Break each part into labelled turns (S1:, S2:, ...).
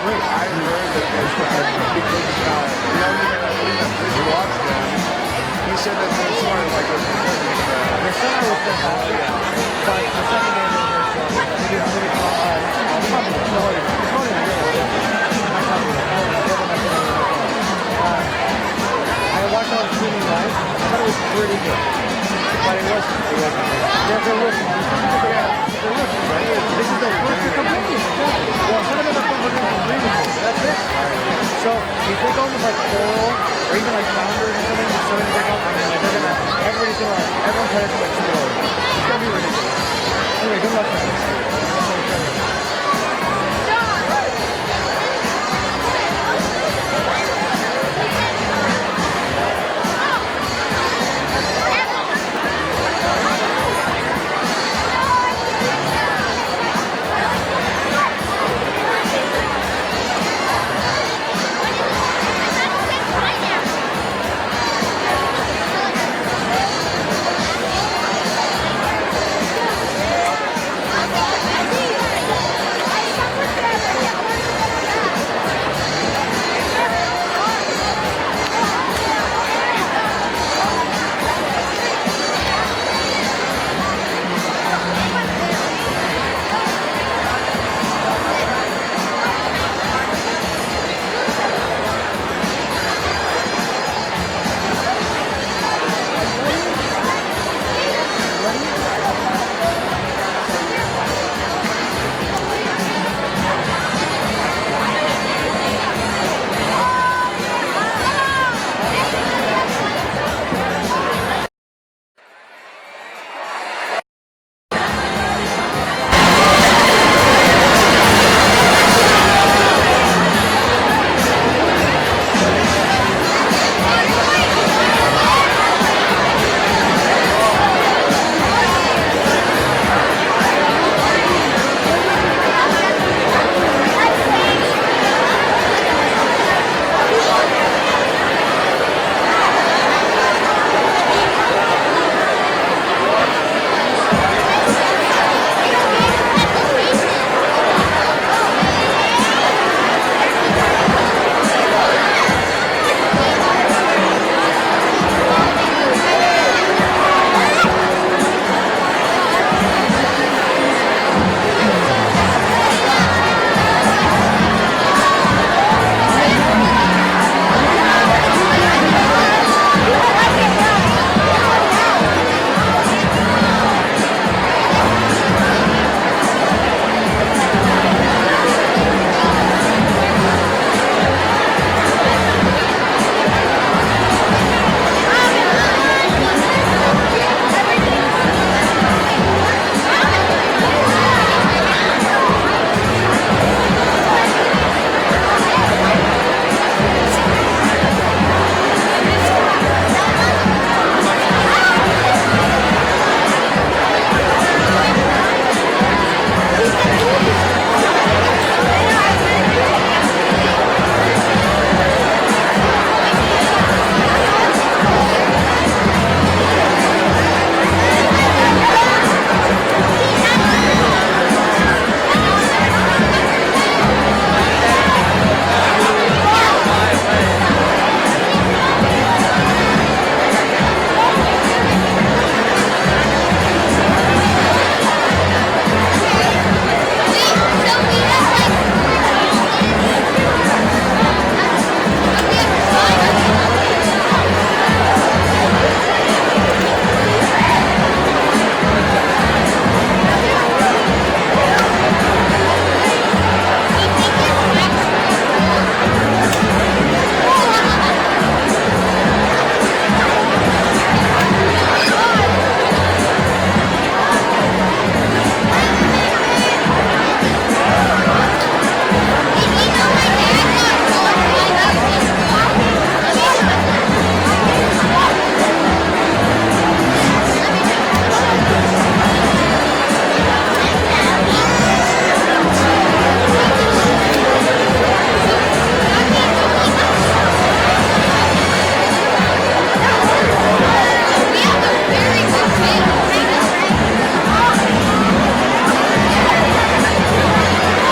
S1: great. I heard that because we watched them. He said that they sort of like
S2: the center was fantastic, but the second game was very strong. They didn't really I watched all the streaming live. I thought it was pretty good, but it wasn't. They're rookies. They're rookies, right? This is their first year competing. Well, some of them are from that's it. So if they go with like Coral or even like Founders or something, everybody's everyone's headed to explode. It's gonna be ridiculous. Anyway, good luck to this.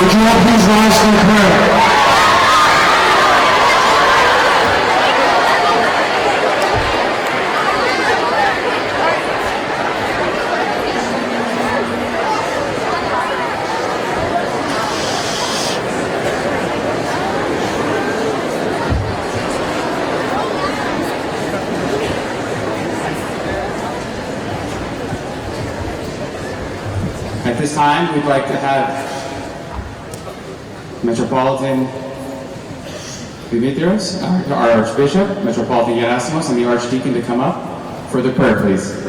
S3: Would you all please rise for prayer? this time, we'd like to have Metropolitan Demetrios, our Archbishop, Metropolitan Gerasimos, and the Archdeacon to come up for the prayer, please.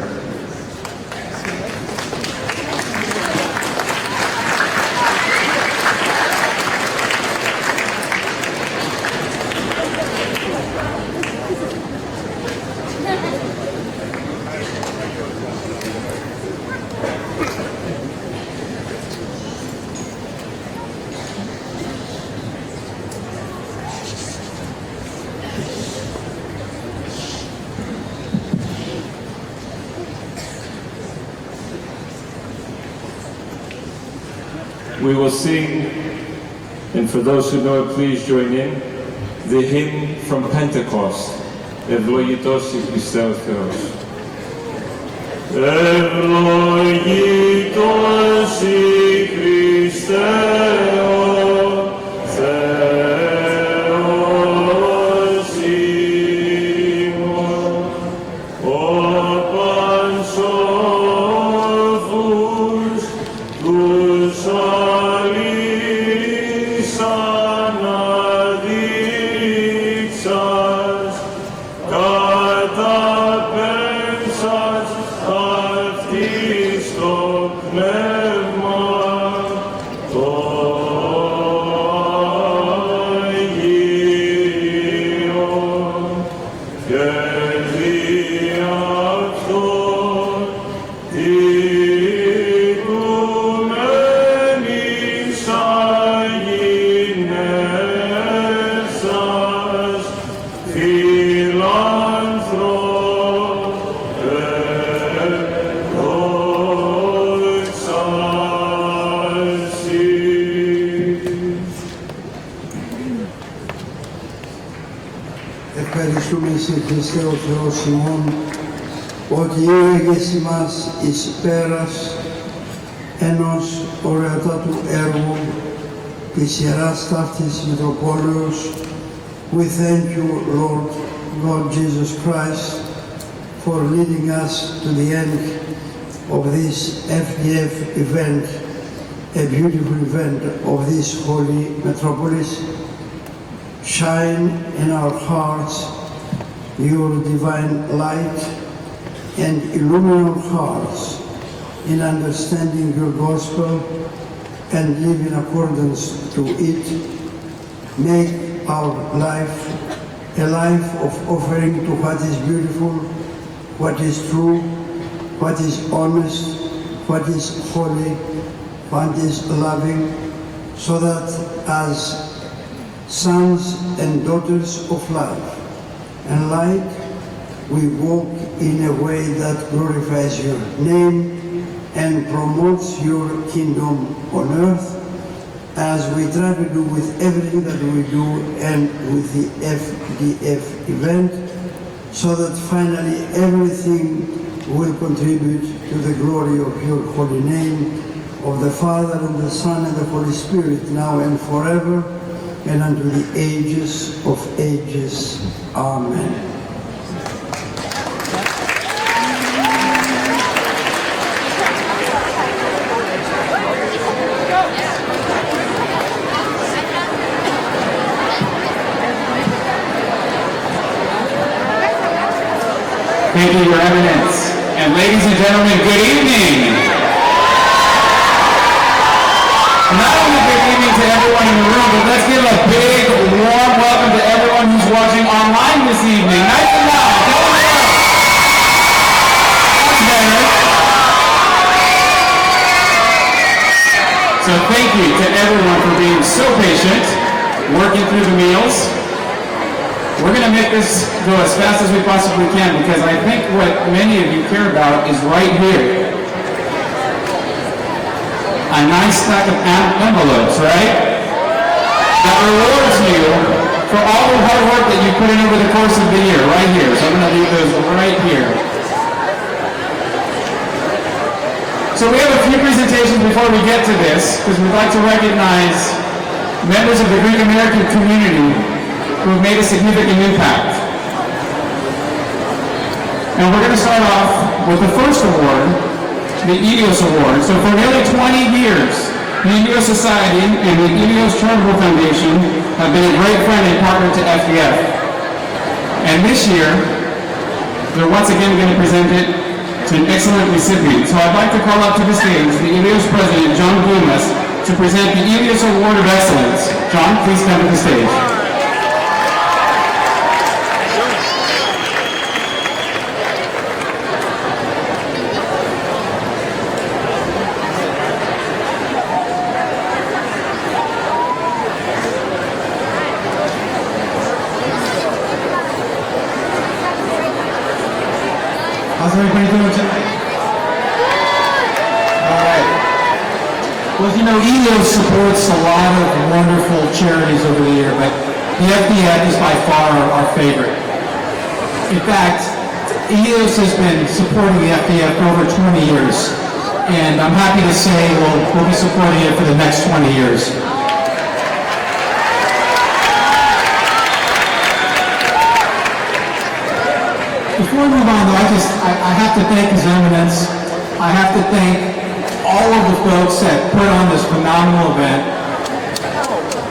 S4: We will sing, and for those who know it, please join in, the hymn from Pentecost, Ευλογητός η Χριστέ ο Θεός. Ευλογητός η Χριστέ ο Θεός ημών, ο πανσόφους τους αλείς αναδείξας, καταπέμψας αυτής το πνεύμα το Αγίον και δι' αυτόν οικουμένης αγινεύσας φιλάνθρωπε δόξα σοι.
S5: Ευχαριστούμε σε Χριστέ ο Θεός ημών, ότι ήγες ημάς εις πέρας ενός ωραιότατου έργου της Ιεράς Ταύτης Μητροπόλεως. We thank you, Lord Jesus Christ, for leading us to the end of this FDF event, a beautiful event of this holy metropolis. Shine in our hearts your divine light and illumine our hearts in understanding your gospel and live in accordance to it. Make our life a life of offering to what is beautiful, what is true, what is honest, what is holy, what is loving, so that as sons and daughters of life and light, we walk in a way that glorifies your name and promotes your kingdom on earth, as we try to do with everything that we do and with the FDF event, so that finally everything will contribute to the glory of your holy name, of the Father and the Son and the Holy Spirit, now and forever, and unto the ages of ages. Amen.
S3: Thank you, Your Eminence. And ladies and gentlemen, good evening. Not only good evening to everyone in the room, but let's give a big, warm welcome to everyone who's watching online this evening. Nice and loud. That's better. So thank you to everyone for being so patient, working through the meals. We're going to make this go as fast as we possibly can, because I think what many of you care about is right here. A nice stack of envelopes, right? That rewards you for all the hard work that you put in over the course of the year, right here. So I'm going to leave those right here. So we have a few presentations before we get to this, because we'd like to recognize members of the Greek American community who have made a significant impact. And we're going to start off with the first award, the Elios Award. So for nearly 20 years, the Elios Society and the Elios Charitable Foundation have been a great friend and partner to FDF. And this year, they're once again going to present it to an excellent recipient. So I'd like to call up to the stage the Elios President, John Gumas, to present the Elios Award of Excellence. John, please come to the stage.
S2: How's everybody doing tonight? All right. Well, you know, Elios supports a lot of wonderful charities over the year, but the FDF is by far our favorite. In fact, Elios has been supporting the FDF for over 20 years, and I'm happy to say we'll be supporting it for the next 20 years. Before we move on, though, I have to thank His Eminence. I have to thank all of the folks that put on this phenomenal event.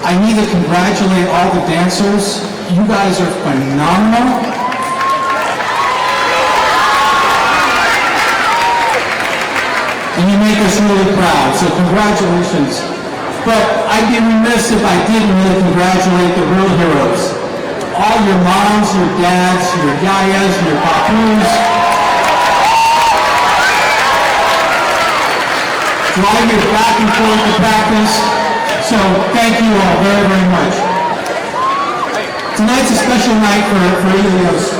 S2: I need to congratulate all the dancers. You guys are phenomenal. And you make us really proud, so congratulations. But I'd be remiss if I didn't really congratulate the real heroes. All your moms, your dads, your yayas, your papus, driving back and forth to practice. So thank you all very, very much. Tonight's a special night for Elios,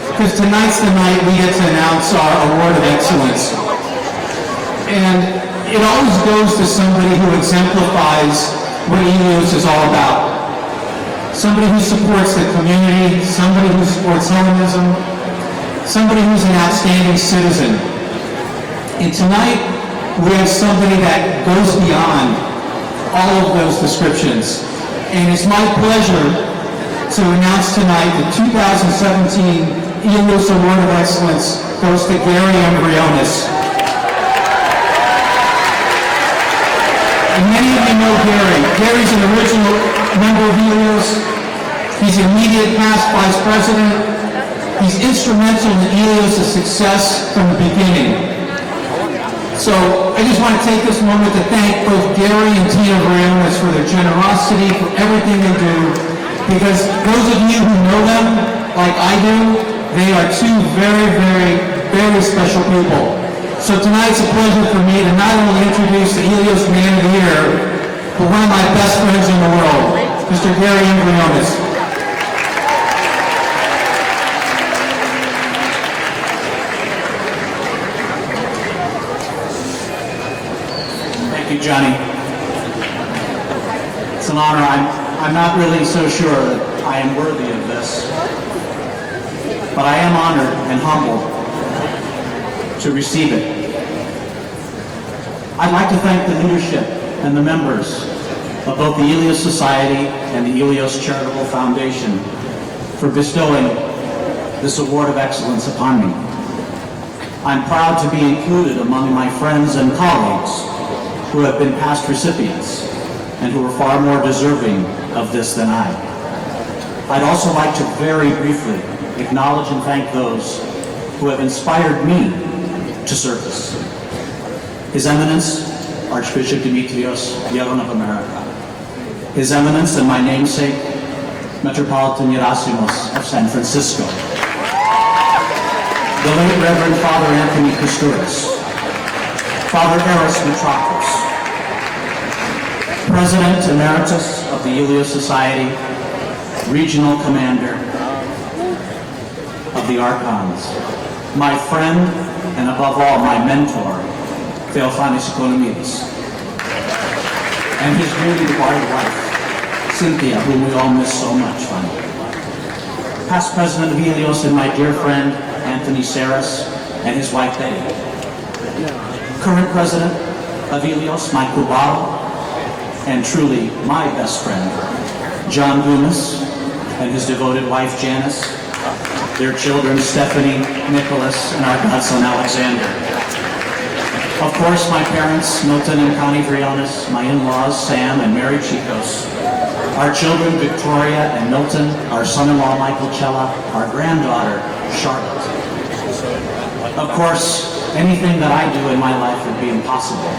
S2: because tonight's the night we get to announce our Award of Excellence. And it always goes to somebody who exemplifies what Elios is all about. Somebody who supports the community, somebody who supports Hellenism, somebody who's an outstanding citizen. And tonight, we have somebody that goes beyond all of those descriptions. And it's my pleasure to announce tonight the 2017 Elios Award of Excellence goes to Gary Embryonis. And many of you know Gary. Gary's an original member of Elios. He's immediate past vice president. He's instrumental in Elios' success from the beginning. So I just want to take this moment to thank both Gary and Tina Briones for their generosity, for everything they do, because those of you who know them, like I do, they are two very, very, very special people. So tonight's a pleasure for me to not only introduce the Elios Man of the Year, but one of my best friends in the world, Mr. Gary Embryonis. Thank you, Johnny. It's an honor. I'm not really so sure that I am worthy of this, but I am honored and humbled to receive it. I'd like to thank the leadership and the members of both the Elios Society and the Elios Charitable Foundation for bestowing this Award of Excellence upon me. I'm proud to be included among my friends and colleagues who have been past recipients and who are far more deserving of this than I. I'd also like to very briefly acknowledge and thank those who have inspired me to service. His Eminence, Archbishop Demetrios, Yeron of America. His Eminence and my namesake, Metropolitan Gerasimos of San Francisco. The late Reverend Father Anthony Koustouras. Father Eros Metropolitan. President Emeritus of the Elios Society, Regional Commander of the Archons. My friend, and above all, my mentor, Theophanis Economides, and his newly departed wife, Cynthia, whom we all miss so much, finally. Past President of Elios and my dear friend, Anthony Saras, and his wife, Betty. Current President of Elios, Mike Kubaro, and truly my best friend, John Gumas, and his devoted wife, Janice, their children, Stephanie, Nicholas, and our godson, Alexander.
S6: Of course, my parents, Milton and Connie Vrianis, my in-laws, Sam and Mary Chicos, our children, Victoria and Milton, our son-in-law, Michael Cella, our granddaughter, Charlotte. Of course, anything that I do in my life would be impossible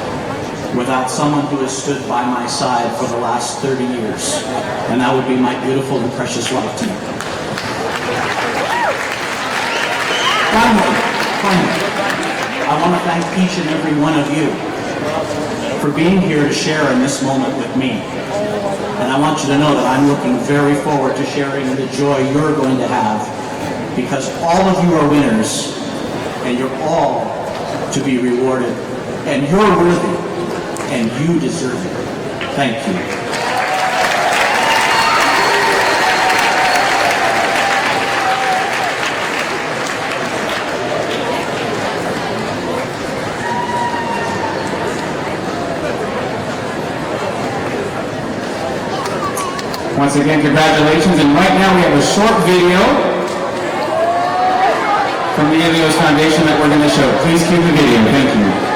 S6: without someone who has stood by my side for the last 30 years, and that would be my beautiful and precious wife, Tina. Finally, I want to thank each and every one of you for being here to share in this moment with me. And I want you to know that I'm looking very forward to sharing the joy you're going to have, because all of you are winners, and you're all to be rewarded, and you're worthy, and you deserve it. Thank you.
S3: Once again, congratulations. And right now we have a short video from the Ilios Foundation that we're going to show. Please cue the video. Thank you.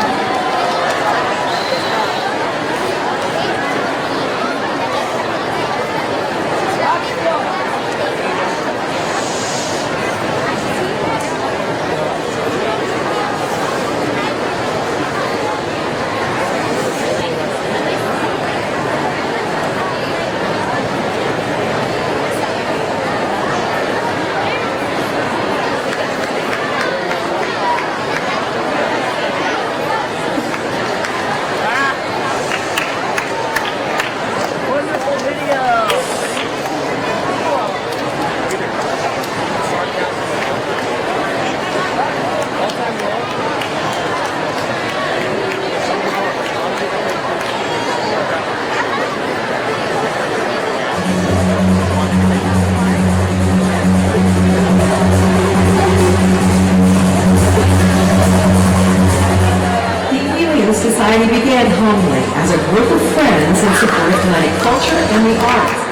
S7: Society began humbly as a group of friends in support of Hellenic culture and the arts.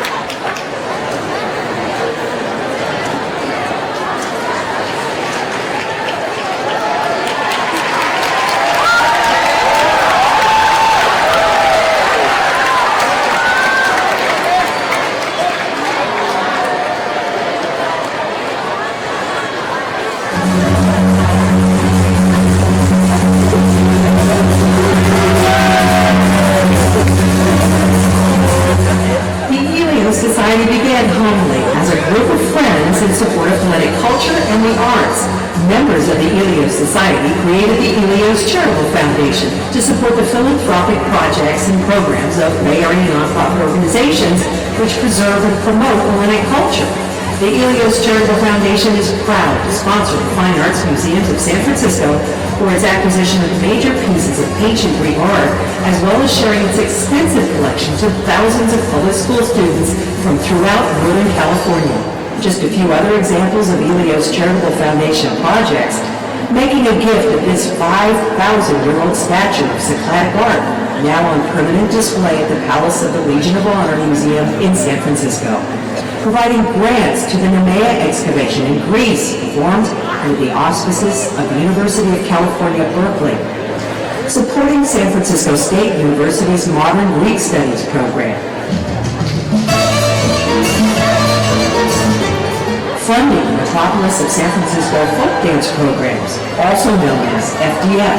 S7: Society began humbly as a group of friends in support of Hellenic culture and the arts. Members of the Ilios Society created the Ilios Charitable Foundation to support the philanthropic projects and programs of Bay Area nonprofit organizations which preserve and promote Hellenic culture. The Ilios Charitable Foundation is proud to sponsor the Fine Arts Museums of San Francisco for its acquisition of major pieces of ancient Greek art, as well as sharing its extensive collection to thousands of public school students from throughout Northern California. Just a few other examples of Ilios Charitable Foundation projects: making a gift of this 5,000-year-old statue of Cycladic art, now on permanent display at the Palace of the Legion of Honor Museum in San Francisco. Providing grants to the Nemea excavation in Greece, performed under the auspices of the University of California, Berkeley. Supporting San Francisco State University's Modern Greek Studies program. Funding the Metropolis of San Francisco folk dance programs, also known as FDF.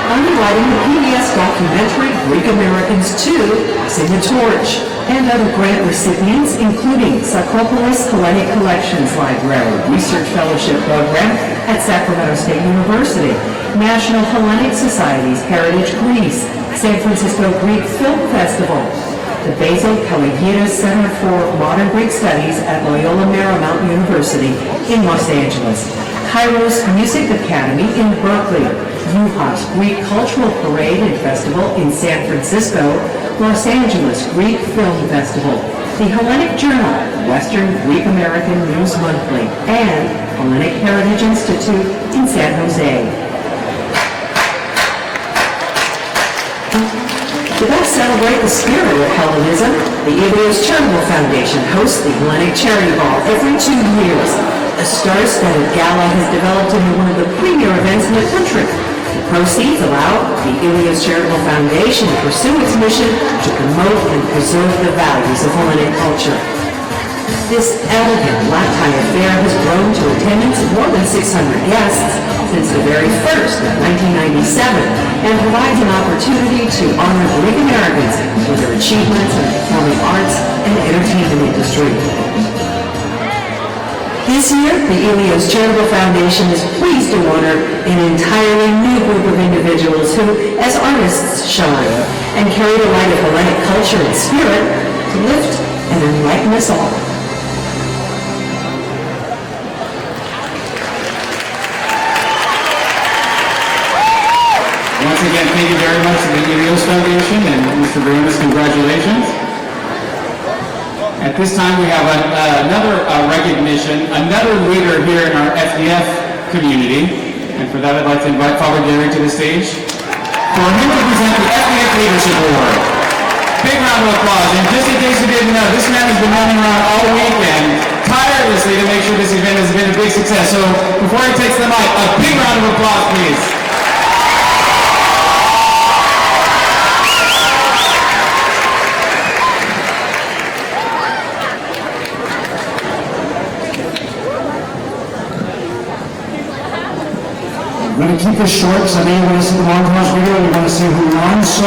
S7: Underwriting the PBS documentary Greek Americans 2, Passing the Torch, and other grant recipients, including Sarcopoulos Hellenic Collections Library Research Fellowship Program at Sacramento State University, National Hellenic Society's Heritage Greece, San Francisco Greek Film Festival, the Basil Kalligiris Center for Modern Greek Studies at Loyola Marymount University in Los Angeles, Kairos Music Academy in Berkeley, UHA's Greek Cultural Parade and Festival in San Francisco, Los Angeles Greek Film Festival, the Hellenic Journal, Western Greek American News Monthly, and Hellenic Heritage Institute in San Jose. To best celebrate the spirit of Hellenism, the Ilios Charitable Foundation hosts the Hellenic Charity Ball every 2 years. A star-studded gala has developed into one of the premier events in the country. The proceeds allow the Ilios Charitable Foundation to pursue its mission to promote and preserve the values of Hellenic culture. This elegant black tie affair has grown to attendance of more than 600 guests since the very first of 1997 and provides an opportunity to honor Greek Americans for their achievements in the performing arts and entertainment industry. This year, the Ilios Charitable Foundation is pleased to honor an entirely new group of individuals who, as artists, shine and carry the light of Hellenic culture and spirit to lift and enlighten us all.
S3: Once again, thank you very much to the Ilios Foundation and Mr. Brunis, congratulations. At this time, we have another recognition, another leader here in our FDF community. And for that, I'd like to invite Father Gary to the stage for him to present the FDF Leadership Award. Big round of applause. And just in case you didn't know, this man has been running around all weekend tirelessly to make sure this event has been a big success. So before he takes the mic, a big round of applause, please.
S2: I'm going to keep this short because I know you want to see the montage video and you want to see who won. So,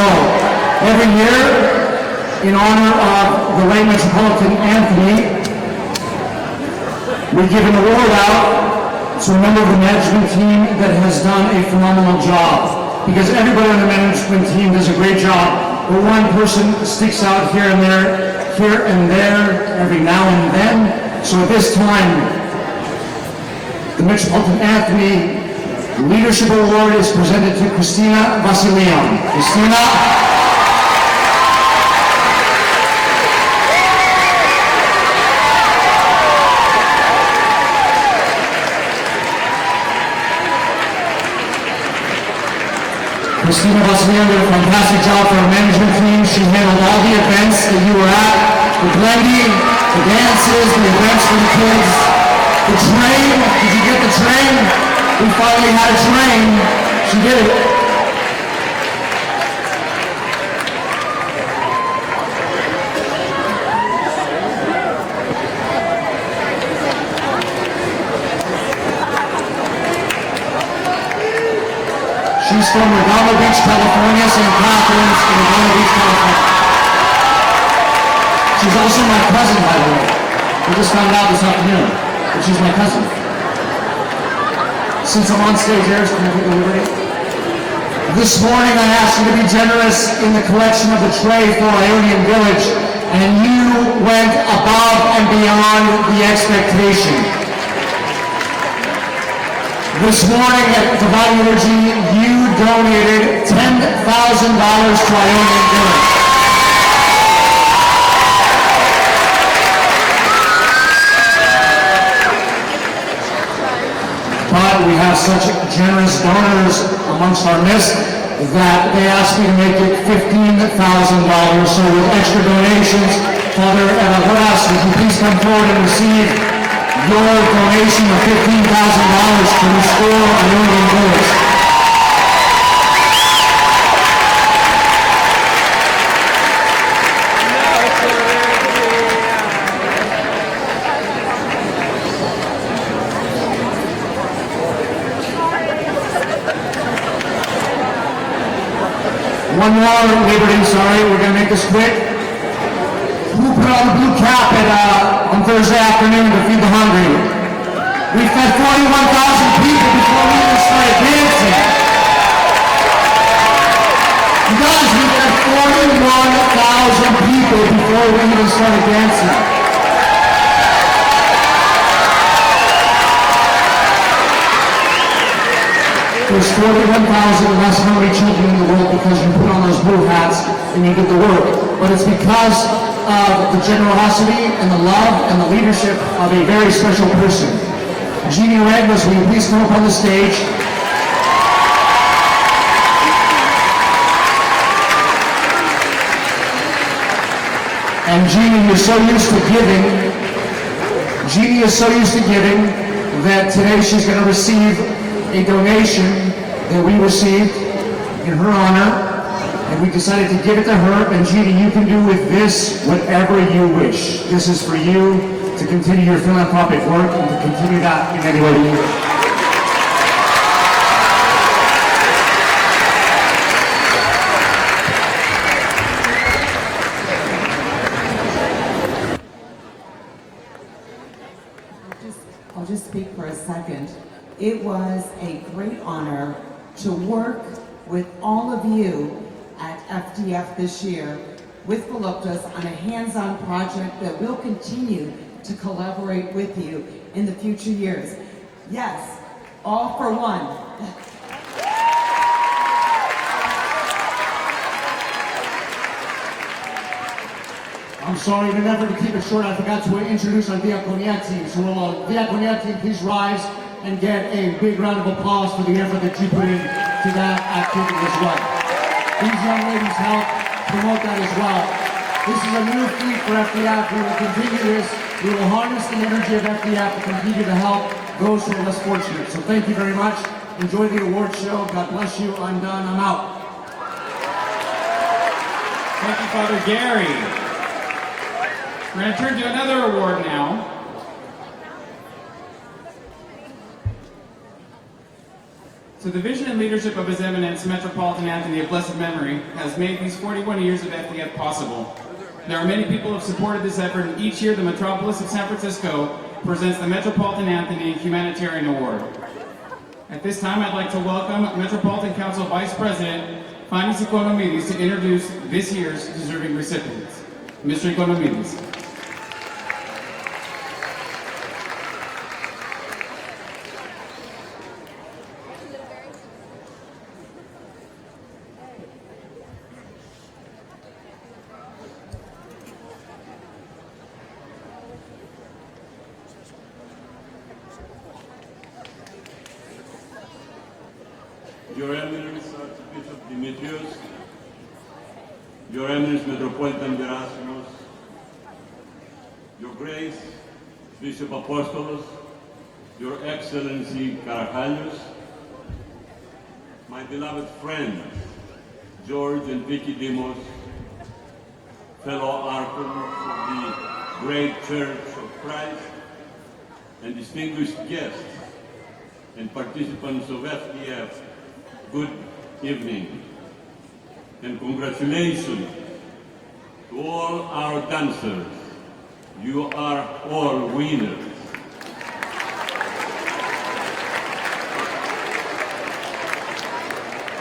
S2: every year, in honor of the late Metropolitan Anthony, we give an award out to a member of the management team that has done a phenomenal job. Because everybody on the management team does a great job, but one person sticks out here and there, every now and then. So at this time, the Metropolitan Anthony Leadership Award is presented to Christina Vasilian. Christina. Christina Vasilian did a fantastic job for our management team. She handled all the events that you were at, the blending, the dances, the events for the kids, the train. Did you get the train? We finally had a train. She did it. She's from Redondo Beach, California, St. Catherine's in Redondo Beach, California. She's also my cousin, by the way. We just found out this afternoon that she's my cousin. Since I'm on stage, Eric, can I take a liberty? This morning I asked you to be generous in the collection of the tray for Ionian Village, and you went above and beyond the expectation. This morning at Divine Liturgy, you donated $10,000 to Ionian Village. But we have such generous donors amongst our midst that they asked me to make it $15,000. So with extra donations, Father Evagoras, would you please come forward and receive your donation of $15,000 to restore Ionian Village. One more, Liberty, sorry, we're going to make this quick. Who put on the blue cap on Thursday afternoon to feed the hungry? We fed 41,000 people before we even started dancing. You guys, we fed 41,000 people before we even started dancing. There's 41,000 less hungry children in the world because you put on those blue hats and you did the work. But it's because of the generosity and the love and the leadership of a very special person. Jeannie Ragnos, will you please come up on the stage? And Jeannie, you're so used to giving. Jeannie is so used to giving that today she's going to receive a donation that we received in her honor. And we decided to give it to her. And Jeannie, you can do with this whatever you wish. This is for you to continue your philanthropic work and to continue that in any way you wish.
S8: I'll just speak for a second. It was a great honor to work with all of you at FDF this year with Voluptas on a hands-on project that will continue to collaborate with you in the future years. Yes, all for one.
S2: I'm sorry, in an effort to keep it short, I forgot to introduce our Diaconia team. So will Diaconia team please rise and get a big round of applause for the effort that you put in to that activity as well. These young ladies help promote that as well. This is a new feat for FDF. We will continue this. We will harness the energy of FDF to continue to help those who are less fortunate. So thank you very much. Enjoy the award show. God bless you. I'm done. I'm out.
S3: Thank you, Father Gary. We're going to turn to another award now. So the vision and leadership of His Eminence, Metropolitan Anthony of blessed memory, has made these 41 years of FDF possible. There are many people who have supported this effort, and each year the metropolis of San Francisco presents the Metropolitan Anthony Humanitarian Award. At this time, I'd like to welcome Metropolitan Council Vice President Fanis Economidis to introduce this year's deserving recipients. Mr. Economidis.
S9: Your Eminence Archbishop Demetrios, Your Eminence Metropolitan Gerasimos, Your Grace Bishop Apostolos, Your Excellency Carajalios, my beloved friends George and Vicky Demos, fellow archons of the Great Church of Christ, and distinguished guests and participants of FDF, good evening, and congratulations to all our dancers. You are all winners.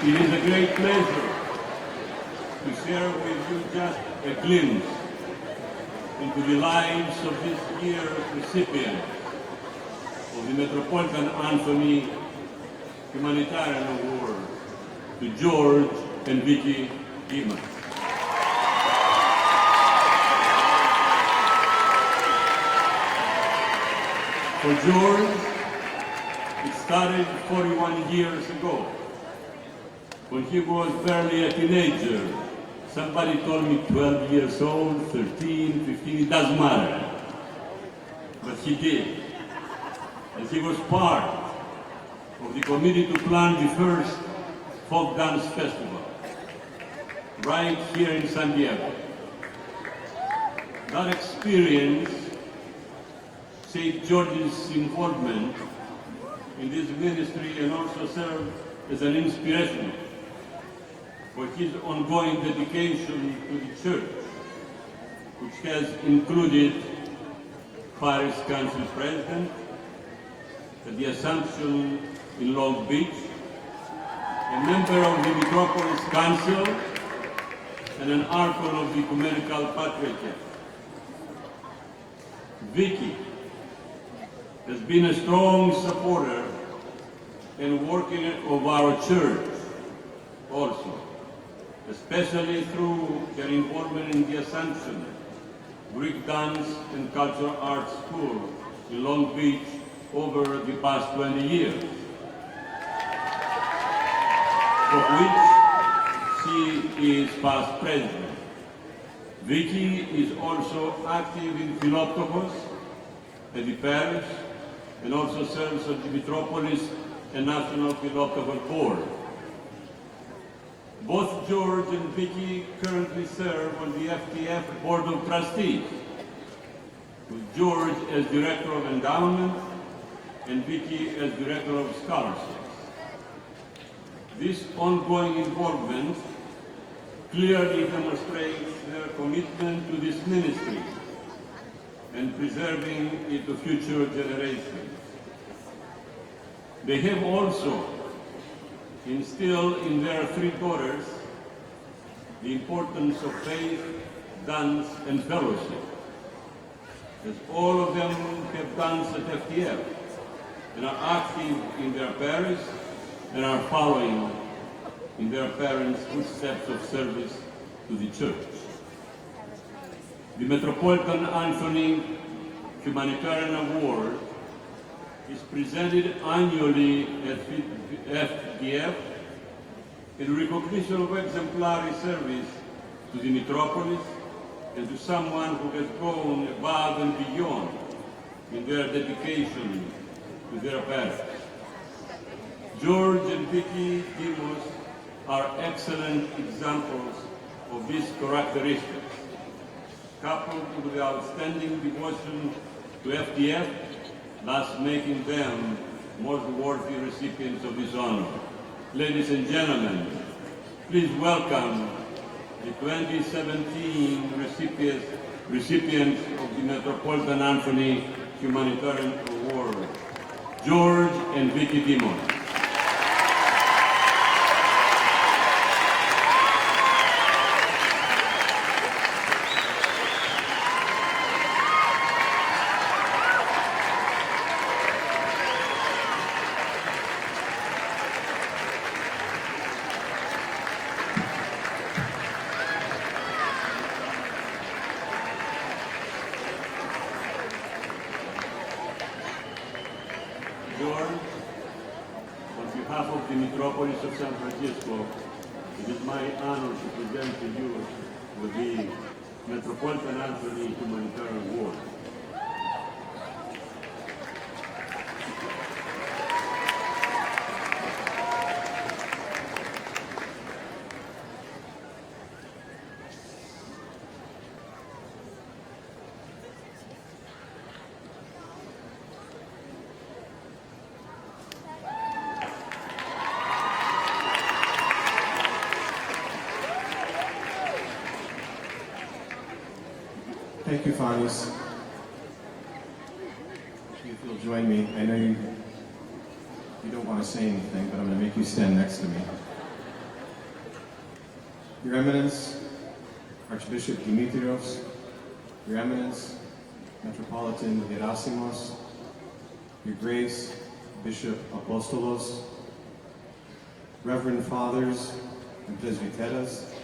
S9: It is a great pleasure to share with you just a glimpse into the lives of this year's recipients of the Metropolitan Anthony Humanitarian Award to George and Vicky Demos. For George, it started 41 years ago, when he was barely a teenager. Somebody told me 12 years old, 13, 15, it doesn't matter. But he did. And he was part of the committee to plan the first folk dance festival, right here in San Diego. That experience shaped George's involvement in this ministry and also served as an inspiration for his ongoing dedication to the church, which has included Parish Council President at the Assumption in Long Beach, a member of the Metropolis Council, and an archon of the Ecumenical patriarch. Vicky has been a strong supporter and working of our church also, especially through her involvement in the Assumption Greek Dance and Cultural Arts School in Long Beach over the past 20 years, of which she is past president. Vicky is also active in Philanthropos at the parish and also serves on the Metropolis and National Philanthropos Board. Both George and Vicky currently serve on the FDF Board of Trustees, with George as Director of Endowment and Vicky as Director of Scholarships. This ongoing involvement clearly demonstrates their commitment to this ministry and preserving it to future generations. They have also instilled in their three daughters the importance of faith, dance, and fellowship, as all of them have danced at FDF and are active in their parish and are following in their parents' footsteps of service to the church. The Metropolitan Anthony Humanitarian Award is presented annually at FDF in recognition of exemplary service to the metropolis and to someone who has gone above and beyond in their dedication to their parish. George and Vicky Demos are excellent examples of these characteristics, coupled with the outstanding devotion to FDF, thus making them most worthy recipients of this honor. Ladies and gentlemen, please welcome the 2017 recipients of the Metropolitan Anthony Humanitarian Award, George and Vicky Demos. George, on behalf of the Metropolis of San Francisco, it is my honor to present to you with the Metropolitan Anthony Humanitarian Award.
S10: Thank you, Fanis. If you'll join me, I know you don't want to say anything, but I'm going to make you stand next to me. Your Eminence, Archbishop Demetrios, Your Eminence, Metropolitan Gerasimos, Your Grace, Bishop Apostolos, Reverend Fathers and Presbyteras,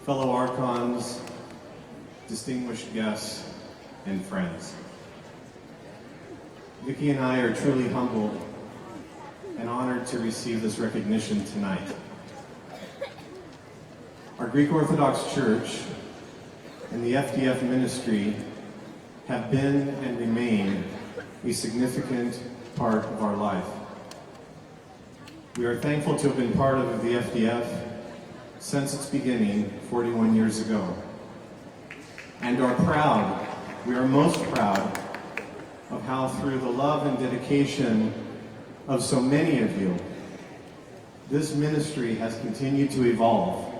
S10: fellow Archons, distinguished guests, and friends. Vicky and I are truly humbled and honored to receive this recognition tonight. Our Greek Orthodox Church and the FDF ministry have been and remain a significant part of our life. We are thankful to have been part of the FDF since its beginning 41 years ago. And are proud, we are most proud of how through the love and dedication of so many of you, this ministry has continued to evolve.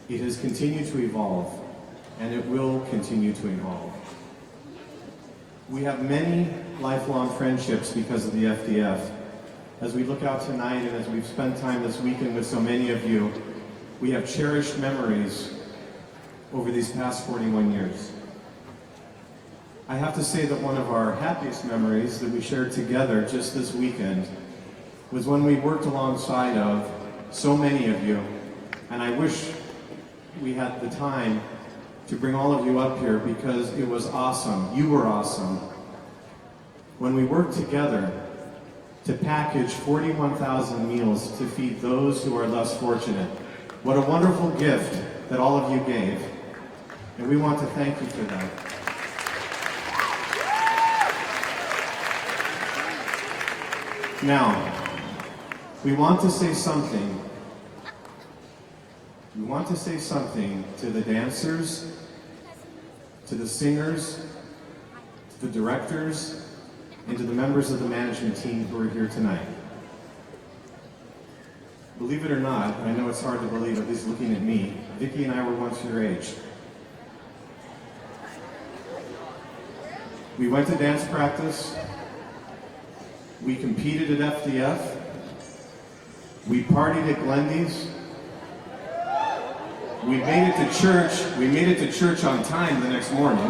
S10: It has continued to evolve, and it will continue to evolve. We have many lifelong friendships because of the FDF. As we look out tonight and as we've spent time this weekend with so many of you, we have cherished memories over these past 41 years. I have to say that one of our happiest memories that we shared together just this weekend was when we worked alongside of so many of you, and I wish we had the time to bring all of you up here because it was awesome. You were awesome. When we worked together to package 41,000 meals to feed those who are less fortunate What a wonderful gift that all of you gave. And we want to thank you for that. Now, we want to say something. We want to say something to the dancers, to the singers, to the directors, and to the members of the management team who are here tonight. Believe it or not, I know it's hard to believe, at least looking at me, Vicki and I were once your age. We went to dance practice. We competed at FDF. We partied at Glendy's. We made it to church. We made it to church on time the next morning.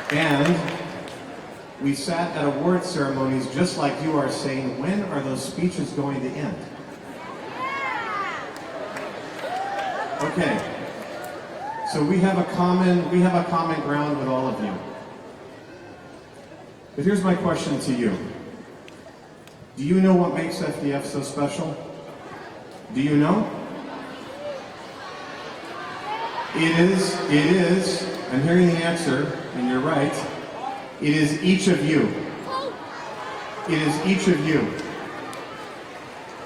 S10: And we sat at award ceremonies just like you are saying, when are those speeches going to end? Okay. So we have a common ground with all of you. But here's my question to you. Do you know what makes FDF so special? Do you know? It is, I'm hearing the answer, and you're right, it is each of you. It is each of you.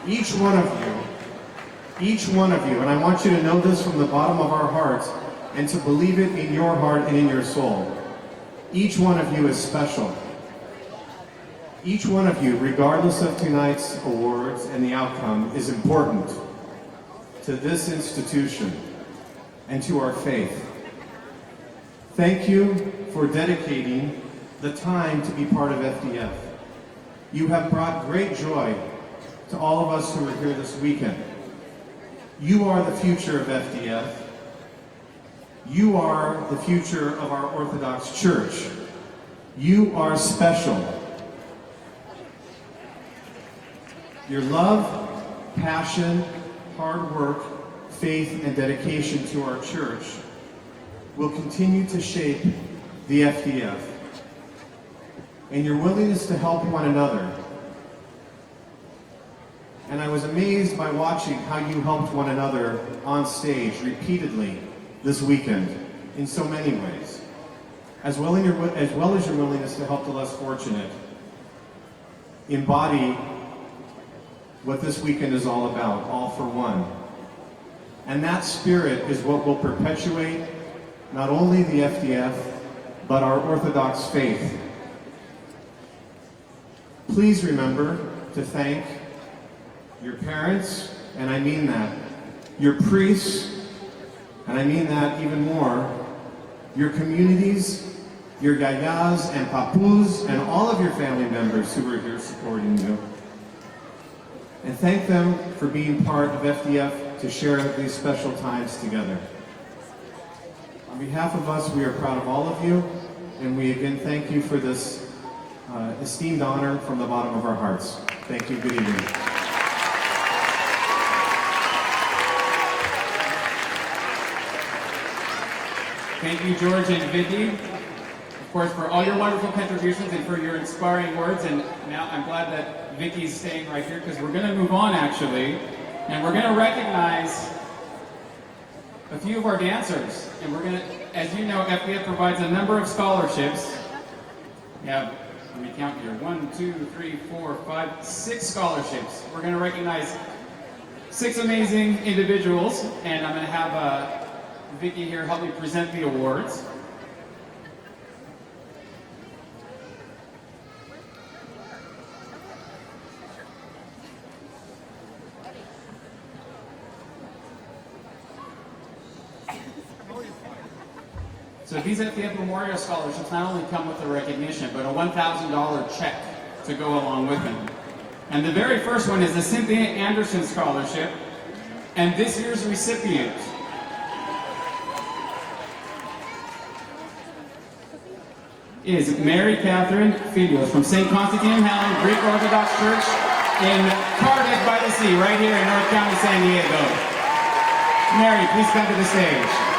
S10: Each one of you, and I want you to know this from the bottom of our hearts, and to believe it in your heart and in your soul. Each one of you is special. Each one of you, regardless of tonight's awards and the outcome, is important to this institution and to our faith. Thank you for dedicating the time to be part of FDF. You have brought great joy to all of us who are here this weekend. You are the future of FDF. You are the future of our Orthodox Church. You are special. Your love, passion, hard work, faith, and dedication to our church will continue to shape the FDF. And your willingness to help one another. And I was amazed by watching how you helped one another on stage repeatedly this weekend in so many ways, as well as your willingness to help the less fortunate embody what this weekend is all about, all for one. And that spirit is what will perpetuate not only the FDF, but our Orthodox faith. Please remember to thank your parents, and I mean that, your priests, and I mean that even more, your communities, your yayas and papus, and all of your family members who are here supporting you. And thank them for being part of FDF to share these special times together. On behalf of us, we are proud of all of you, and we again thank you for this esteemed honor from the bottom of our hearts. Thank you. Good evening.
S3: Thank you, George and Vicky, of course, for all your wonderful contributions and for your inspiring words. And now I'm glad that Vicky's staying right here because we're going to move on, actually, and we're going to recognize a few of our dancers. And we're going to, as you know, FDF provides a number of scholarships. We have, let me count here, 1, 2, 3, 4, 5, 6 scholarships. We're going to recognize 6 amazing individuals, and I'm going to have Vicky here help me present the awards. So these FDF Memorial Scholarships not only come with a recognition, but a $1,000 check to go along with them. And the very first one is the Cynthia Anderson Scholarship, and this year's recipient is Mary Catherine Fdf from St. Constantine and Helen Greek Orthodox Church in Cardiff by the Sea, right here in North County, San Diego. Mary, please come to the stage.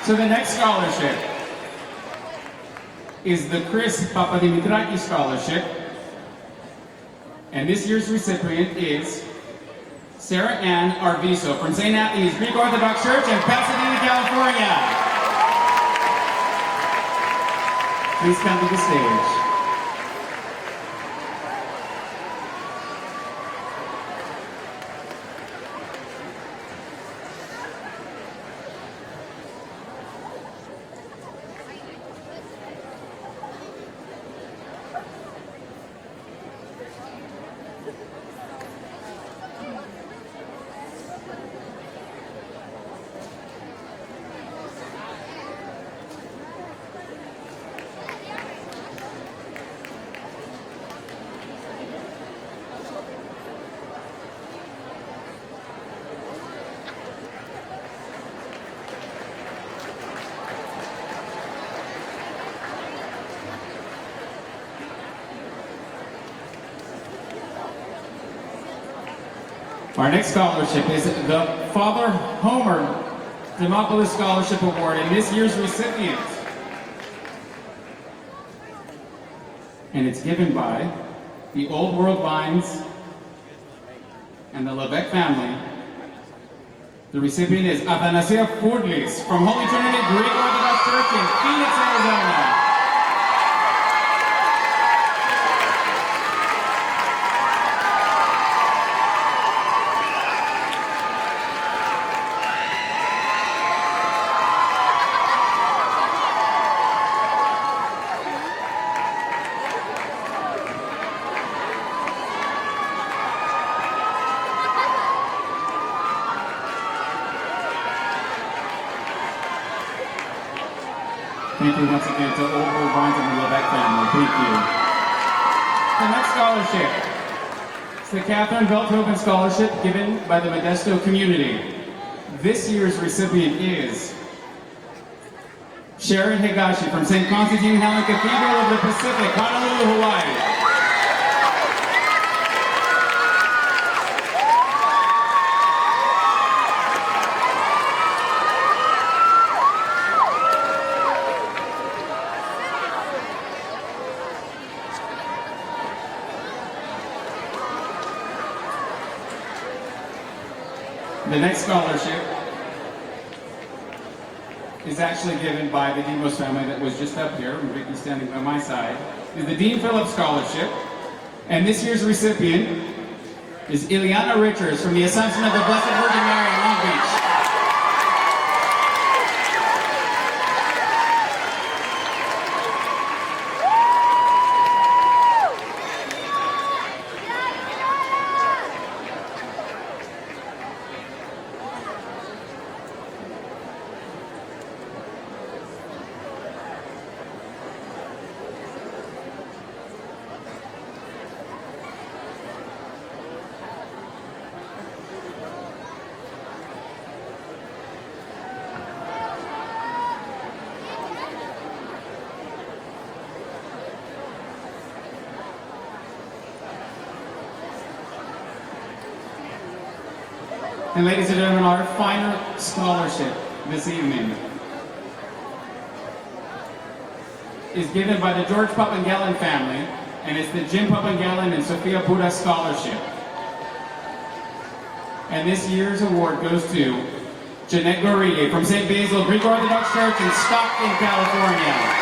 S3: So the next scholarship is the Chris Papadimitraki Scholarship. And this year's recipient is Sarah Ann Arvizo from St. Anthony's Greek Orthodox Church in Pasadena, California. Please come to the stage. Our next scholarship is the Father Homer Demopoulos Scholarship Award, and this year's recipient. And it's given by the Old World Vines and the Levesque family. The recipient is Athanasia Foudlis from Holy Trinity Greek Orthodox Church in Phoenix, Arizona. Thank you once again to Old World Vines and the Levesque family. Thank you. The next scholarship is the Catherine Veldhoven Scholarship given by the Modesto community. This year's recipient is Sharon Higashi from St. Constantine Helen Cathedral of the Pacific, Honolulu, Hawaii. The next scholarship is actually given by the Demos family that was just up here, Ricky standing by my side, is the Dean Phillips Scholarship. And this year's recipient is Ileana Richards from the Assumption of the Blessed Virgin Mary in Long Beach. And ladies and gentlemen, our final scholarship this evening is given by the George Papangelen family, and it's the Jim Papangelen and Sophia Buda Scholarship. And this year's award goes to Jeanette Gorilli from St. Basil Greek Orthodox Church in Stockton, California.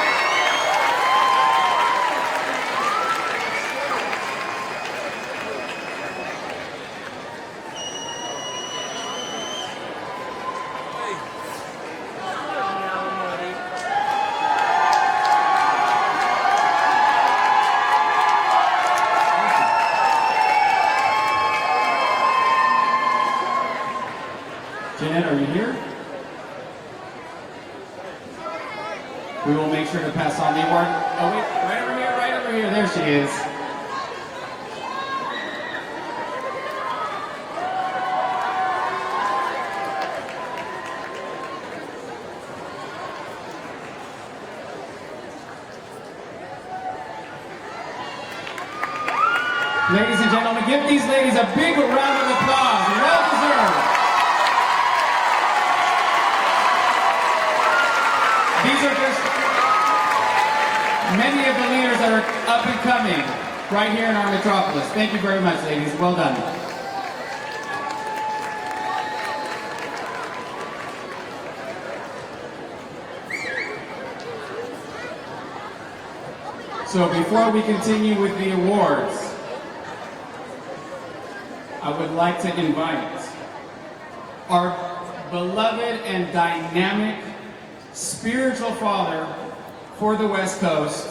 S3: Jeanette, are you here? We will make sure to pass on the award. Oh wait, right over here, there she is. Ladies and gentlemen, give these ladies a big round of applause. Well deserved. coming right here in our metropolis. Thank you very much, ladies. Well done. So before we continue with the awards, I would like to invite our beloved and dynamic spiritual father for the West Coast,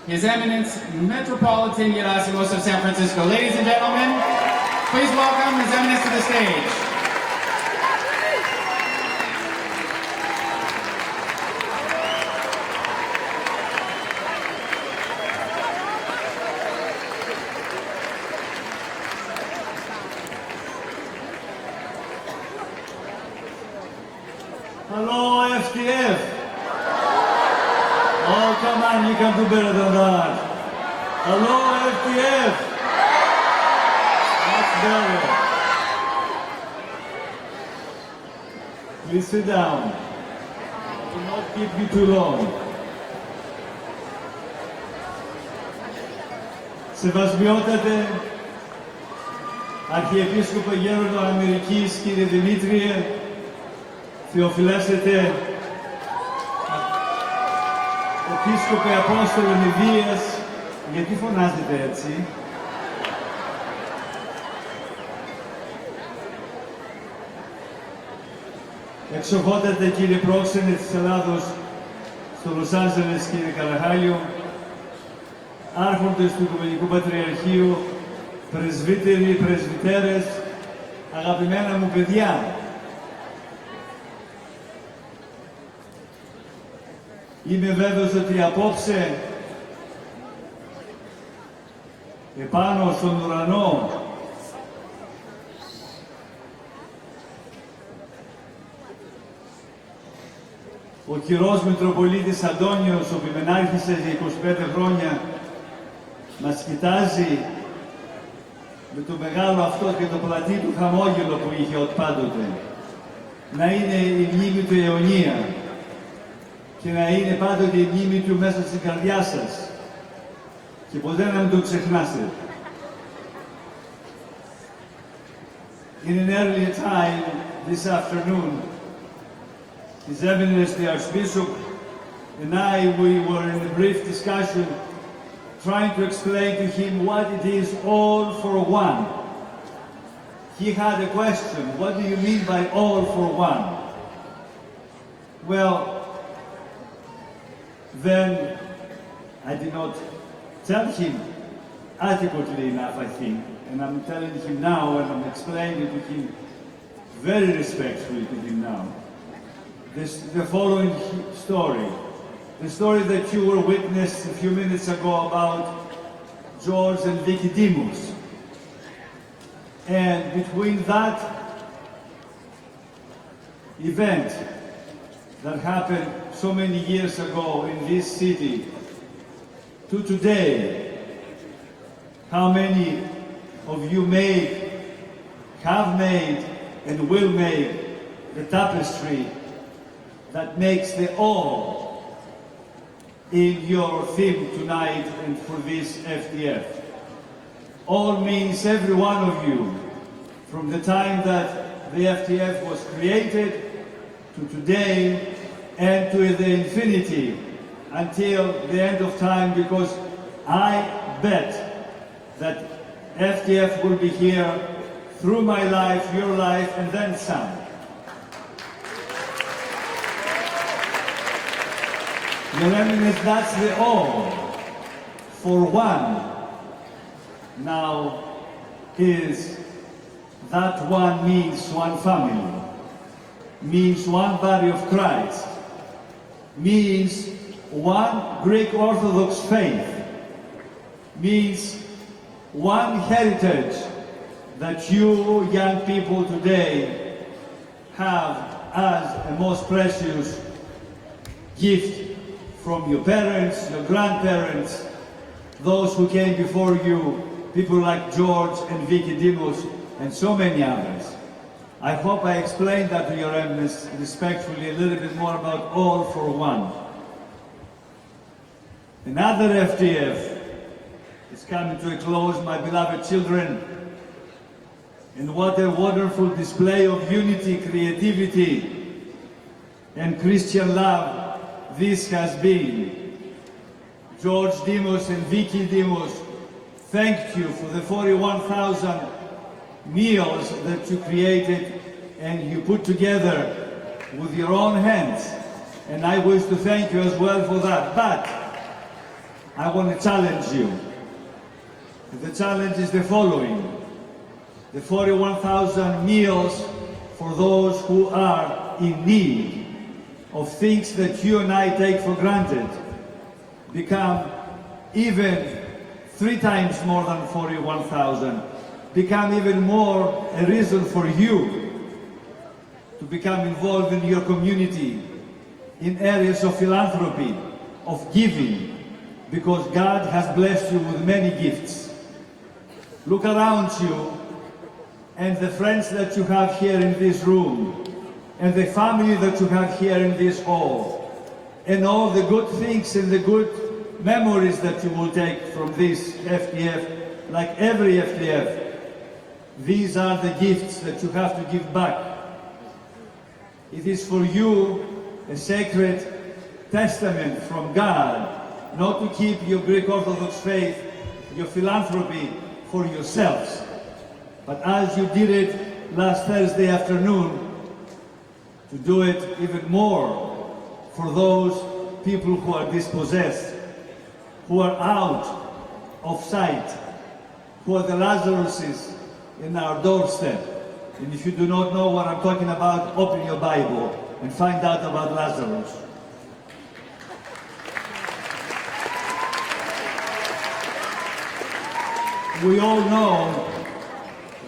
S3: His Eminence Metropolitan Gerasimos of San Francisco. Ladies and gentlemen, please welcome His Eminence to the stage.
S11: Hello, FDF. Oh, come on, you can do better than that. Hello, FDF. That's better. Please sit down. I will not keep you too long. Σεβασμιότατε, Αρχιεπίσκοπε Γέροντο Αμερικής, κύριε Δημήτριε, Θεοφυλάσσετε, Επίσκοπε Απόστολων Ιδίας, γιατί φωνάζετε έτσι? Εξοχότατε κύριε πρόξενε της Ελλάδος στο Λος Άντζελες, κύριε Καραχάλιο, άρχοντες του Οικουμενικού Πατριαρχείου, πρεσβύτεροι, πρεσβυτέρες, αγαπημένα μου παιδιά. Είμαι βέβαιος ότι απόψε επάνω στον ουρανό ο κυρός Μητροπολίτης Αντώνιος, ο Πιμενάρχησας για 25 χρόνια, μας κοιτάζει με το μεγάλο αυτό και το πλατή του χαμόγελο που είχε πάντοτε. Να είναι η μνήμη του αιωνία και να είναι πάντοτε η μνήμη του μέσα στην καρδιά σας και ποτέ να μην το ξεχνάτε. In an earlier time this afternoon, His Eminence the Archbishop and I, we were in a brief discussion trying to explain to him what it is all for one. He had a question, what do you mean by all for one? Well, then I did not tell him adequately enough, I think, and I'm telling him now and I'm explaining it to him very respectfully to him now. The following story. The story that you were witness a few minutes ago about George and Vicky Dimos. And between that event that happened so many years ago in this city to today, how many of you have made and will make the tapestry that makes the all in your theme tonight and for this FDF. All means every one of you, from the time that the FDF was created to today and to the infinity until the end of time, because I bet that FDF will be here through my life, your life, and then some. Your Eminence, that's the all for one. Now, that one means one family, means one body of Christ, means one Greek Orthodox faith, means one heritage that you young people today have as a most precious gift from your parents, your grandparents, those who came before you, people like George and Vicky Dimos, and so many others. I hope I explained that to your Eminence respectfully a little bit more about all for one. Another FDF is coming to a close, my beloved children. And what a wonderful display of unity, creativity, and Christian love this has been. George Demos and Vicky Demos, thank you for the 41,000 meals that you created and you put together with your own hands. And I wish to thank you as well for that. But I want to challenge you. The challenge is the following. The 41,000 meals for those who are in need of things that you and I take for granted become even 3 times more than 41,000, become even more a reason for you to become involved in your community in areas of philanthropy, of giving, because God has blessed you with many gifts. Look around you and the friends that you have here in this room, and the family that you have here in this hall, and all the good things and the good memories that you will take from this FDF, like every FDF. These are the gifts that you have to give back. It is for you a sacred testament from God, not to keep your Greek Orthodox faith, your philanthropy for yourselves, but as you did it last Thursday afternoon, to do it even more for those people who are dispossessed, who are out of sight, who are the Lazaruses in our doorstep. And if you do not know what I'm talking about, open your Bible and find out about Lazarus. We all know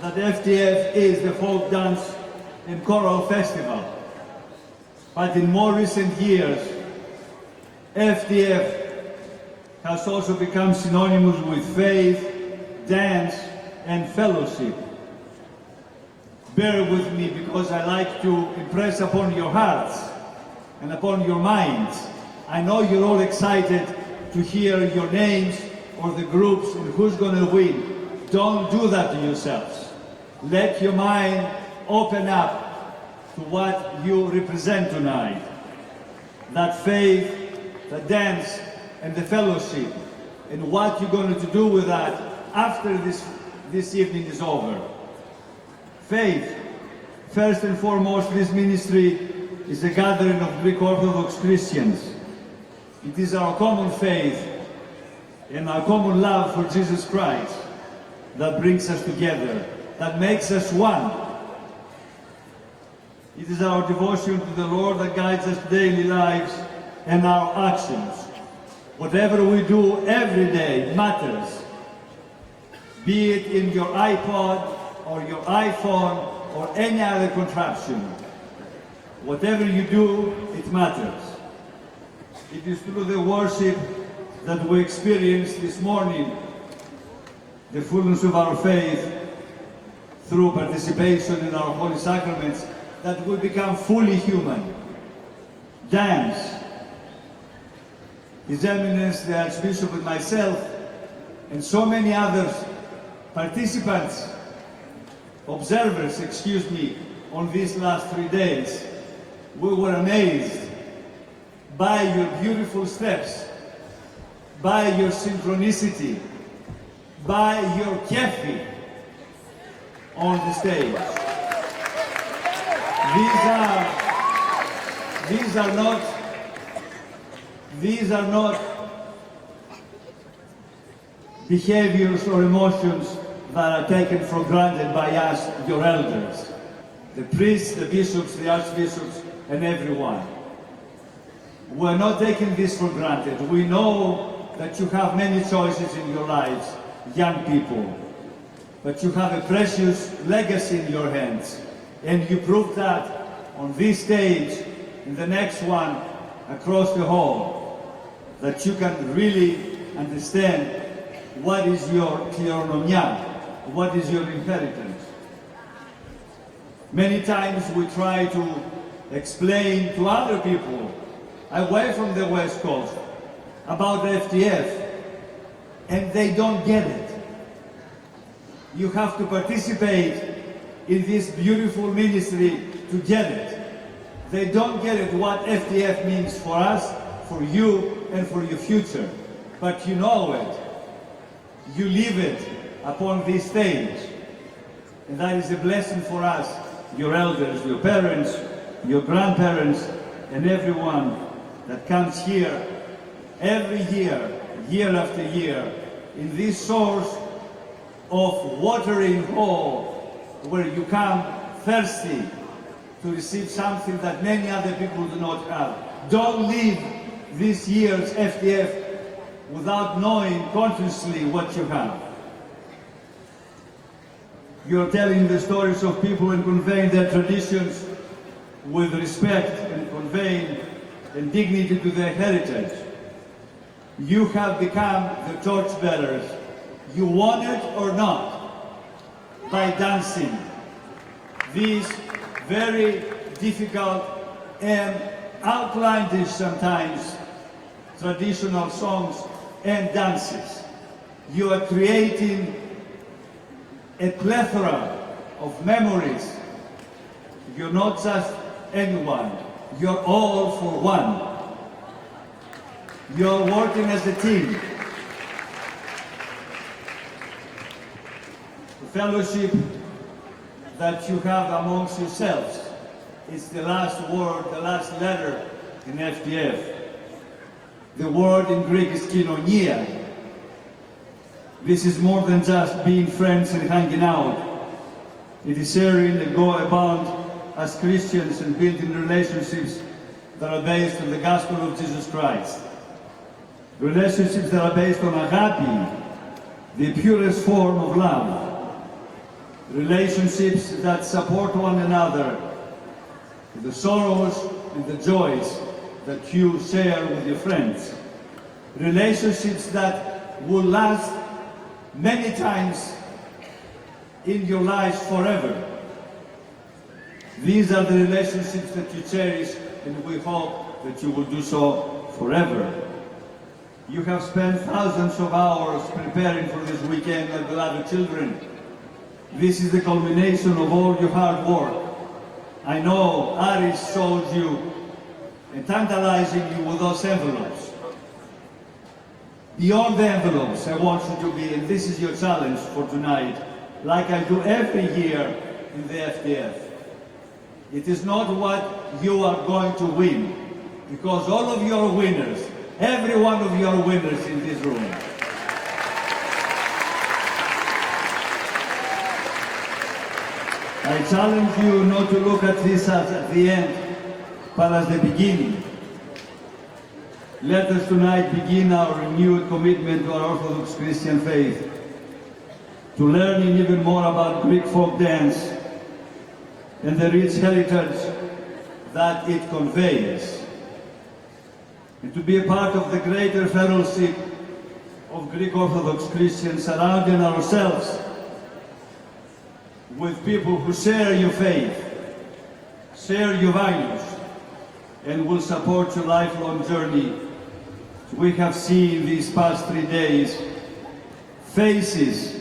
S11: that FDF is the folk dance and choral festival. But in more recent years, FDF has also become synonymous with faith, dance, and fellowship. Bear with me because I like to impress upon your hearts and upon your minds. I know you're all excited to hear your names or the groups and who's going to win. Don't do that to yourselves. Let your mind open up to what you represent tonight. That faith, the dance, and the fellowship, and what you're going to do with that after this evening is over. Faith. First and foremost, this ministry is a gathering of Greek Orthodox Christians. It is our common faith and our common love for Jesus Christ that brings us together, that makes us one. It is our devotion to the Lord that guides our daily lives and our actions. Whatever we do every day matters. Be it in your iPod or your iPhone or any other contraption. Whatever you do, it matters. It is through the worship that we experienced this morning, the fullness of our faith, through participation in our holy sacraments, that we become fully human. Dance. His Eminence, the Archbishop, and myself, and so many others, participants, observers, on these last 3 days, we were amazed by your beautiful steps, by your synchronicity, by your kefi on the stage. These are not behaviors or emotions that are taken for granted by us, your elders, the priests, the bishops, the archbishops, and everyone. We're not taking this for granted. We know that you have many choices in your lives, young people, but you have a precious legacy in your hands, and you proved that on this stage, in the next one, across the hall, that you can really understand what is your kleronomia, what is your inheritance. Many times we try to explain to other people away from the West Coast about the FDF, and they don't get it. You have to participate in this beautiful ministry to get it. They don't get it what FDF means for us, for you, and for your future. But you know it. You live it upon this stage. And that is a blessing for us, your elders, your parents, your grandparents, and everyone that comes here every year, year after year, in this source of watering hole where you come thirsty to receive something that many other people do not have. Don't leave this year's FDF without knowing consciously what you have. You're telling the stories of people and conveying their traditions with respect and conveying and dignity to their heritage. You have become the torchbearers. You want it or not, by dancing these very difficult and outlandish sometimes traditional songs and dances. You are creating a plethora of memories. You're not just anyone, you're all for one. You're working as a team. The fellowship that you have amongst yourselves is the last word, the last letter in FDF. The word in Greek is koinonia. This is more than just being friends and hanging out. It is sharing and go about as Christians and building relationships that are based on the gospel of Jesus Christ. Relationships that are based on agape, the purest form of love. Relationships that support one another, the sorrows and the joys that you share with your friends. Relationships that will last many times in your lives forever. These are the relationships that you cherish, and we hope that you will do so forever. You have spent thousands of hours preparing for this weekend, my beloved children. This is the culmination of all your hard work. I know Aris showed you and tantalizing you with those envelopes. Beyond the envelopes, I want you to be, and this is your challenge for tonight, like I do every year in the FDF. It is not what you are going to win, because all of you are winners. Every one of you are winners in this room. I challenge you not to look at this as at the end, but as the beginning. Let us tonight begin our renewed commitment to our Orthodox Christian faith, to learning even more about Greek folk dance and the rich heritage that it conveys, and to be a part of the greater fellowship of Greek Orthodox Christians, surrounding ourselves with people who share your faith, share your values, and will support your lifelong journey. We have seen these past 3 days faces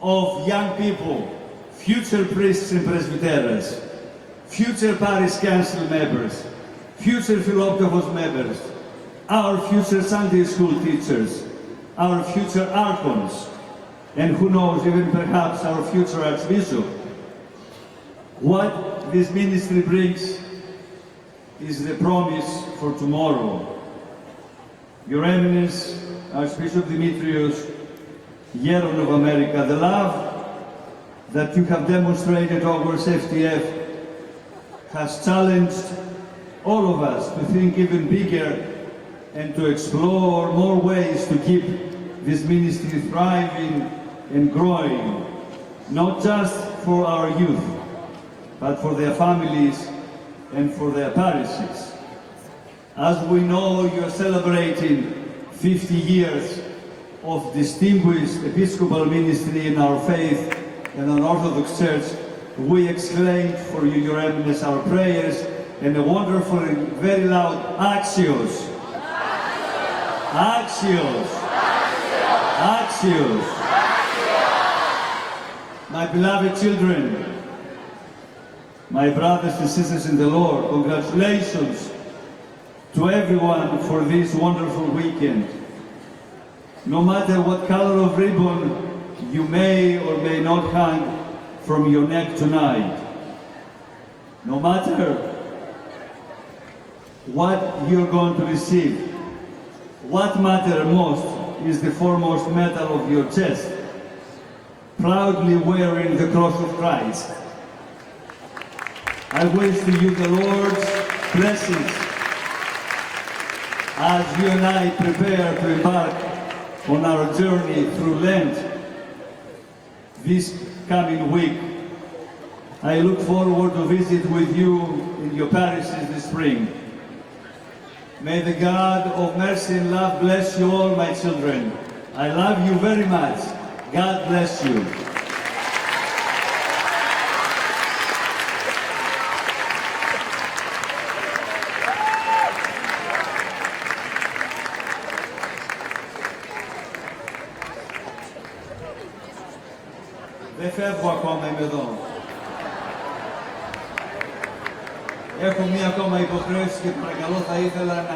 S11: of young people, future priests and presbyteros, future parish council members, future Philoptochos members, our future Sunday school teachers, our future archons, and who knows, even perhaps our future Archbishop. What this ministry brings is the promise for tomorrow. Your Eminence, Archbishop Demetrios, Hieron of America, the love that you have demonstrated towards FDF has challenged all of us to think even bigger and to explore more ways to keep this ministry thriving and growing, not just for our youth, but for their families and for their parishes. As we know, you are celebrating 50 years of distinguished episcopal ministry in our faith and an Orthodox Church. We exclaim for you, Your Eminence, our prayers and a wonderful and very loud Axios. Axios. Axios. My beloved children, my brothers and sisters in the Lord, congratulations to everyone for this wonderful weekend. No matter what color of ribbon you may or may not hang from your neck tonight, no matter what you're going to receive, what matters most is the foremost medal of your chest, proudly wearing the cross of Christ. I wish to you the Lord's blessings as you and I prepare to embark on our journey through Lent this coming week. I look forward to visit with you in your parishes this spring. May the God of mercy and love bless you all, my children. I love you very much. God bless you. Δεν φεύγω ακόμα, είμαι εδώ. Έχω μία ακόμα υποχρέωση και παρακαλώ θα ήθελα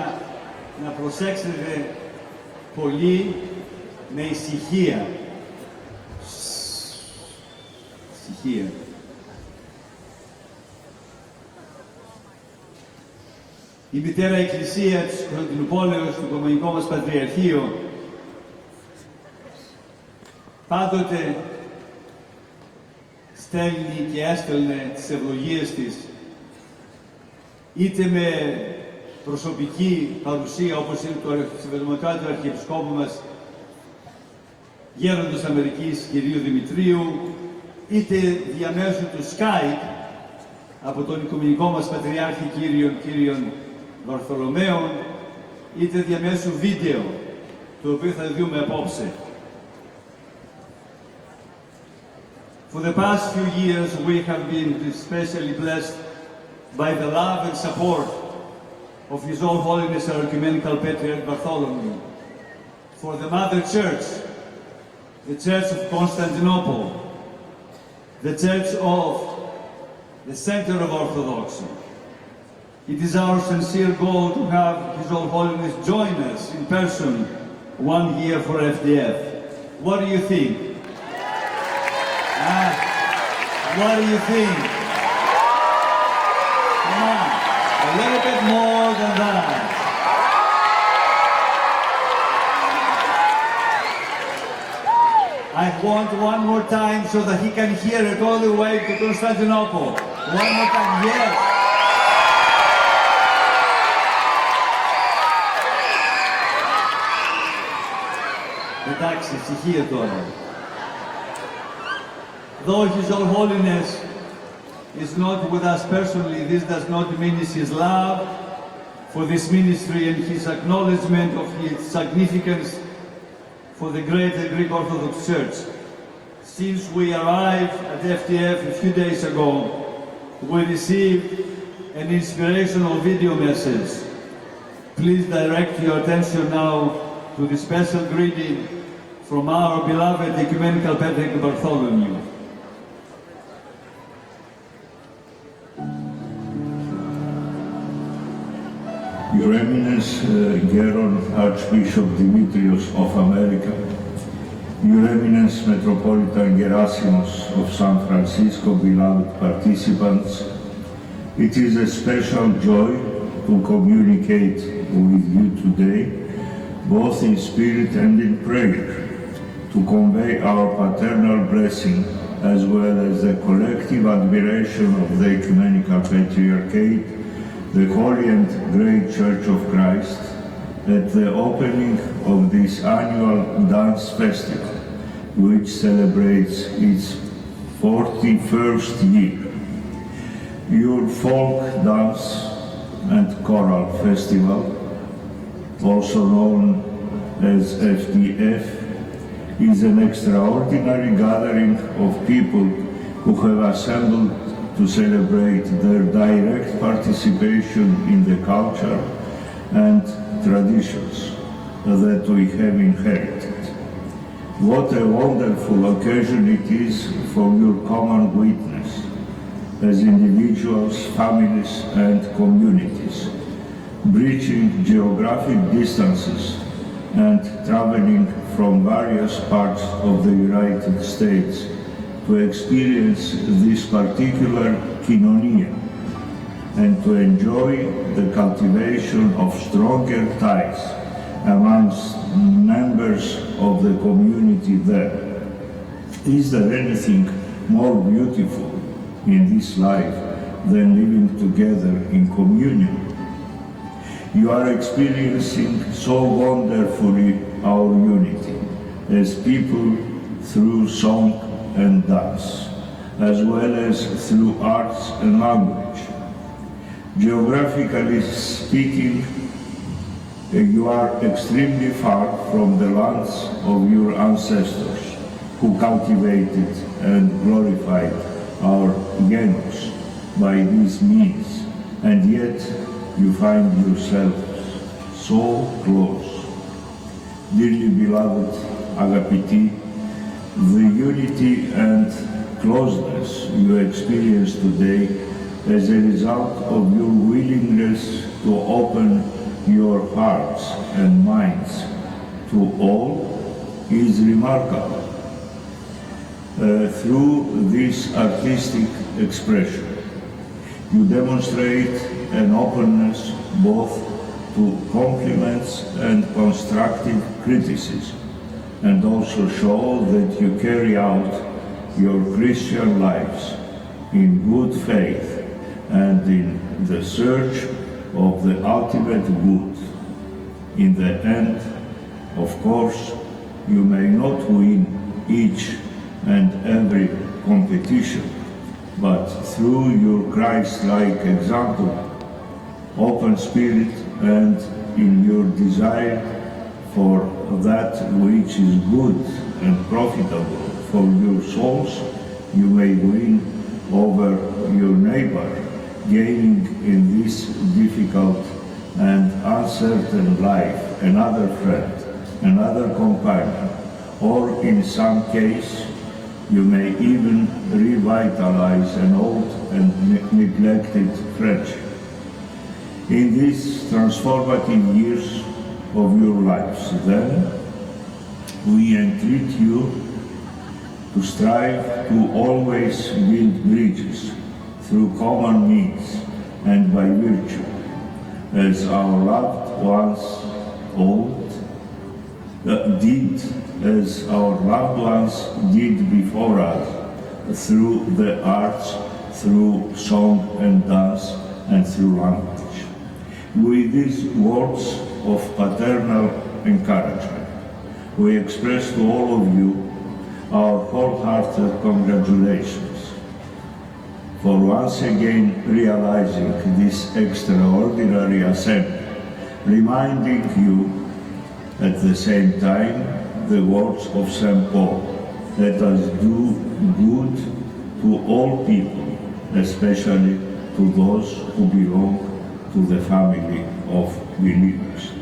S11: να προσέξετε πολύ με ησυχία. Ησυχία. Η Μητέρα Εκκλησία της Κωνσταντινούπολεως, το Οικουμενικό μας Πατριαρχείο, πάντοτε στέλνει και έστελνε τις ευλογίες της, είτε με προσωπική παρουσία, όπως είναι το Metropolitan του Αρχιεπισκόπου μας, Γέροντος Αμερικής κ. Δημητρίου, είτε διαμέσου του Skype, από τον Οικουμενικό μας Πατριάρχη κύριον Βαρθολομαίων, είτε διαμέσου βίντεο, το οποίο θα δούμε απόψε. For the past few years, we have been especially blessed by the love and support of His All Holiness our Ecumenical Patriarch Bartholomew. For the Mother Church, the Church of Constantinople, the Church of the Center of Orthodoxy. It is our sincere goal to have His All Holiness join us in person one year for FDF. What do you think? What do you think? Come on, a little bit more than that. I want one more time so that he can hear it all the way to Constantinople. One more time, yes. Εντάξει, ησυχία τώρα. Though His All Holiness is not with us personally, this does not diminish his love for this ministry and his acknowledgement of its significance for the greater Greek Orthodox Church. Since we arrived at FDF a few days ago, we received an inspirational video message. Please direct your attention now to the special greeting from our beloved Ecumenical Patriarch Bartholomew.
S12: Your Eminence, Geron Archbishop Demetrios of America, Your Eminence Metropolitan Gerasimos of San Francisco, beloved participants, it is a special joy to communicate with you today, both in spirit and in prayer, to convey our paternal blessing as well as the collective admiration of the Ecumenical Patriarchate, the Holy and Great Church of Christ, at the opening of this annual dance festival, which celebrates its 41st year. Your folk dance and choral festival, also known as FDF, is an extraordinary gathering of people who have assembled to celebrate their direct participation in the culture and traditions that we have inherited. What a wonderful occasion it is for your common witness as individuals, families and communities, bridging geographic distances and traveling from various parts of the United States to experience this particular koinonia and to enjoy the cultivation of stronger ties amongst members of the community there. Is there anything more beautiful in this life than living together in communion? You are experiencing so wonderfully our unity as people through song and dance, as well as through arts and language. Geographically speaking, you are extremely far from the lands of your ancestors who cultivated and glorified our genus by these means, and yet you find yourselves so close. Dearly beloved Agapiti, the unity and closeness you experience today as a result of your willingness to open your hearts and minds to all is remarkable. Through this artistic expression, you demonstrate an openness both to compliments and constructive criticism, and also show that you carry out your Christian lives in good faith and in the search of the ultimate good. In the end, of course, you may not win each and every competition, but through your Christ-like example, open spirit, and in your desire for that which is good and profitable for your souls, you may win over your neighbor, gaining in this difficult and uncertain life another friend, another companion, or in some case, you may even revitalize an old and neglected friendship. In these transformative years of your lives, then, we entreat you to strive to always build bridges through common means and by virtue, as our loved ones did before us, through the arts, through song and dance, and through language. With these words of paternal encouragement, we express to all of you our wholehearted congratulations for once again realizing this extraordinary assembly, reminding you at the same time the words of St. Paul, let us do good to all people, especially to those who belong to the family of believers.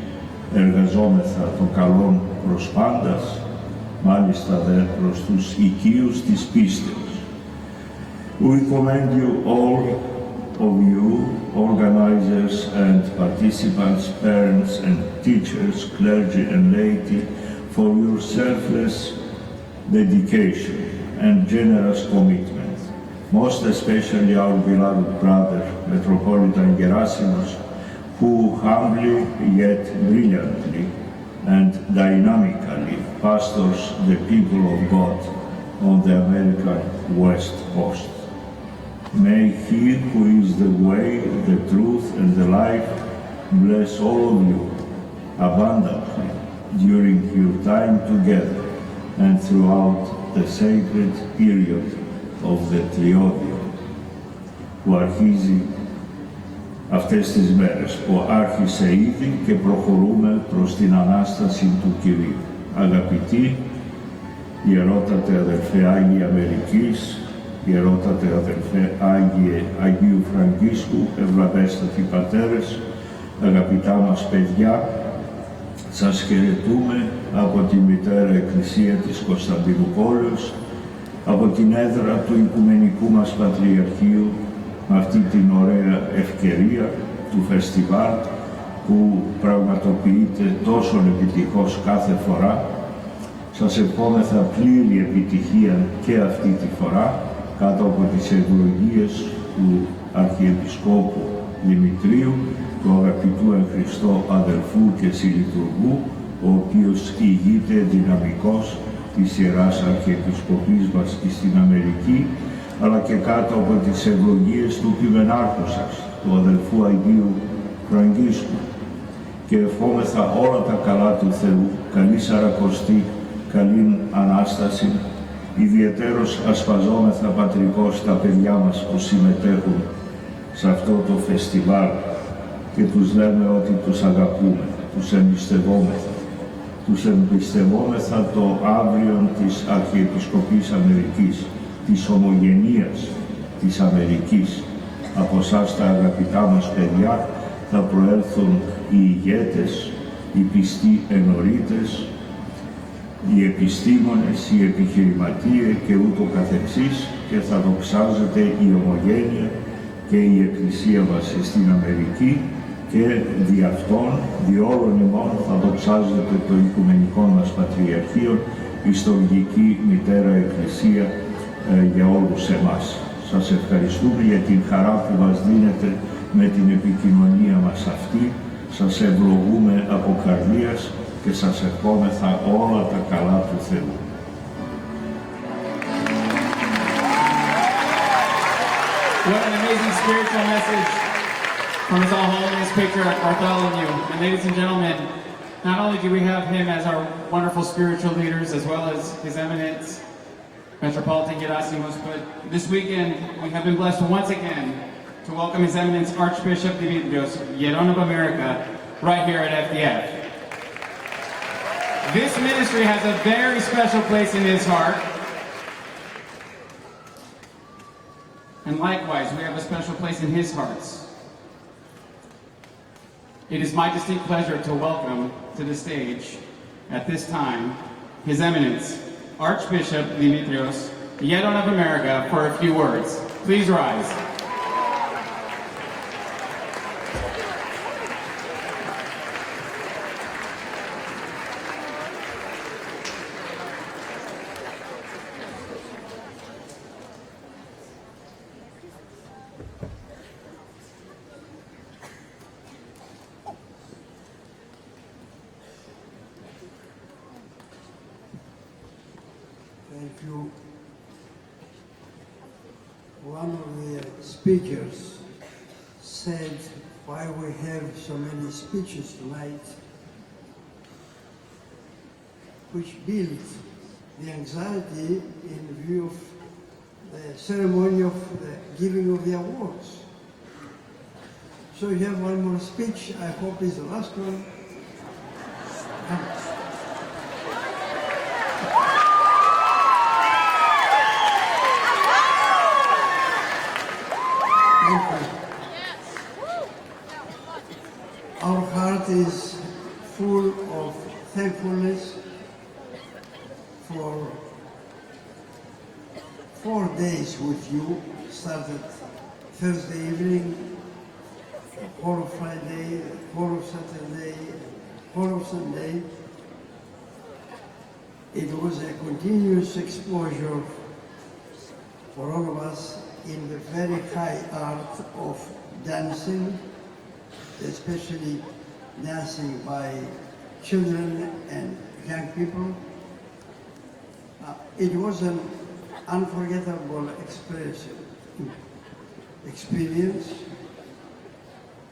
S12: Εργαζόμεθα το καλόν προς πάντας, μάλιστα δε προς τους οικείους της πίστεως. We commend you, all of you, organizers and participants, parents and teachers, clergy and laity, for your selfless dedication and generous commitment. Most especially our beloved brother, Metropolitan Gerasimos, who humbly yet brilliantly and dynamically pastors the people of God on the American West Coast. May He who is the way, the truth, and the life bless all of you abundantly during your time together and throughout the sacred period of the Tliodion, που αρχίζει αυτές τις μέρες, που άρχισε ήδη και προχωρούμε προς την Ανάσταση του Κυρίου. Αγαπητοί, ιερότατε αδελφέ Άγιοι Αμερικής, ιερότατε αδελφέ Αγίου Φραγκίσκου, ευλαβέστατοι πατέρες, αγαπητά μας παιδιά, Σας χαιρετούμε από τη Μητέρα Εκκλησία της Κωνσταντινούπολης, από την έδρα του Οικουμενικού μας Πατριαρχείου, με αυτή την ωραία ευκαιρία του φεστιβάλ που πραγματοποιείται τόσο επιτυχώς κάθε φορά. Σας ευχόμεθα πλήρη επιτυχία και αυτή τη φορά, κάτω από τις ευλογίες του Αρχιεπισκόπου Δημητρίου, του αγαπητού εν Χριστώ αδελφού και συλλειτουργού, ο οποίος ηγείται δυναμικός της Ιεράς Αρχιεπισκοπής μας στην Αμερική, αλλά και κάτω από τις ευλογίες του κειμενάρχου σας, του αδελφού Αγίου Φραγκίσκου. Και ευχόμεθα όλα τα καλά του Θεού, καλή Σαρακοστή, καλή Ανάσταση, ιδιαιτέρως ασπαζόμεθα πατρικώς τα παιδιά μας που συμμετέχουν σε αυτό το φεστιβάλ και τους λέμε ότι τους αγαπούμε, τους εμπιστευόμεθα. Τους εμπιστευόμεθα το αύριο της Αρχιεπισκοπής Αμερικής, της ομογενείας της Αμερικής. Από εσάς τα αγαπητά μας παιδιά θα προέλθουν οι ηγέτες, οι πιστοί ενορίτες, οι επιστήμονες, οι επιχειρηματίες και ούτω καθεξής, και θα δοξάζεται η ομογένεια και η Εκκλησία μας στην Αμερική, και δι' αυτών, δι' όλων ημών θα δοξάζεται το Οικουμενικό μας Πατριαρχείο, η στοργική Μητέρα Εκκλησία για όλους εμάς. Σας ευχαριστούμε για την χαρά που μας δίνετε με την επικοινωνία μας αυτή. Σας ευλογούμε από καρδίας και σας ευχόμεθα όλα τα καλά του Θεού.
S3: What an amazing spiritual message from His All Holiness Patriarch Bartholomew. And ladies and gentlemen, not only do we have him as our wonderful spiritual leaders, as well as His Eminence Metropolitan Gerasimos, but this weekend we have been blessed once again to welcome His Eminence Archbishop Demetrios, Yeron of America, right here at FDF. This ministry has a very special place in his heart. And likewise, we have a special place in his hearts. It is my distinct pleasure to welcome to the stage, at this time, His Eminence, Archbishop Demetrios, Yeron of America, for a few words. Please rise.
S5: Thank you. One of the speakers said why we have so many speeches tonight, which build the anxiety in view of the ceremony of the giving of the awards. So you have one more speech, I hope it's the last one. Our heart is full of thankfulness for 4 days with you. Started Thursday evening, whole of Friday, whole of Saturday, whole of Sunday. It was a continuous exposure for all of us in the very high art of dancing, especially dancing by children and young people. It was an unforgettable experience.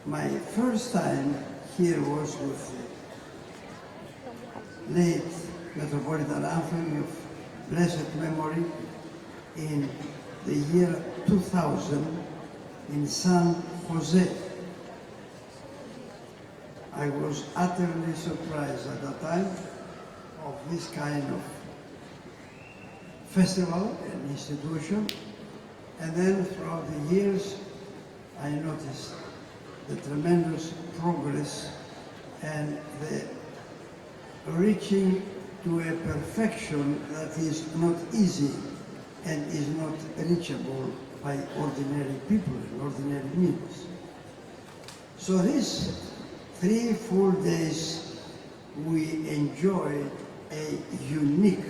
S5: My first time here was with the late Metropolitan Anthem of blessed memory in the year 2000 in San Jose. I was utterly surprised at that time of this kind of festival and institution. And then throughout the years, I noticed the tremendous progress and the reaching to a perfection that is not easy and is not reachable by ordinary people and ordinary means. So these 3 full days we enjoyed a unique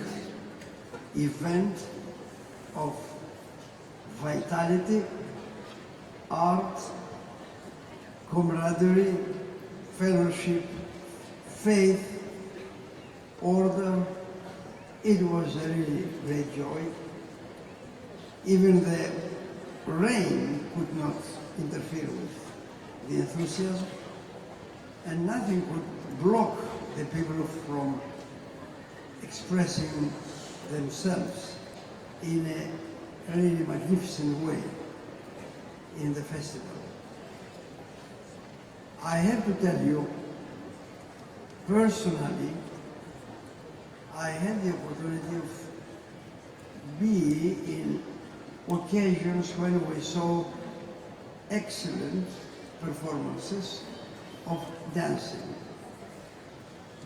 S5: event of vitality, art, camaraderie, fellowship, faith, order. It was a really great joy. Even the rain could not interfere with the enthusiasm, and nothing could block the people from expressing themselves in a really magnificent way in the festival. I have to tell you, personally, I had the opportunity of being in occasions when we saw excellent performances of dancing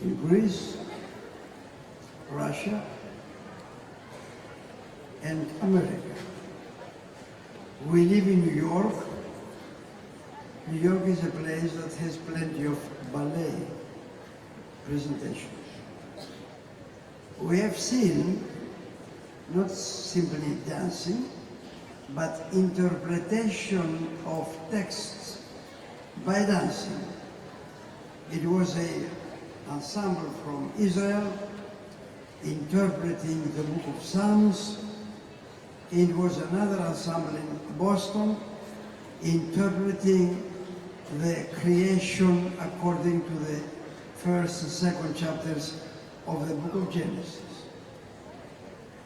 S5: in Greece, Russia, and America. We live in New York. New York is a place that has plenty of ballet presentations. We have seen not simply dancing, but interpretation of texts by dancing. It was an ensemble from Israel interpreting the Book of Psalms. It was another ensemble in Boston interpreting the creation according to the first and second chapters of the Book of Genesis.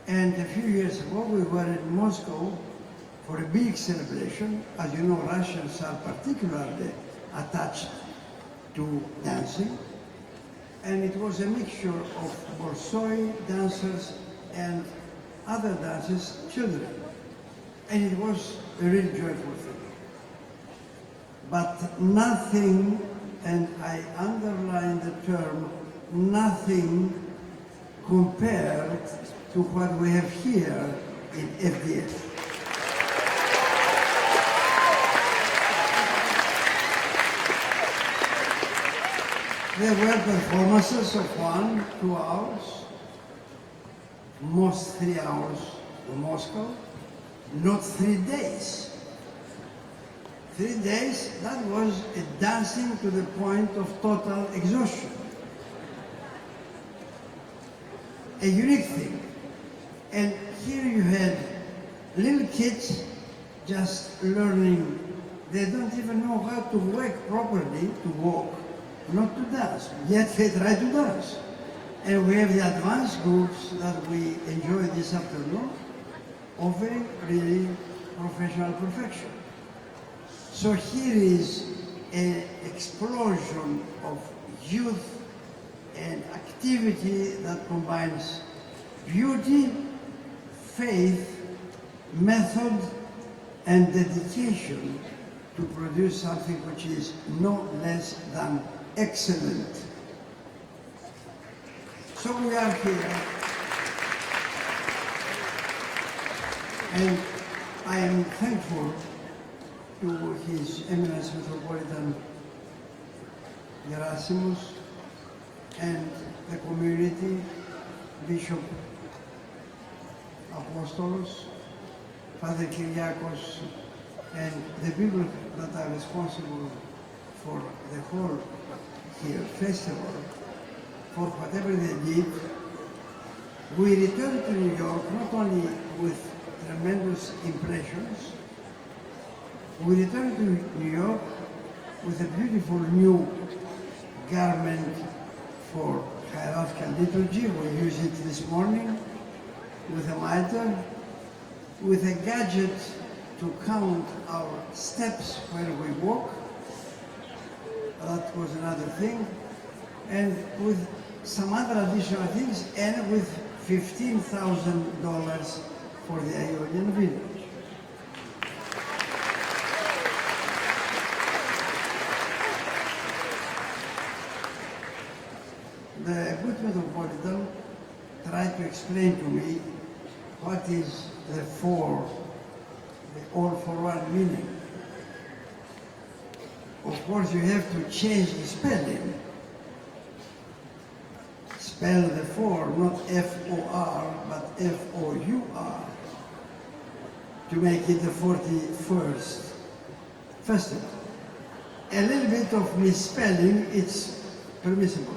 S5: And a few years ago we were in Moscow for a big celebration. As you know, Russians are particularly attached to dancing. And it was a mixture of borsoi dancers and other dancers, children. And it was a really joyful thing. But nothing, and I underline the term, nothing compared to what we have here in FDF. There were performances of 1-2 hours, most 3 hours in Moscow, not 3 days. 3 days, that was a dancing to the point of total exhaustion. A unique thing. And here you had little kids just learning. They don't even know how to walk properly, to walk, not to dance, yet they try to dance. And we have the advanced groups that we enjoy this afternoon, offering really professional perfection. So here is an explosion of youth and activity that combines beauty, faith, method, and dedication to produce something which is no less than excellent. So we are here, and I am thankful to His Eminence Metropolitan Gerasimos and the community, Bishop Apostolos, Father Kyriakos, and the people that are responsible for the whole here festival, for whatever they did. We returned to New York not only with tremendous impressions, we returned to New York with a beautiful new garment for hierarchical liturgy. We used it this morning with a mitre, with a gadget to count our steps when we walk. That was another thing. And with some other additional things, and with $15,000 for the Ionian village. The good explain to me what is the all for one meaning. Of course, you have to change the spelling. Spell the four, not F-O-R, but F-O-U-R, to make it the 41st festival. A little bit of misspelling, it's permissible.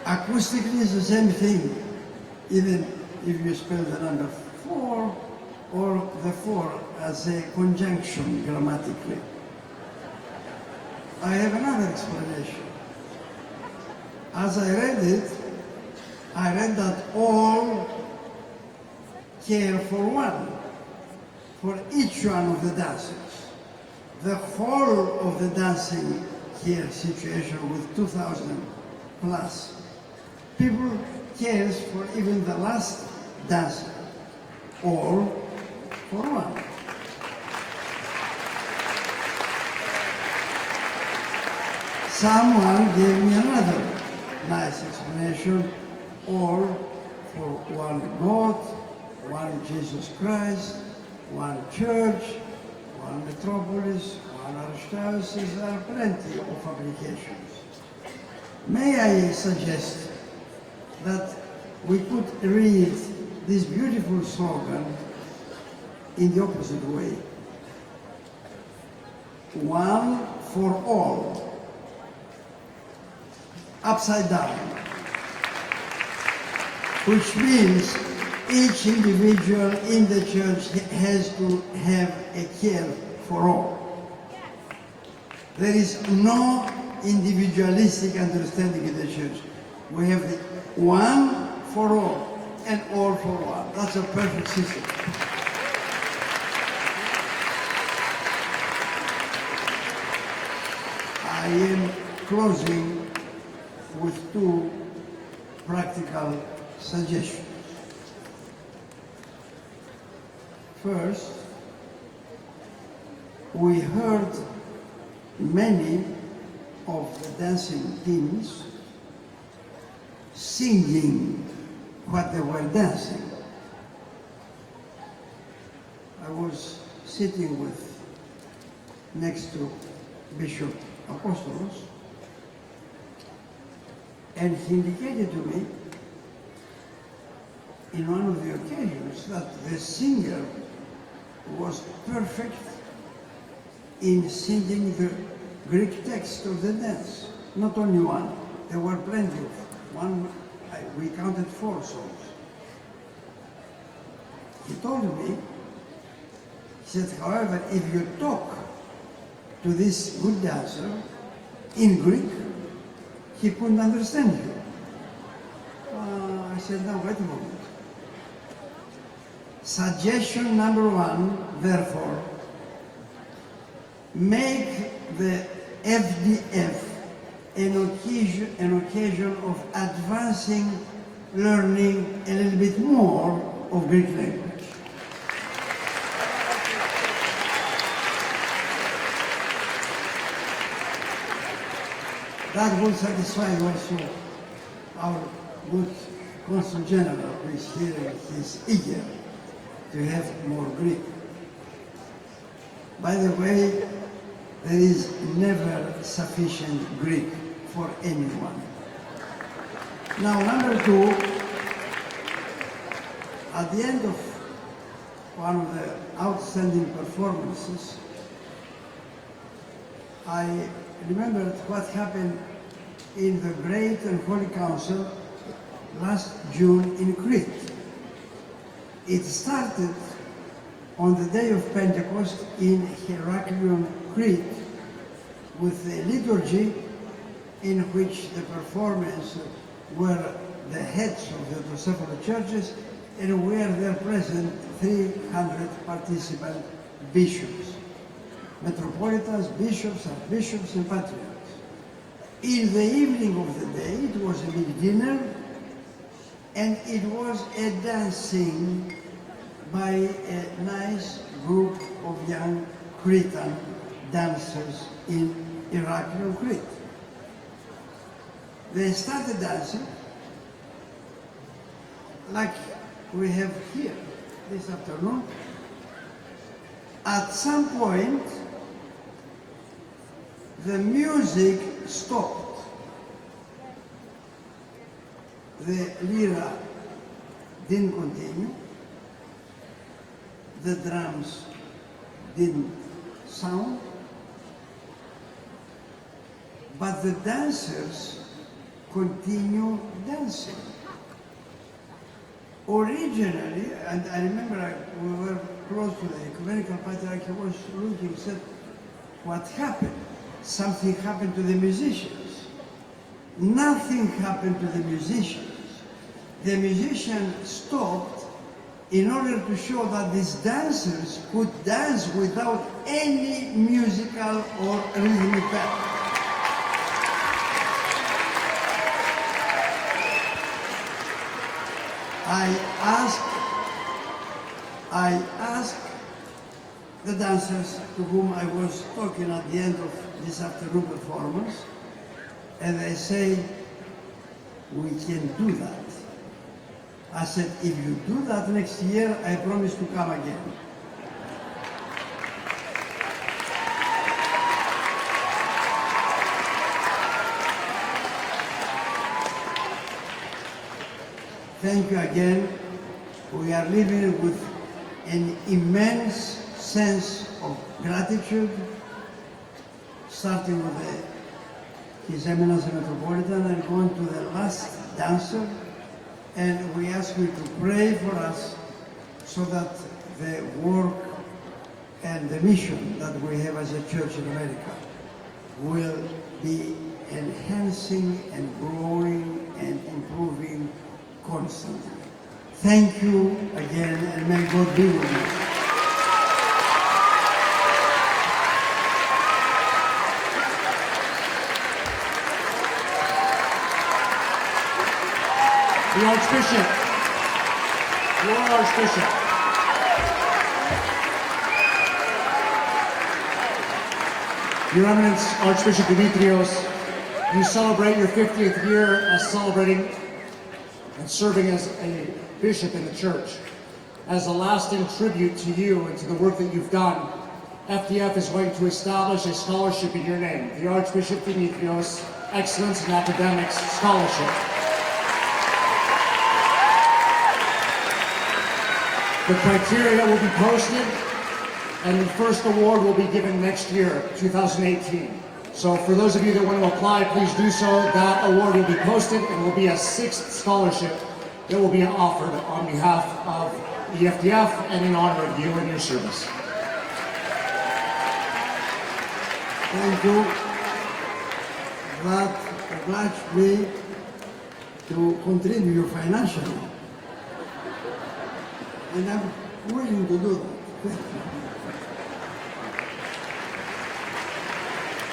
S5: Acoustically, it's the same thing, even if you spell the number 4 or the 4 as a conjunction grammatically. I have another explanation. As I read it, I read that all care for one, for each one of the dancers. The whole of the dancing here situation with 2,000 plus people cares for even the last dancer, all for one. Someone gave me another nice explanation, all for one God, one Jesus Christ, one church, one metropolis, one archdiocese. There are plenty of applications. May I suggest that we could read this beautiful slogan in the opposite way. One for all. Upside down, which means each individual in the church has to have a care for all. There is no individualistic understanding in the church. We have the one for all and all for one. That's a perfect system. I am closing with two practical suggestions. First, we heard many of the dancing teams singing what they were dancing. I was sitting next to Bishop Apostolos, and he indicated to me in one of the occasions that the singer was perfect in singing the Greek text of the dance. Not only one, there were plenty of one. We counted 4 songs. He told me, he said, however, if you talk to this good dancer in Greek, he couldn't understand you. I said, no, wait a moment. Suggestion number 1, therefore, make the FDF an occasion of advancing, learning a little bit more of Greek language. That will satisfy also our good Consul General, who is here and he is eager to have more Greek. By the way, there is never sufficient Greek for anyone. Now, number 2, at the end of one of the outstanding performances, I remembered what happened in the Great and Holy Council last June in Crete. It started on the day of Pentecost in Heraklion, Crete, with a liturgy in which the performers were the heads of the Autocephalous churches, and were there present 300 participant bishops, metropolitans, bishops, archbishops, and patriarchs. In the evening of the day, it was a big dinner, and it was a dancing by a nice group of young Cretan dancers in Heraklion, Crete. They started dancing, like we have here this afternoon, at some point the music stopped. The lira didn't continue, the drums didn't sound, but the dancers continue dancing. Originally, and I remember we were close to the Ecumenical patriarch, he was looking, said, what happened? Something happened to the musicians. Nothing happened to the musicians. The musicians stopped in order to show that these dancers could dance without any musical or rhythmic pattern. I asked the dancers to whom I was talking at the end of this afternoon performance, and they say, we can do that. I said, if you do that next year, I promise to come again. Thank you again. We are living with an immense sense of gratitude, starting with His Eminence the Metropolitan and going to the last dancer. And we ask you to pray for us so that the work and the mission that we have as a church in America will be enhancing and growing and improving constantly. Thank you again, and may God be with you.
S2: The Archbishop, Lord Archbishop. Your Eminence, Archbishop Demetrios, you celebrate your 50th year as celebrating and serving as a bishop in the church. As a lasting tribute to you and to the work that you've done, FDF is going to establish a scholarship in your name, the Archbishop Demetrios Excellence in Academics Scholarship. The criteria will be posted, and the first award will be given next year, 2018. So for those of you that want to apply, please do so. That award will be posted and will be a 6th scholarship that will be offered on behalf of the FDF and in honor of you and your service.
S5: Thank you. That obliged me to contribute financially. And I'm willing to do that.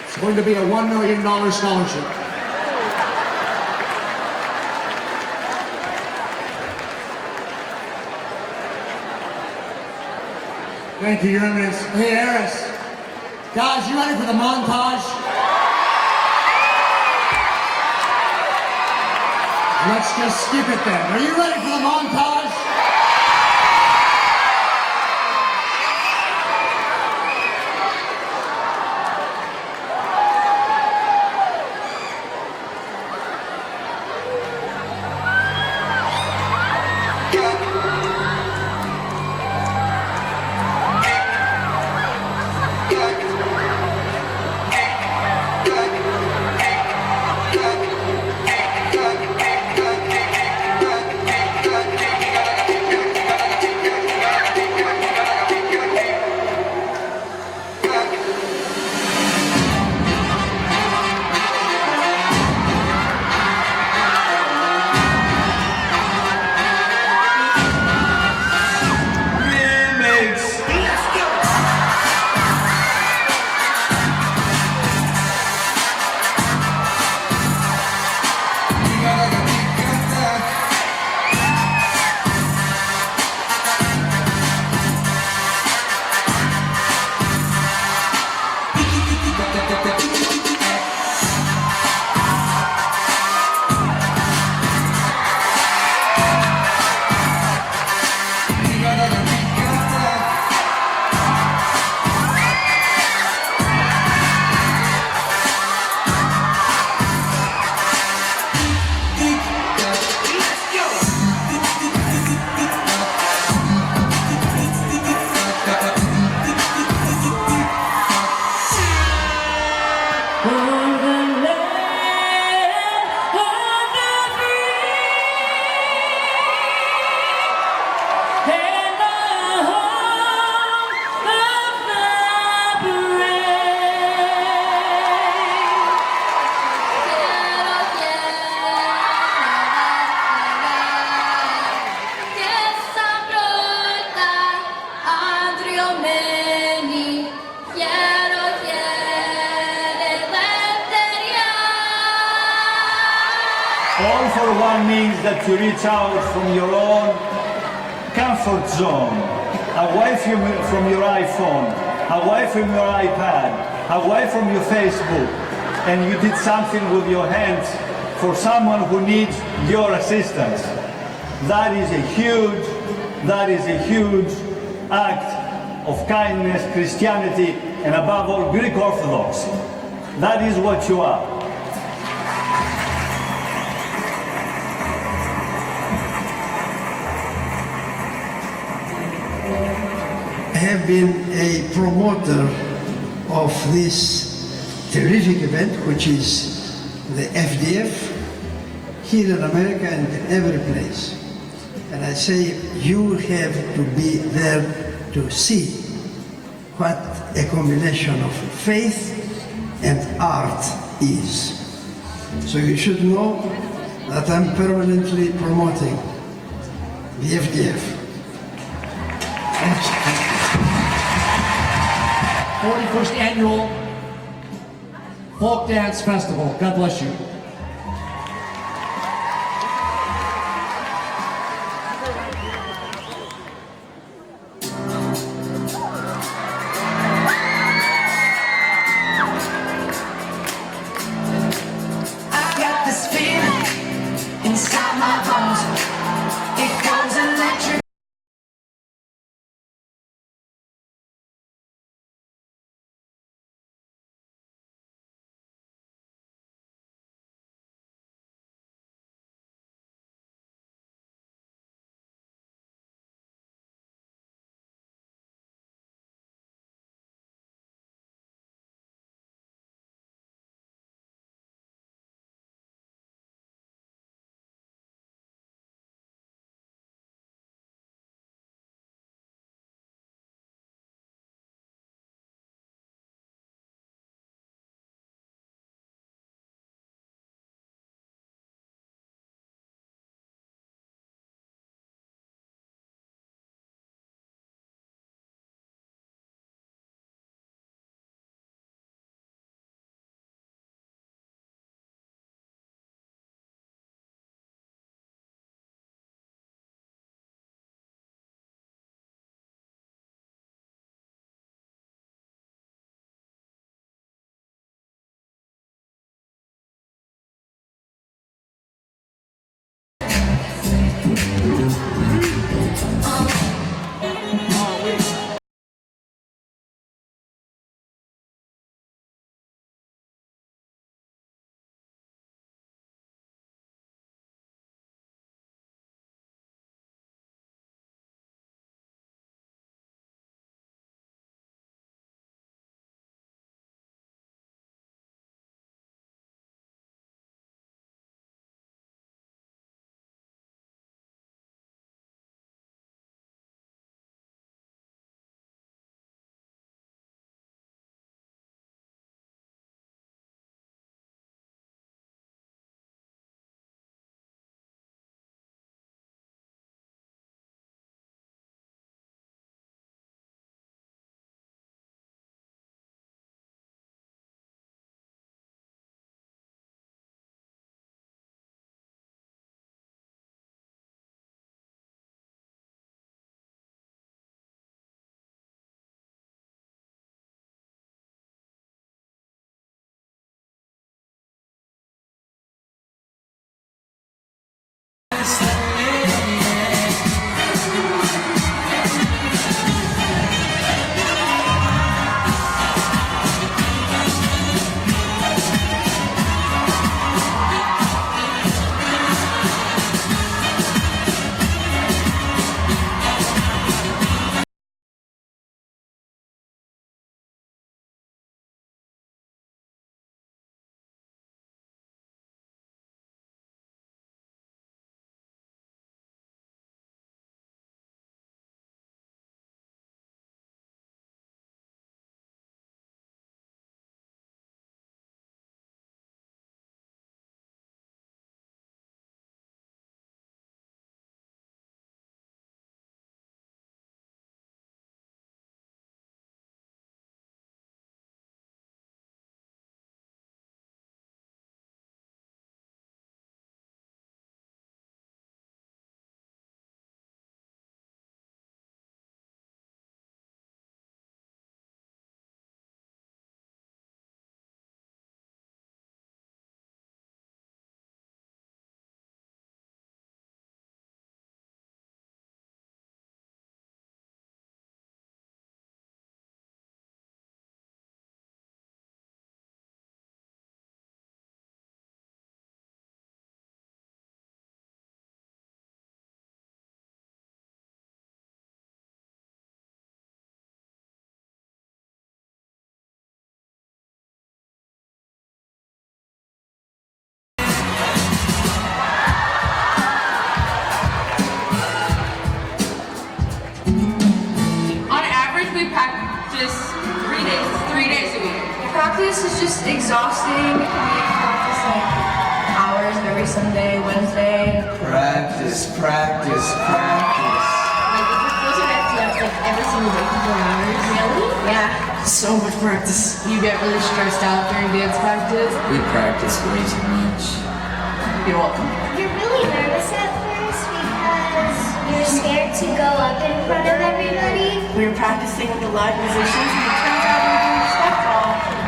S2: It's going to be a $1 million scholarship. Thank you, Your Eminence. Hey, Eris. Guys, you ready for the montage? Let's just skip it then. Are you ready for the montage?
S13: Thank you. ενωμένοι, χέρο χέρε ελευθερία.
S11: All for one means that you reach out from your own comfort zone, away from your iPhone, away from your iPad, away from your Facebook, and you did something with your hands for someone who needs your assistance. That is a huge act of kindness, Christianity, and above all, Greek Orthodoxy. That is what you are.
S5: I have been a promoter of this terrific event, which is the FDF, here in America and every place. And I say you have to be there to see what a combination of faith and art is. So you should know that I'm permanently promoting the FDF.
S2: 41st Annual Folk Dance Festival. God bless you.
S13: I got this feeling inside my bones. It goes electric.
S14: practice 3 days a week.
S15: Practice is just exhausting. We practice like hours every Sunday, Wednesday.
S16: Practice.
S14: Like, if it goes to FDF, like every single day for 4 hours. Really? Yeah.
S16: So much practice.
S14: You get really stressed out during dance practice.
S16: We practice way too much.
S14: You're welcome.
S17: You're really nervous at first because you're scared to go up in front of everybody.
S18: We were practicing with the live musicians, and it turns out we were doing stuff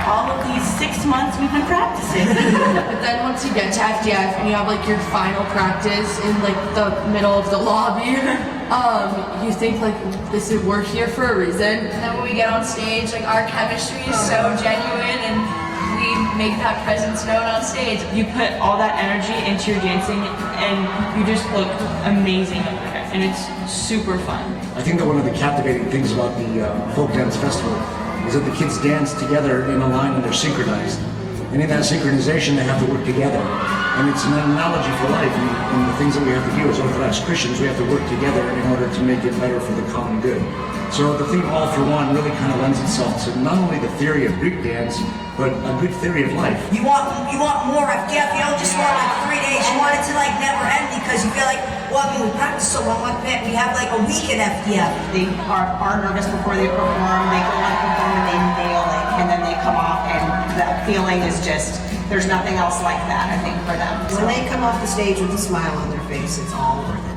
S18: all of these 6 months we've been practicing.
S14: But then once you get to FDF and you have like your final practice in like the middle of the lobby, you think like this is we're here for a reason.
S15: And then when we get on stage, like our chemistry is so genuine and we make that presence known on stage.
S18: You put all that energy into your dancing and you just look amazing up there, and it's super fun.
S2: I think that one of the captivating things about the Folk Dance Festival is that the kids dance together in a line and they're synchronized. And in that synchronization, they have to work together. And it's an analogy for life. And the things that we have to do as Orthodox Christians, we have to work together in order to make it better for the common good. So the theme All for One really kind of lends itself to not only the theory of Greek dance, but a good theory of life.
S19: You want more FDF, you don't just want like 3 days, you want it to like never end because you feel like, well, I mean, we practice so long, like we have like a week at FDF.
S20: They are nervous before they perform, they go on perform and they nail it, and then they come off and that feeling is just, there's nothing else like that, I think, for them.
S21: When they come off the stage with a smile on their face, it's all worth it.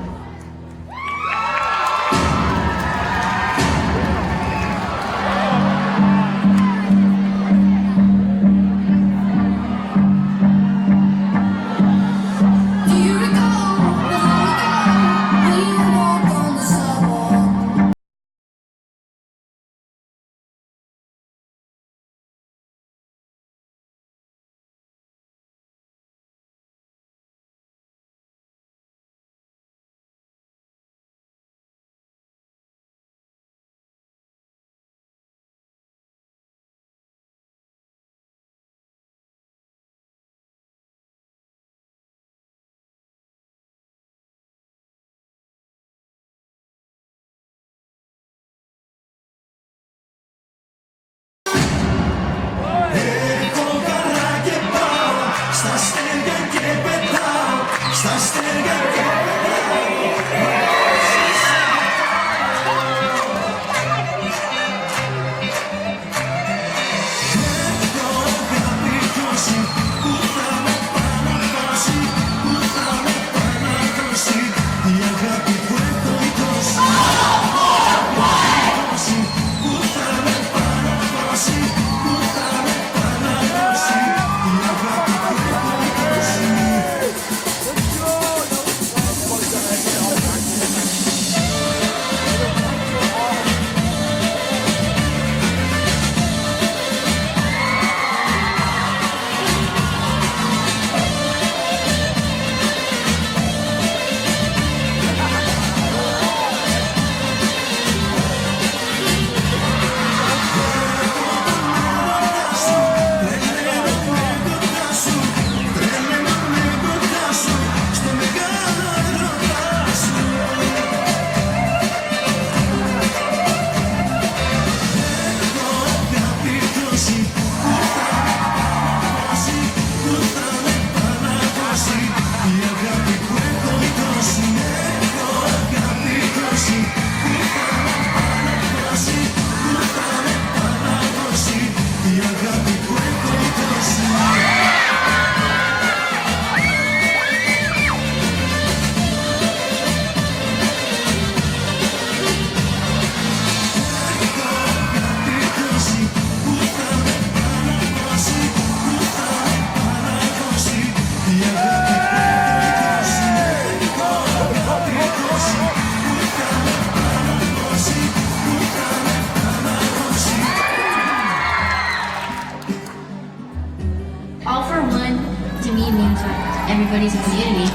S22: everybody's a community.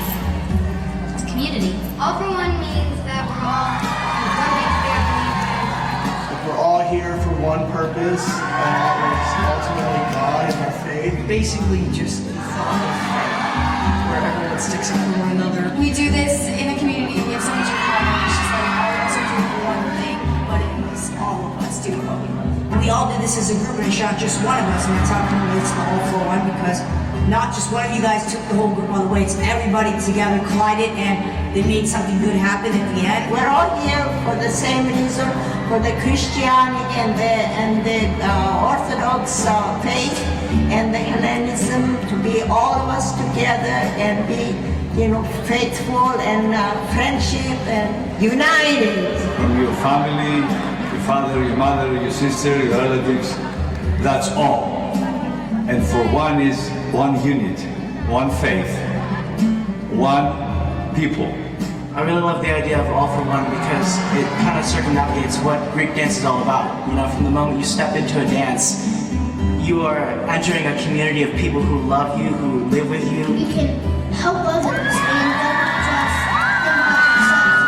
S22: It's community.
S17: All for one means that we're all
S16: We're all here for one purpose, and that is ultimately God and our faith. Basically, just the thought of faith, where everyone sticks up for one another.
S15: We do this in a community. We have so much in common. It's just like all of us are doing one thing, but it was
S20: all of us do what we love.
S19: We all do this as a group, and it's not just one of us, and that's how it relates to the whole 401, because not just one of you guys took the whole group all the way, it's everybody together collided, and they made something good happen at the end.
S1: We're all here for the same reason, for the Christianity and the Orthodox faith and the Hellenism, to be all of us together and be, faithful and friendship and united.
S11: From your family, your father, your mother, your sister, your relatives, that's all. And for one is one unit, one faith, one people.
S16: I really love the idea of all for one because it kind of circumnavigates what Greek dance is all about. From the moment you step into a dance, you are entering a community of people who love you, who live with you.
S17: We can help others and don't just think about ourselves.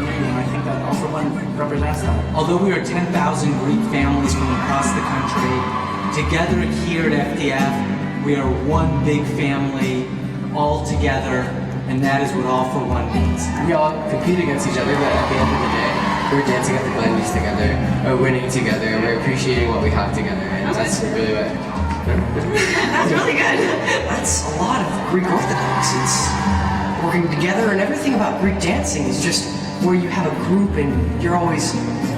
S16: I think that all for one represents that.
S4: Although we are 10,000 Greek families from across the country, together here at FDF, we are one big family, all together, and that is what all for one means.
S23: We all compete against each other, but at the end of the day, we're dancing at the Glendies together, we're winning together, we're appreciating what we have together, and that's really what...
S16: That's really good. That's a lot of Greek Orthodox. It's working together, and everything about Greek dancing is just where you have a group and you're always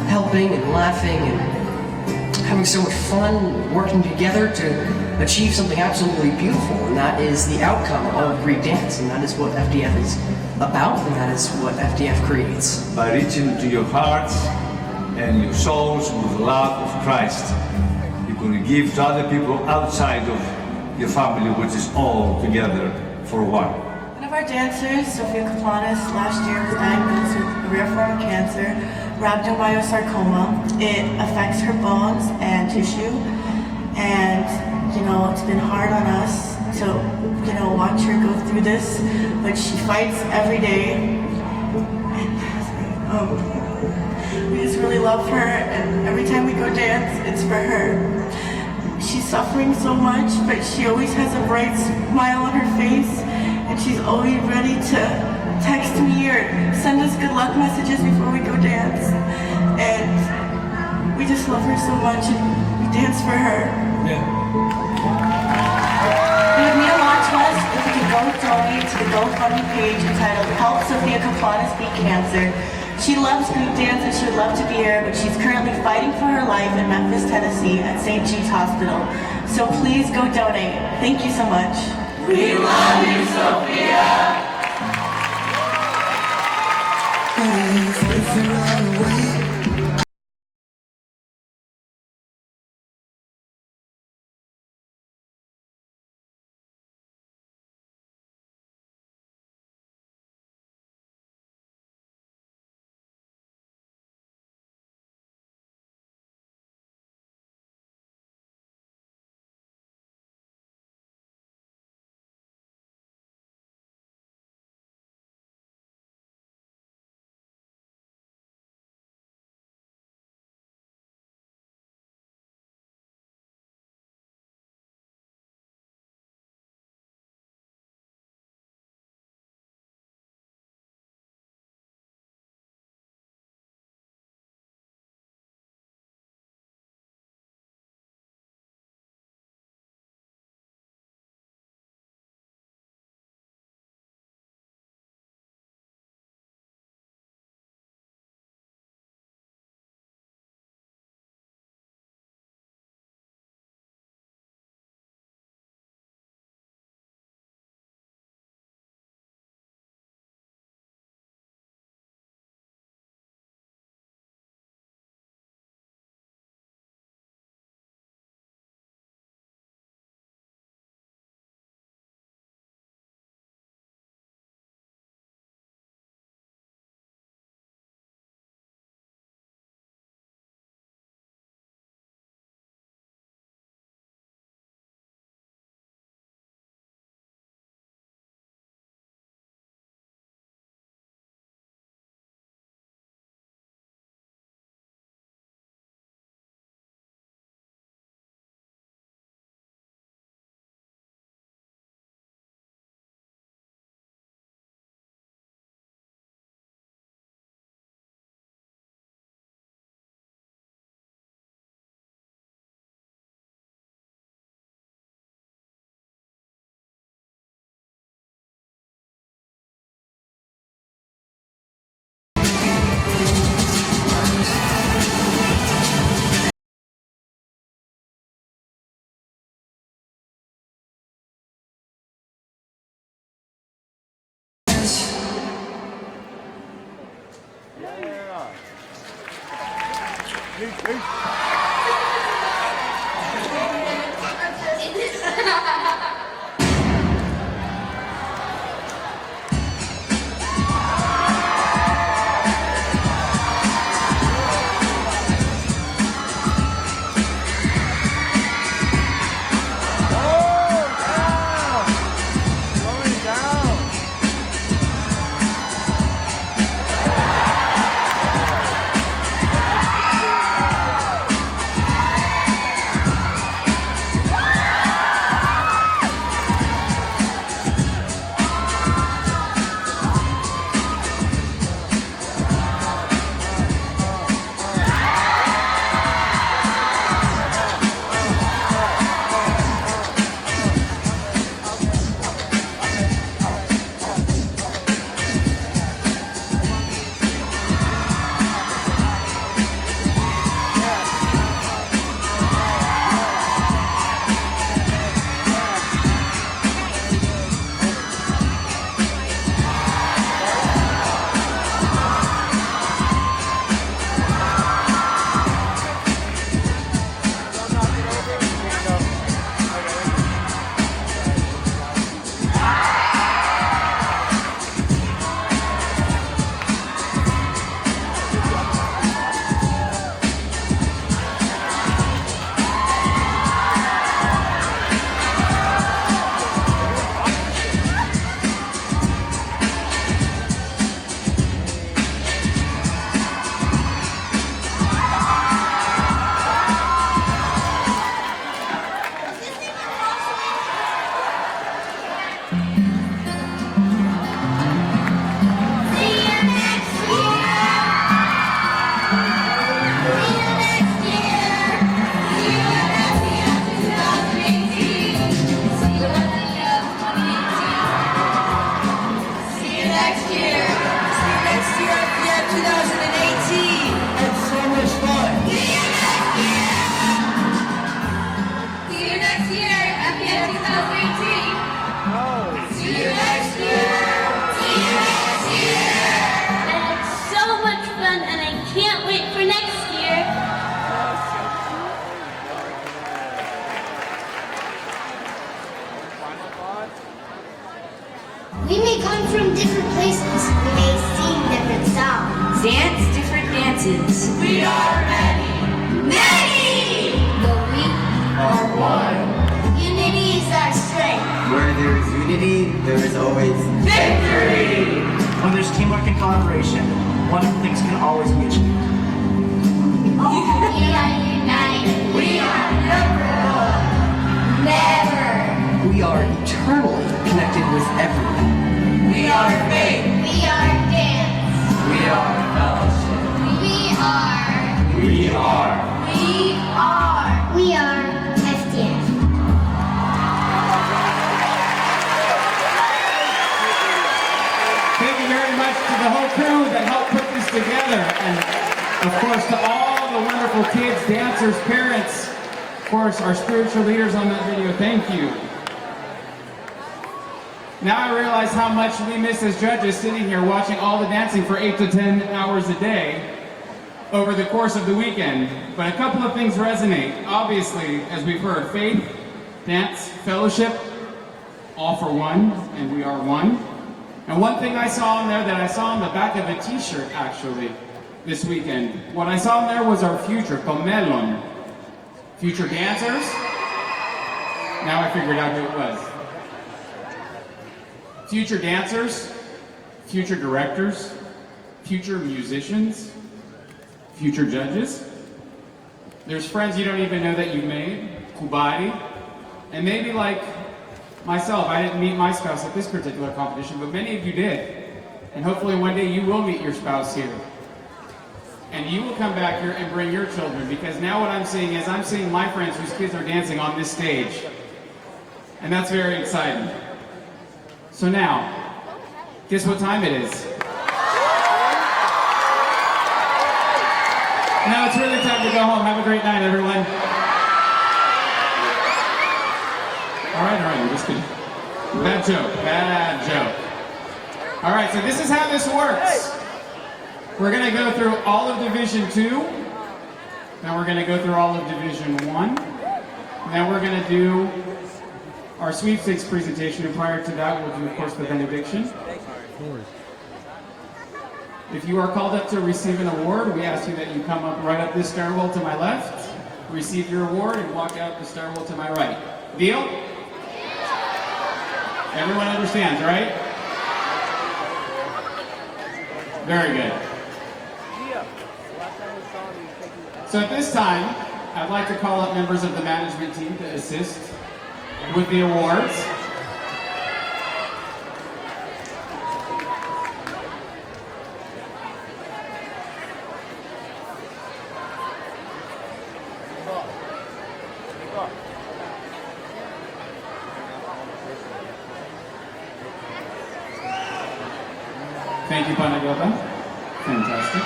S16: helping and laughing and having so much fun working together to achieve something absolutely beautiful, and that is the outcome of Greek dance, and that is what FDF is about, and that is what FDF creates.
S11: By reaching into your hearts and your souls with the love of Christ, you're going to give to other people outside of your family, which is all together for one.
S24: One of our dancers, Sophia Kaplanis, last year was diagnosed with a rare form of cancer, rhabdomyosarcoma. It affects her bones and tissue, and it's been hard on us to watch her go through this, but she fights every day, and we just really love her, and every time we go dance, it's for her. She's suffering so much, but she always has a bright smile on her face, and she's always ready to text me or send us good luck messages before we go dance. And we just love her so much, and we dance for her.
S16: Yeah.
S24: It would mean a lot to us if we could go donate to the GoFundMe page entitled Help Sophia Kaplanis Beat Cancer. She loves Greek dance and she would love to be here, but she's currently fighting for her life in Memphis, Tennessee at St. Jude's Hospital. So please go donate. Thank you so much.
S13: We love you, Sophia!
S5: If you're out of way,
S17: We may come from different places. We may sing different songs.
S19: Dance different dances.
S13: We are many. Many!
S17: But we
S13: are one.
S17: Unity is our strength.
S23: Where there is unity, there is always
S13: victory!
S6: When there's teamwork and collaboration, wonderful things can always be achieved.
S17: We are united.
S13: We are never.
S16: We are eternally connected with everyone.
S13: We are faith.
S17: We are dance.
S13: We are fellowship.
S17: We are.
S13: We are.
S17: We are. We are FDF.
S3: Thank you very much to the whole crew that helped put this together. And of course to all the wonderful kids, dancers, parents, of course our spiritual leaders on that video, thank you. Now I realize how much we miss as judges sitting here watching all the dancing for 8 to 10 hours a day over the course of the weekend. But a couple of things resonate. Obviously, as we've heard, faith, dance, fellowship, all for one, and we are one. And one thing I saw in there that I saw on the back of a t-shirt actually this weekend, what I saw in there was our future, Comelon. Future dancers. Now I figured out who it was. Future dancers, future directors, future musicians, future judges. There's friends you don't even know that you've made, Kubari, and maybe like myself, I didn't meet my spouse at this particular competition, but many of you did. And hopefully one day you will meet your spouse here. And you will come back here and bring your children, because now what I'm seeing is I'm seeing my friends whose kids are dancing on this stage. And that's very exciting. So now, guess what time it is? Now it's really time to go home. Have a great night, everyone. All right, I'm just kidding. Bad joke. All right, so this is how this works. We're gonna go through all of Division 2, Then we're going to go through all of Division 1. And then we're going to do our Sweepstakes presentation, and prior to that, we'll do, of course, the benediction. If you are called up to receive an award, we ask you that you come up right up this stairwell to my left, receive your award, and walk out the stairwell to my right. Deal? Everyone understands, right? Very good. So at this time, I'd like to call up members of the management team to assist with the awards. Thank you, Panagota. Fantastic.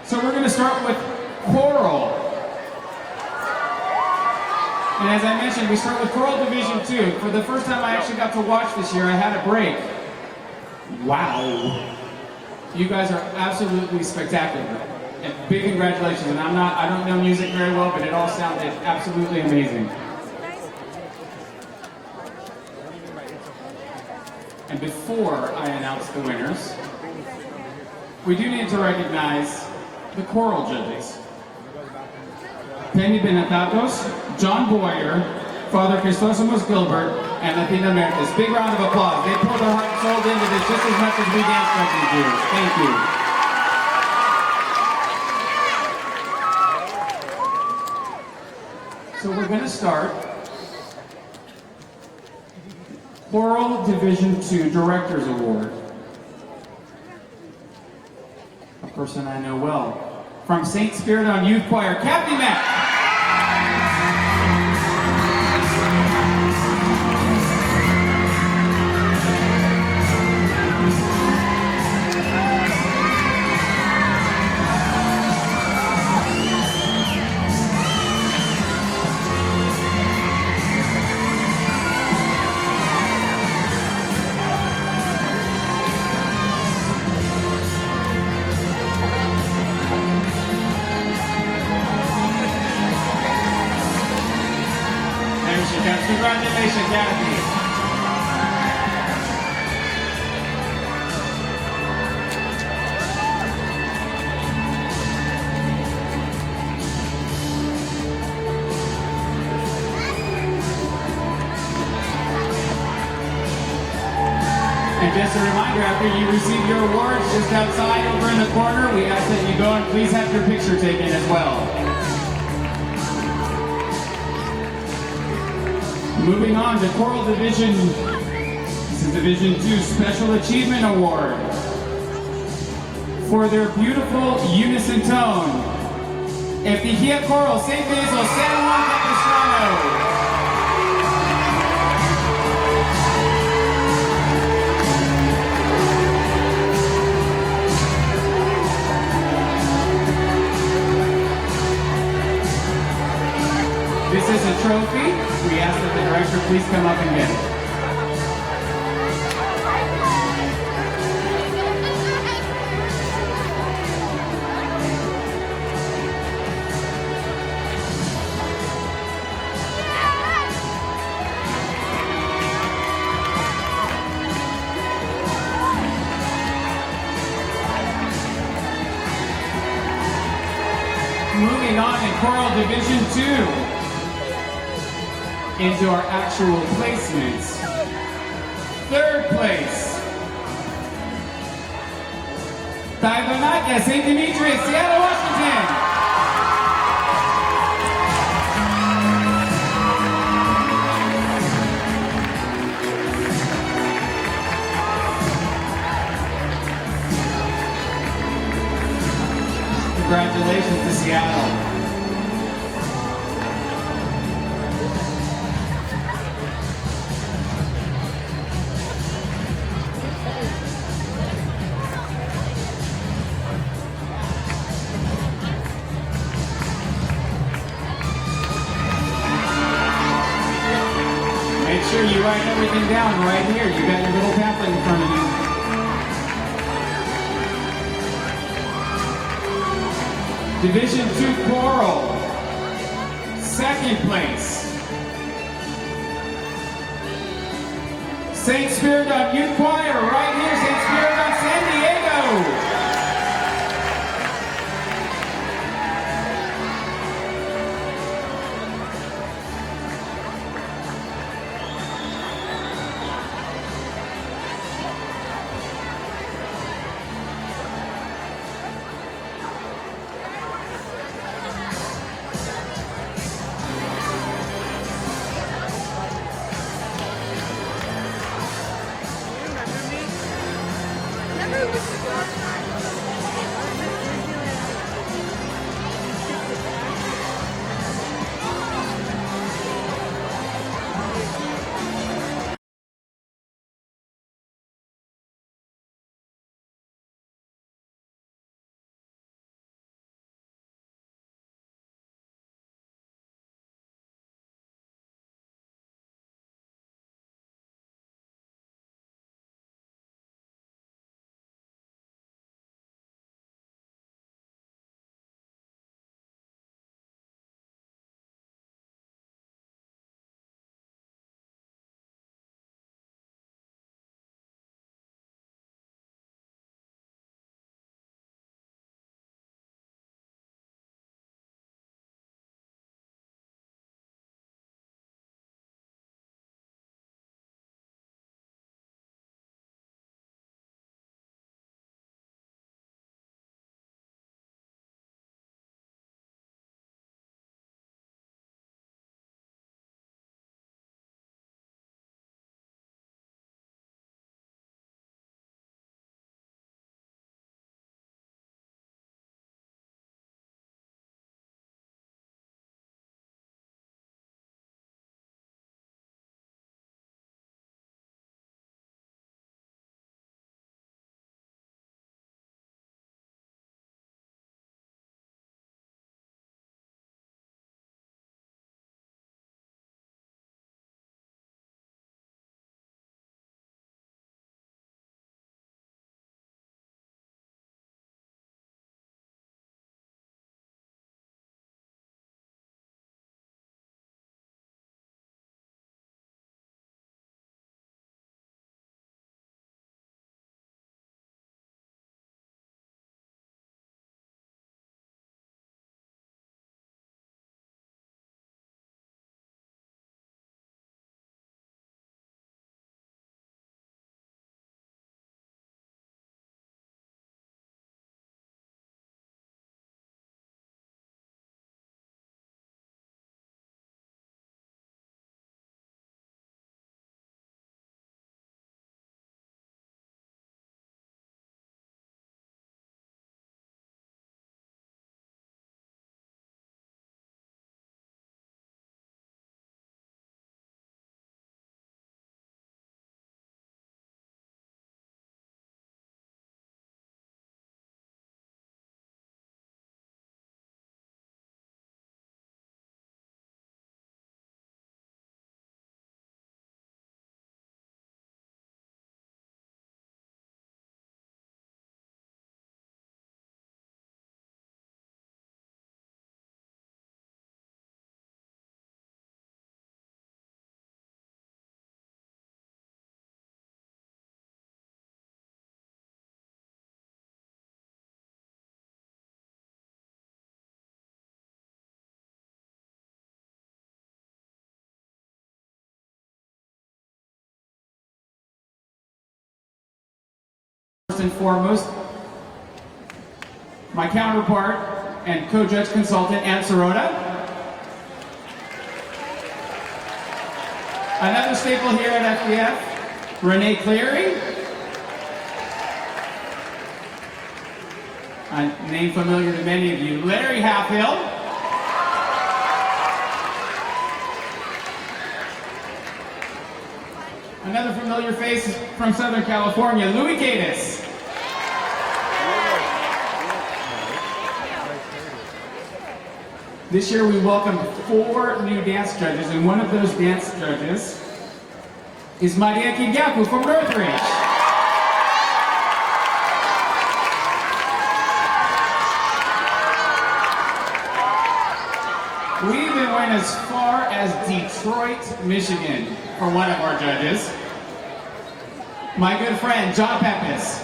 S3: So we're going to start with choral. And as I mentioned, we start with choral Division 2. For the first time I actually got to watch this year, I had a break. Wow. You guys are absolutely spectacular. And big congratulations. And I don't know music very well, but it all sounded absolutely amazing. And before I announce the winners, we do need to recognize the choral judges. Penny Benetatos, John Boyer, Father Christosimus Gilbert, and Athena Mertes. Big round of applause. They poured their heart and soul into this just as much as we dance judges do. Thank you. So we're going to start Choral Division 2 Directors Award. A person I know well. From St. Spiridon Youth Choir, Kathy Mack. Congratulations, Kathy. And just a reminder, after you receive your awards, just outside over in the corner, we ask that you go and please have your picture taken as well. Moving on to Choral Division, this is Division 2 Special Achievement Award for their beautiful unison tone. Ευτυχία Choral, St. Basil, San Juan Capistrano. This is a trophy. We ask that the director please come up and get it. Moving on in Choral Division 2. Into our actual placements. Third place. Taivanakya, St. Demetrios, Seattle, Washington. Congratulations to Seattle. Make sure you write everything down right here. You got your little pamphlet in front of you. Division 2 choral, second place. St. Spiridon Youth Choir, right here, St. Spiridon, San Diego. First and foremost, my counterpart and co-judge consultant, Ann Sirota. Another staple here at FDF, Renee Cleary. A name familiar to many of you, Larry Halfhill. Another familiar face from Southern California, Louis Cadis. This year we welcomed 4 new dance judges, and one of those dance judges is Maria Kingaku from Northridge. even went as far as Detroit, Michigan for one of our judges. My good friend, John Pepis.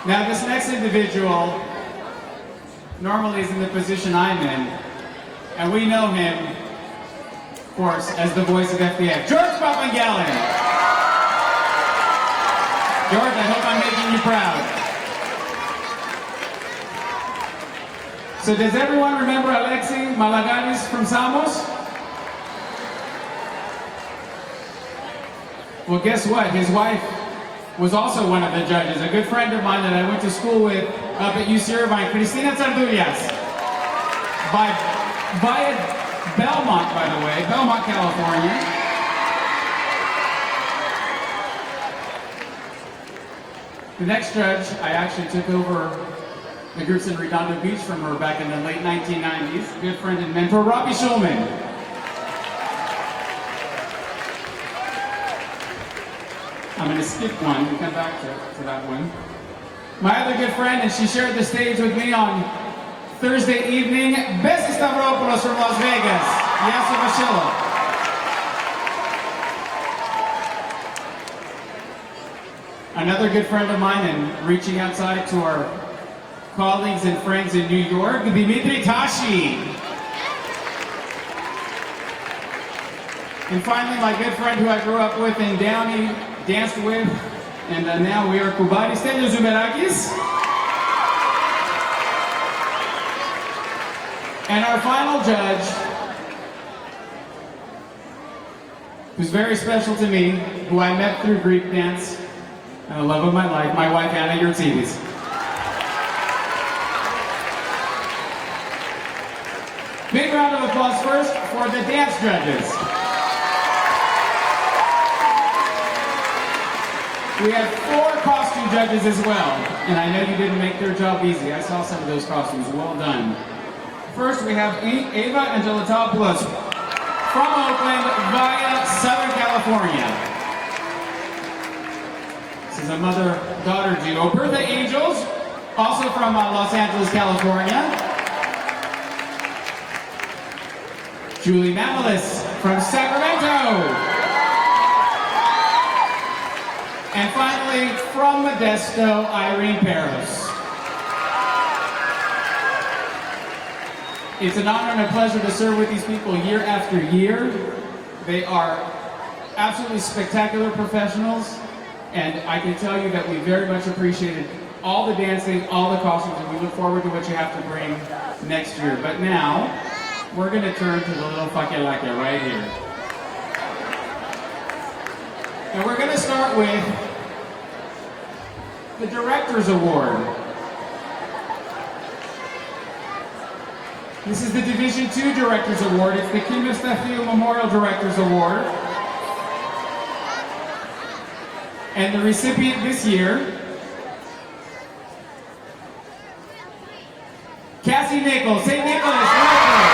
S3: Now this next individual normally is in the position I'm in, and we know him, of course, as the voice of FDF. George Papangalen. George, I hope I'm making you proud. So does everyone remember Alexi Malagaris from Samos? Well, guess what? His wife was also one of the judges, a good friend of mine that I went to school with up at UC Irvine, Cristina Tardullas, via Belmont, by the way, Belmont, California. The next judge, I actually took over the groups in Redondo Beach from her back in the late 1990s. Good friend and mentor, Robbie Schulman. I'm going to skip one and come back to that one. My other good friend, and she shared the stage with me on Thursday evening, Bessie Stavropoulos from Las Vegas, Yasu Vashilla. Another good friend of mine, and reaching outside to our colleagues and friends in New York, Dimitri Tashi. And finally, my good friend who I grew up with in Downey, danced with, and now we are Kubari, Stelios Zuberakis. And our final judge, who's very special to me, who I met through Greek dance, and the love of my life, my wife Anna Yurtsidis. Big round of applause first for the dance judges. We have 4 costume judges as well, and I know you didn't make their job easy. I saw some of those costumes. Well done. First, we have Ava Angelotopoulos from Oakland via Southern California. This is a mother-daughter duo. Bertha Angels, also from Los Angeles, California. Julie Mamalis from Sacramento. And finally, from Modesto, Irene Peros. It's an honor and a pleasure to serve with these people year after year. They are absolutely spectacular professionals, and I can tell you that we very much appreciated all the dancing, all the costumes, and we look forward to what you have to bring next year. But now, we're going to turn to the little fakelake right here. And we're going to start with the Director's Award. This is the Division II Director's Award. It's the Kim Eustachiou Memorial Director's Award. And the recipient this year, Cassie Nichols, St. Nicholas, Director.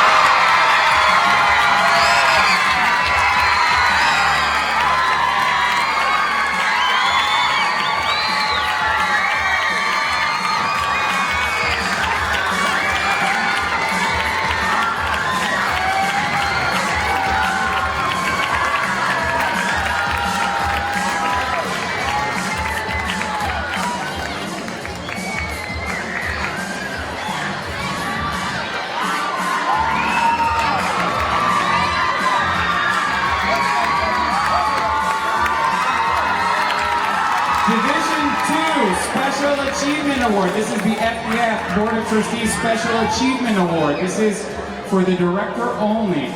S3: Award. This is the FDF Board of Trustees Special Achievement Award. This is for the director only.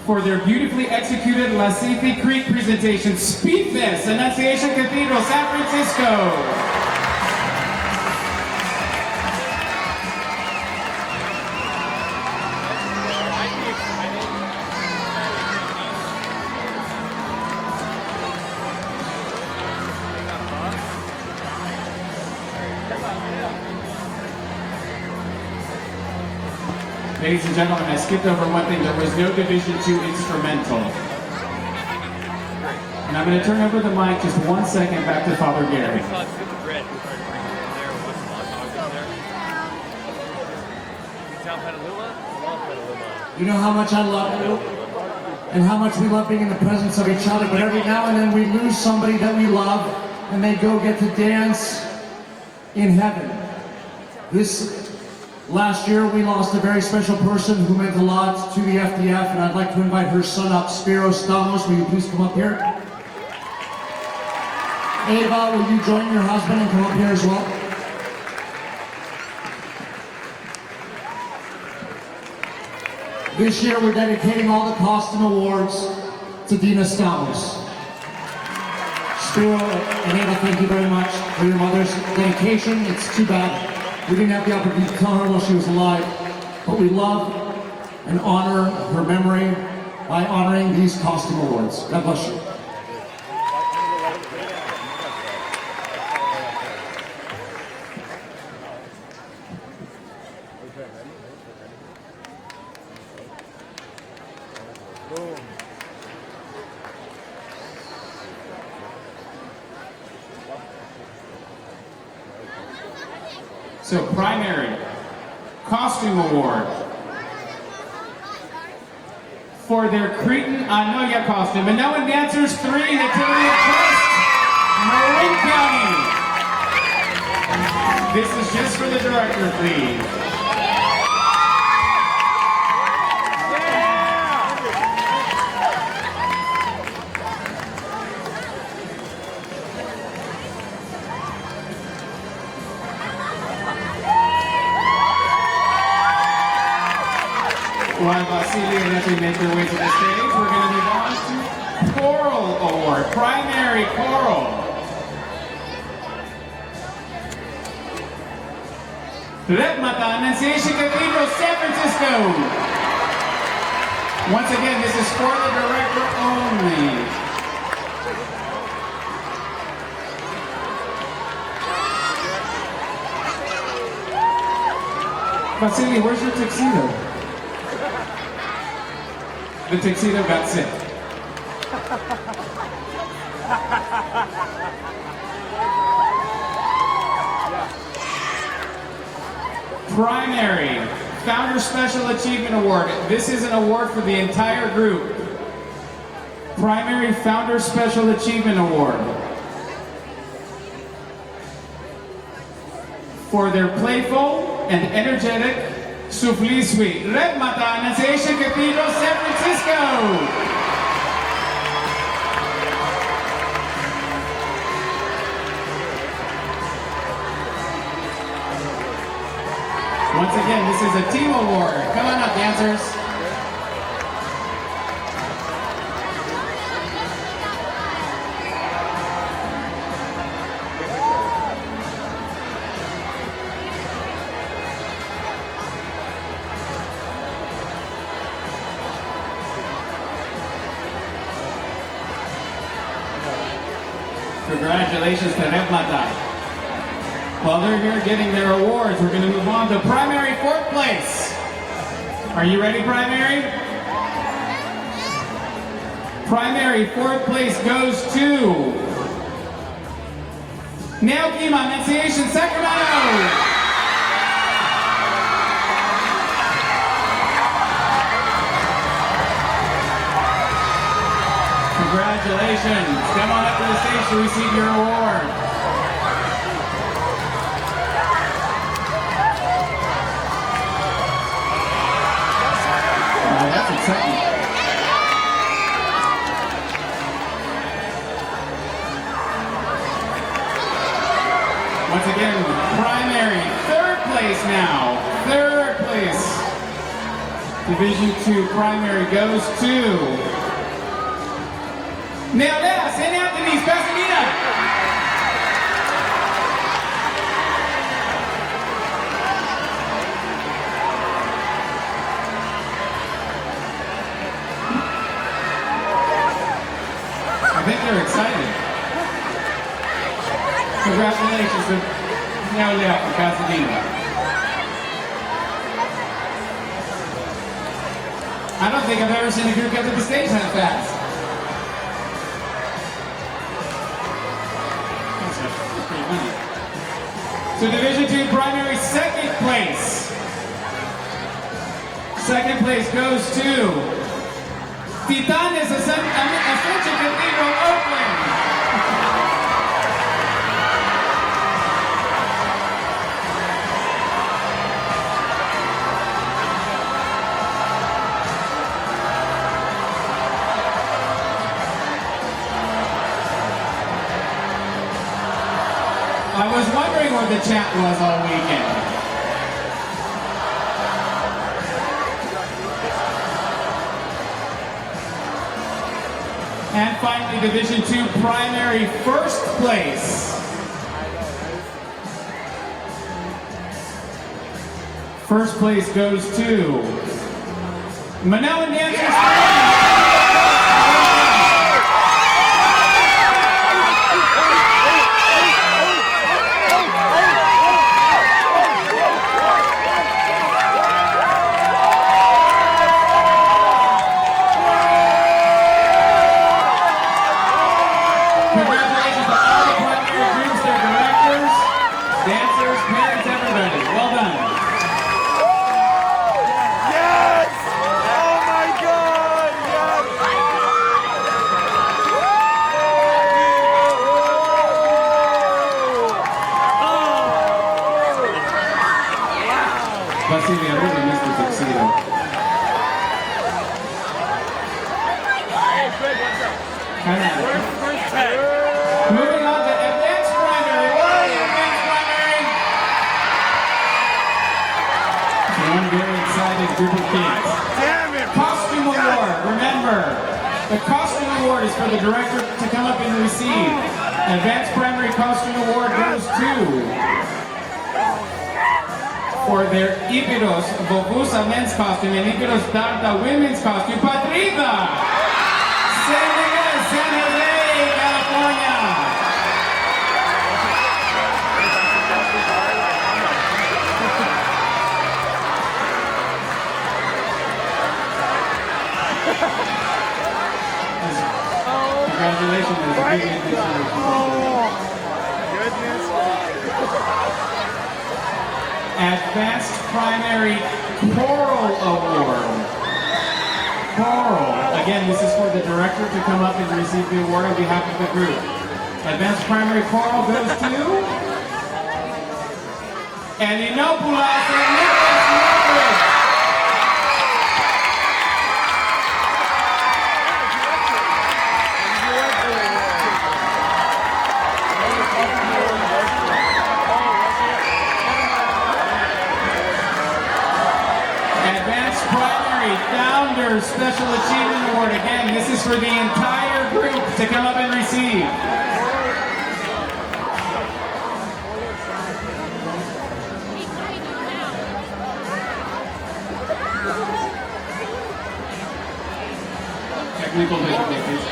S3: For their beautifully executed Lassithi Creek presentation, Speak This, Annunciation Cathedral, San Francisco. Ladies and gentlemen, I skipped over one thing. There was no Division II instrumental. And I'm going to turn over the mic just 1 second back to Father Gary.
S2: You know how much I love you and how much we love being in the presence of each other, but every now and then we lose somebody that we love and they go get to dance in heaven. This last year we lost a very special person who meant a lot to the FDF, and I'd like to invite her son up, Spiros Stamos. Will you please come up here? Ava, will you join your husband and come up here as well? This year we're dedicating all the costume awards to Dina Stamos. Spiro and Ava, thank you very much for your mother's dedication. It's too bad we didn't have the opportunity to tell her while she was alive, but we love and honor her memory by honoring these costume awards. God bless you.
S3: So primary costume award for their Cretan Anoia costume. Minoan Dancers 3, Nativity of Christ, Marin County. This is just for the director, please. While Vasily and Effie make their way to the stage, we're going to move on to Choral Award, Primary Choral. Retmata, Annunciation Cathedral, San Francisco. Once again, this is for the director only. Vasily, where's your tuxedo? The tuxedo got sick. Primary Founder Special Achievement Award. This is an award for the entire group. Primary Founder Special Achievement Award for their playful and energetic Soufflé Suite. Red Mata, Annunciation Cathedral, San Francisco. Once again, this is a team award. Come on up, dancers. Congratulations to Retmata. While they're here getting their awards, we're going to move on to primary 4th place. Are you ready, primary? Primary 4th place goes to Neokima, Annunciation, Sacramento. Congratulations. Come on up to the stage to receive your award. Oh, that's exciting. Once again, primary, 3rd place now. 3rd place. Division 2 primary goes to Neodea, St. Anthony's, Pasadena. I think they're excited. Congratulations to Neodea from Pasadena. I don't think I've ever seen a group get to the stage that fast. So Division 2 primary second place. Second place goes to Titanes Ascension Cathedral, Oakland. I was wondering where the chat was all weekend. And finally, Division 2 primary first place. First place goes to Manoan Dancers. Congratulations to all the primary groups, their directors, dancers, parents, everybody. Well done.
S2: Yes! Oh my God! Yes!
S3: Vasily, I really missed the tuxedo. Moving on to advanced primary. What is advanced primary? One very excited group of kids.
S2: Damn it!
S3: Costume award. Remember, the costume award is for the director to come up and receive. Advanced primary costume award goes to, for their Ipiros Vovusa men's costume and Ipiros Darda women's costume, Patrita! San Jose, California. Congratulations. Advanced Primary Choral Award. Choral. Again, this is for the director to come up and receive the award on behalf of the group. Advanced Primary Choral goes to Elinopoulos and Nicholas Madrid. Advanced Primary Founder Special Achievement Award. Again, this is for the entire group to come up and receive. Technical difficulties.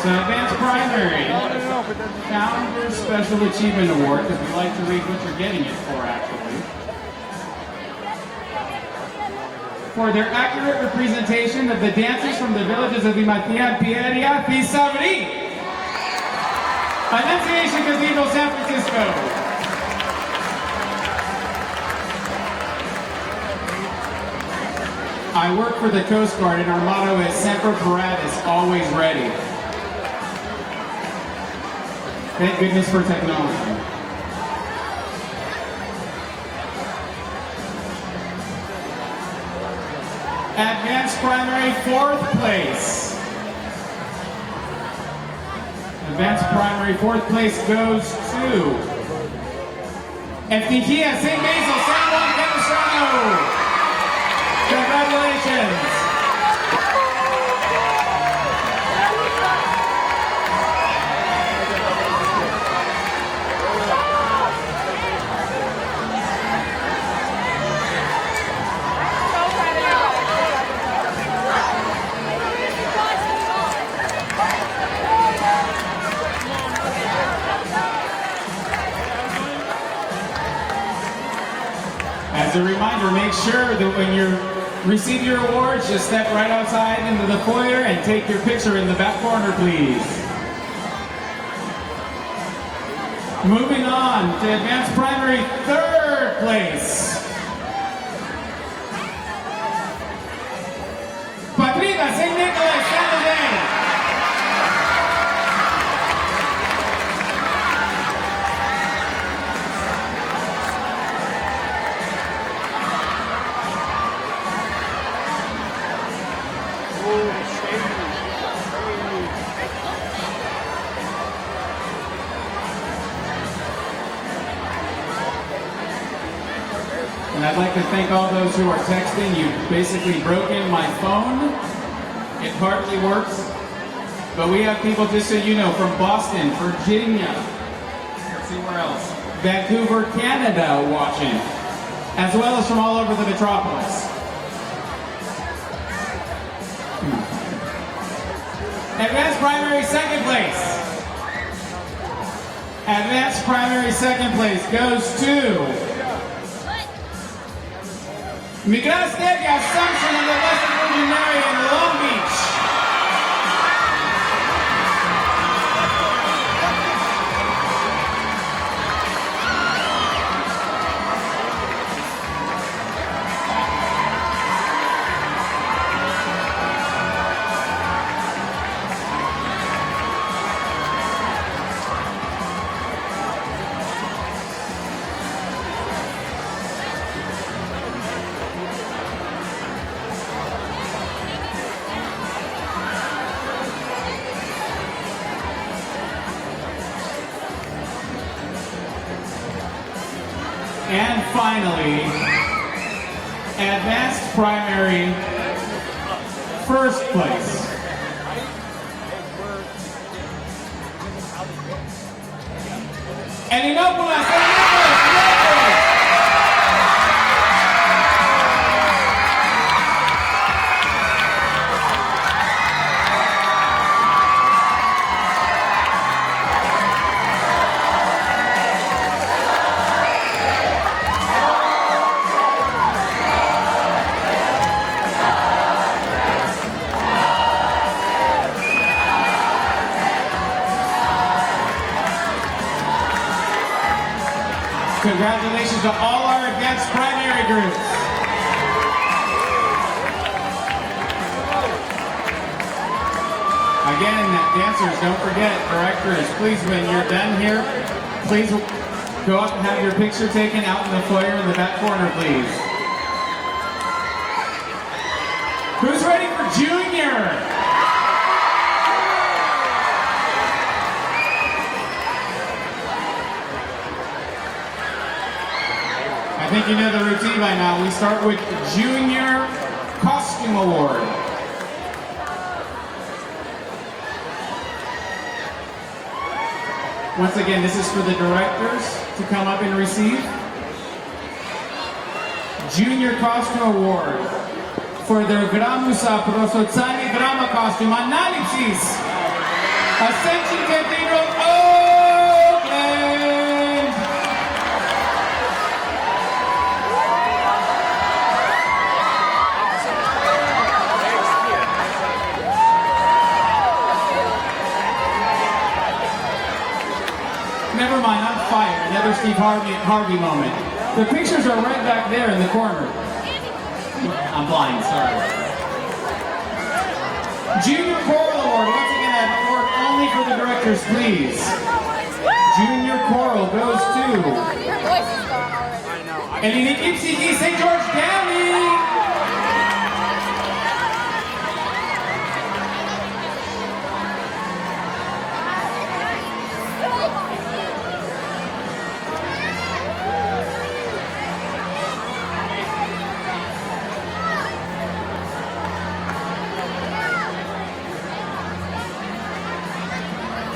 S3: So Advanced Primary Founder Special Achievement Award, because we like to read what you're getting it for, actually. For their accurate representation of the dancers from the villages of Imatian, Pieria, Pisabri, Annunciation Cathedral, San Francisco. I work for the Coast Guard and our motto is Semper Paratus, always ready. Thank goodness for technology. Advanced Primary, 4th place. Advanced Primary, 4th place goes to Eftigia St. Basil, San Juan Capistrano. Congratulations. As a reminder, make sure that when you receive your awards, just step right outside into the foyer and take your picture in the back corner, please. Moving on to advanced primary 3rd place. Patricia St. Nicholas, San Jose. And I'd like to thank all those who are texting. You've basically broken my phone. It hardly works. But we have people, just so you know, from Boston, Virginia, let's see where else, Vancouver, Canada watching, as well as from all over the metropolis. Advanced primary 2nd place. Advanced primary 2nd place goes to Miguel Stevia Assumption of the Blessed Virgin Mary in Long Beach. And finally, advanced primary 1st place. Ecumenical. Congratulations to all our advanced primary groups. Again, dancers, don't forget, directors, please, when you're done here, please go up and have your picture taken out in the foyer in the back corner, please. Who's ready for junior? I think you know the routine by now. We start with the Junior Costume Award. Once again, this is for the directors to come up and receive. Junior Costume Award for their Gramusa Prosocani Drama Costume Analysis. Ascension Cathedral, Oakland. Never mind, I'm fired. Another Steve Harvey moment. The pictures are right back there in the corner. I'm blind, sorry. Junior Choral Award. Once again, an award only for the directors, please. Junior Choral goes to Ecumenical St. George County.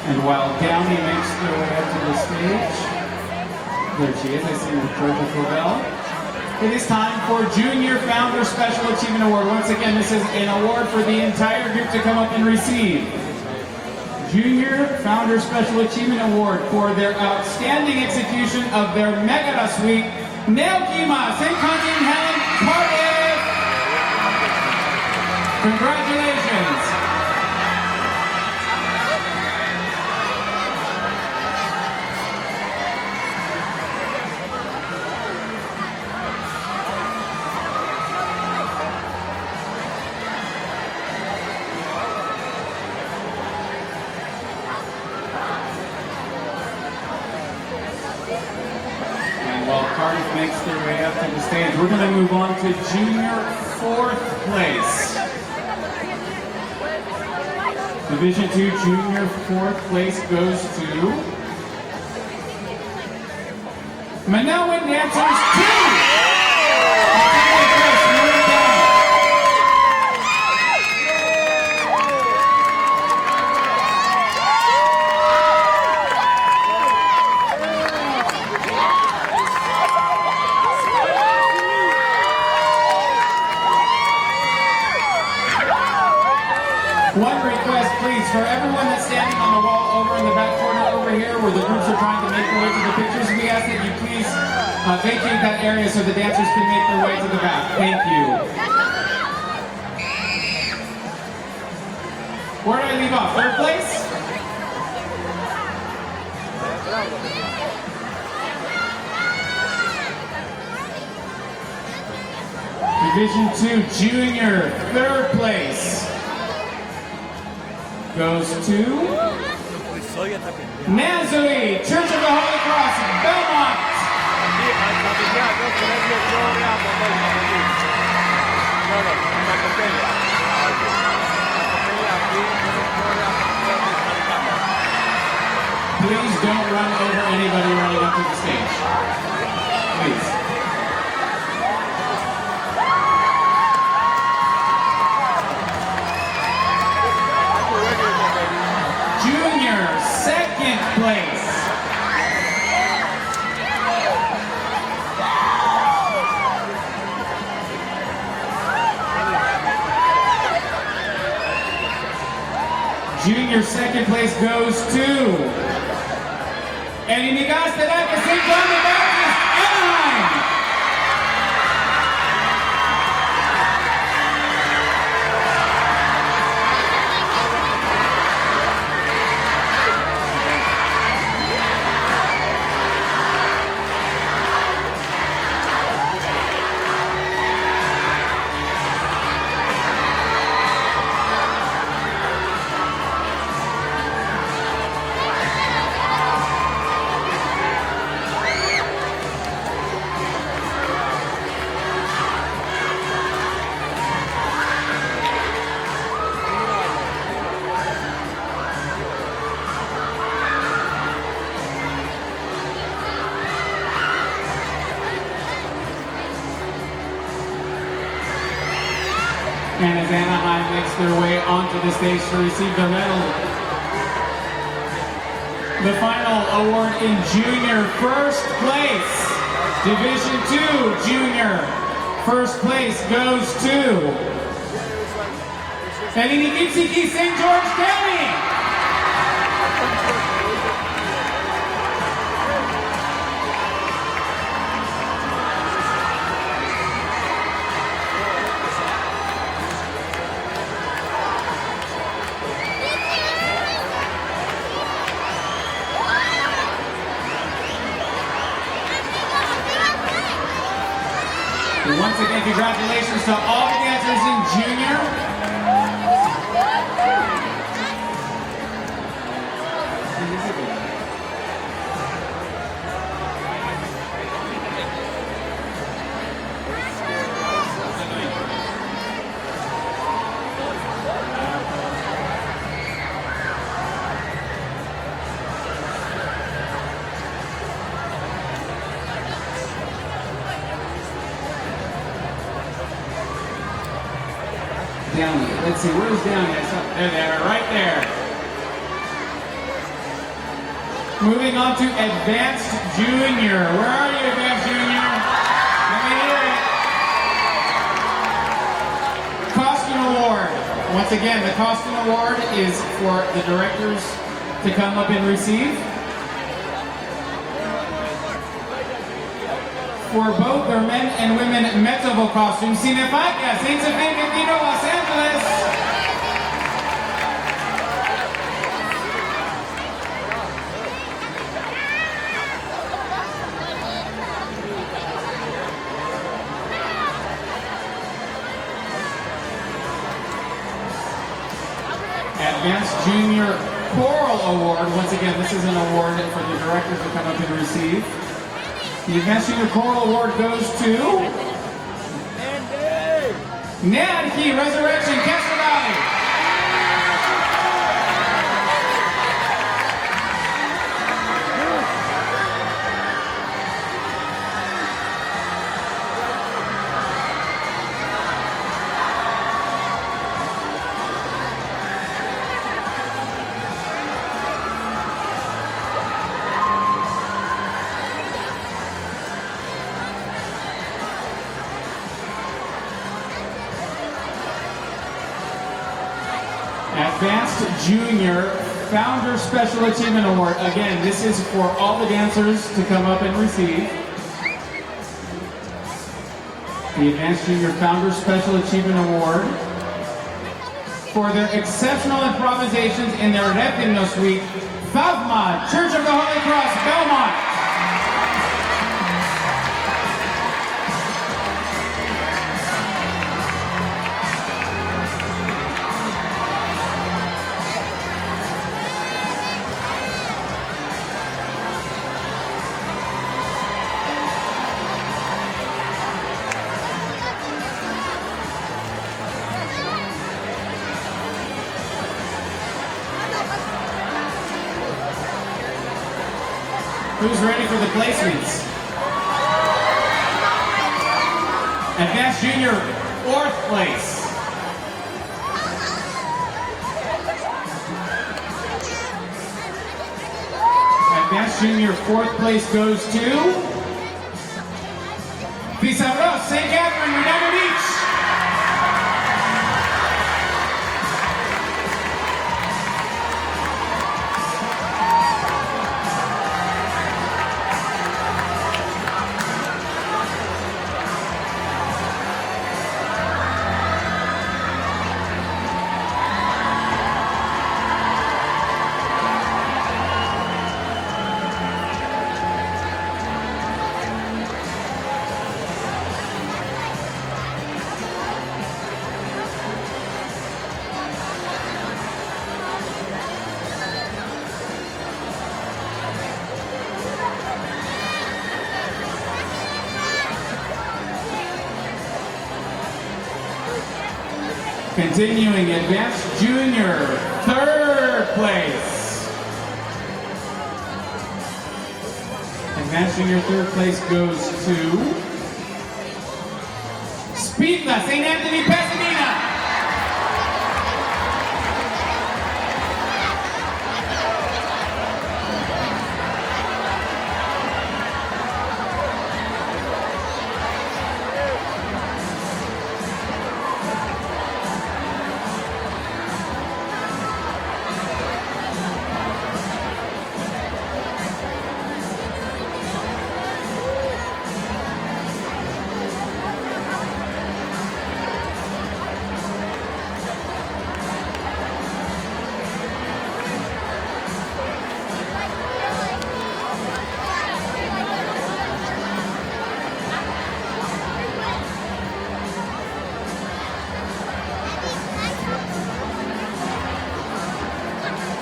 S3: And while Downey makes their way up to the stage, there she is, I see with Georgia Cobell. It is time for Junior Founder Special Achievement Award. Once again, this is an award for the entire group to come up and receive. Junior Founder Special Achievement Award for their outstanding execution of their Megara Suite Neokima, St. Constantine Helen Cardiff. Congratulations. While Cardiff makes their way up to the stage, we're going to move on to junior 4th place. Division 2 junior 4th place goes to Manoan Dancers 2. One request, please, for everyone that's standing on the wall over in the back corner over here where the groups are trying to make their way to the pictures, we ask that you please vacate that area so the dancers can make their way to the back. Thank you. Where did I leave off? 3rd place? Division 2 junior 3rd place goes to Nazarene Church of the Holy Cross, Belmont. Please don't run over anybody running up to the stage. Please. Junior 2nd place. Junior 2nd place goes to El Inigas de la St. John the Baptist, Anaheim. And as Anaheim makes their way onto the stage to receive the medal, the final award in junior 1st place, Division 2 junior 1st place goes to El Iniquitsiki St. George County. Once again, congratulations to all the dancers in junior. Downey. Let's see, where's Downey? There they are, right there. Moving on to Advanced Junior. Where are you, Advanced Junior? Let me hear it. Costume Award. Once again, the Costume Award is for the directors to come up and receive. for both their men and women Metropolitan costumes. Cinefagia, Saint Sophia Cathedral, Los Angeles. Advanced Junior Choral Award. Once again, this is an award for the directors to come up and receive. The Advanced Junior Choral Award goes to Nadhi Resurrection, Castro Valley. Advanced Junior Founder Special Achievement Award. Again, this is for all the dancers to come up and receive. The Advanced Junior Founder Special Achievement Award for their exceptional improvisations in their Rep Hymno Suite, Favma, Church of the Holy Cross, Belmont. Who's ready for the placements? Advanced Junior, 4th place. Advanced Junior, 4th place goes to Pizarros, St. Catherine, Redondo Beach. Continuing, Advanced Junior, 3rd place. Advanced Junior, 3rd place goes to Speedla, St. Anthony, Pasadena.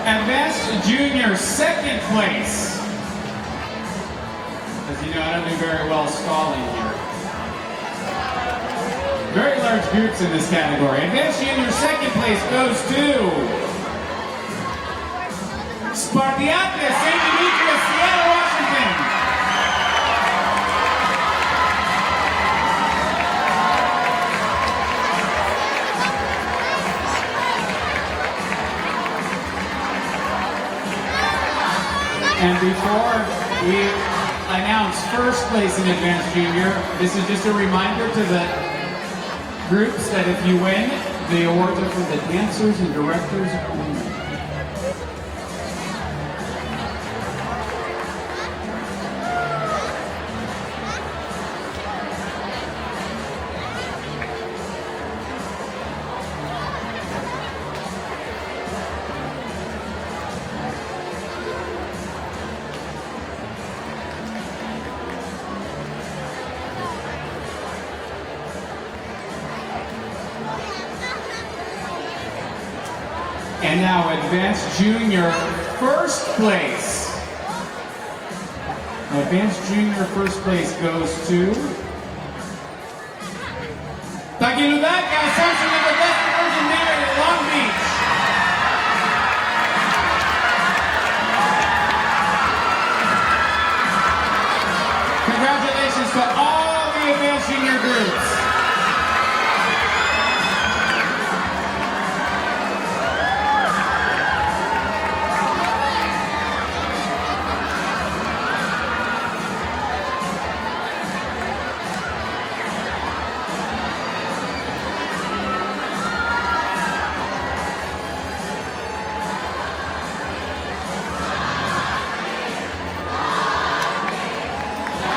S3: Advanced Junior, 2nd place. As you know, I don't do very well stalling here. Very large groups in this category. Advanced Junior, 2nd place goes to Spartiacus, St. Demetrios, Seattle, Washington. And before we announce 1st place in Advanced Junior, this is just a reminder to the groups that if you win, the awards are for the dancers and directors only. And now Advanced Junior first place. Advanced Junior first place goes to Taguiludaka, Assumption of the Blessed Virgin Mary, Long Beach. Congratulations to all the Advanced Junior groups.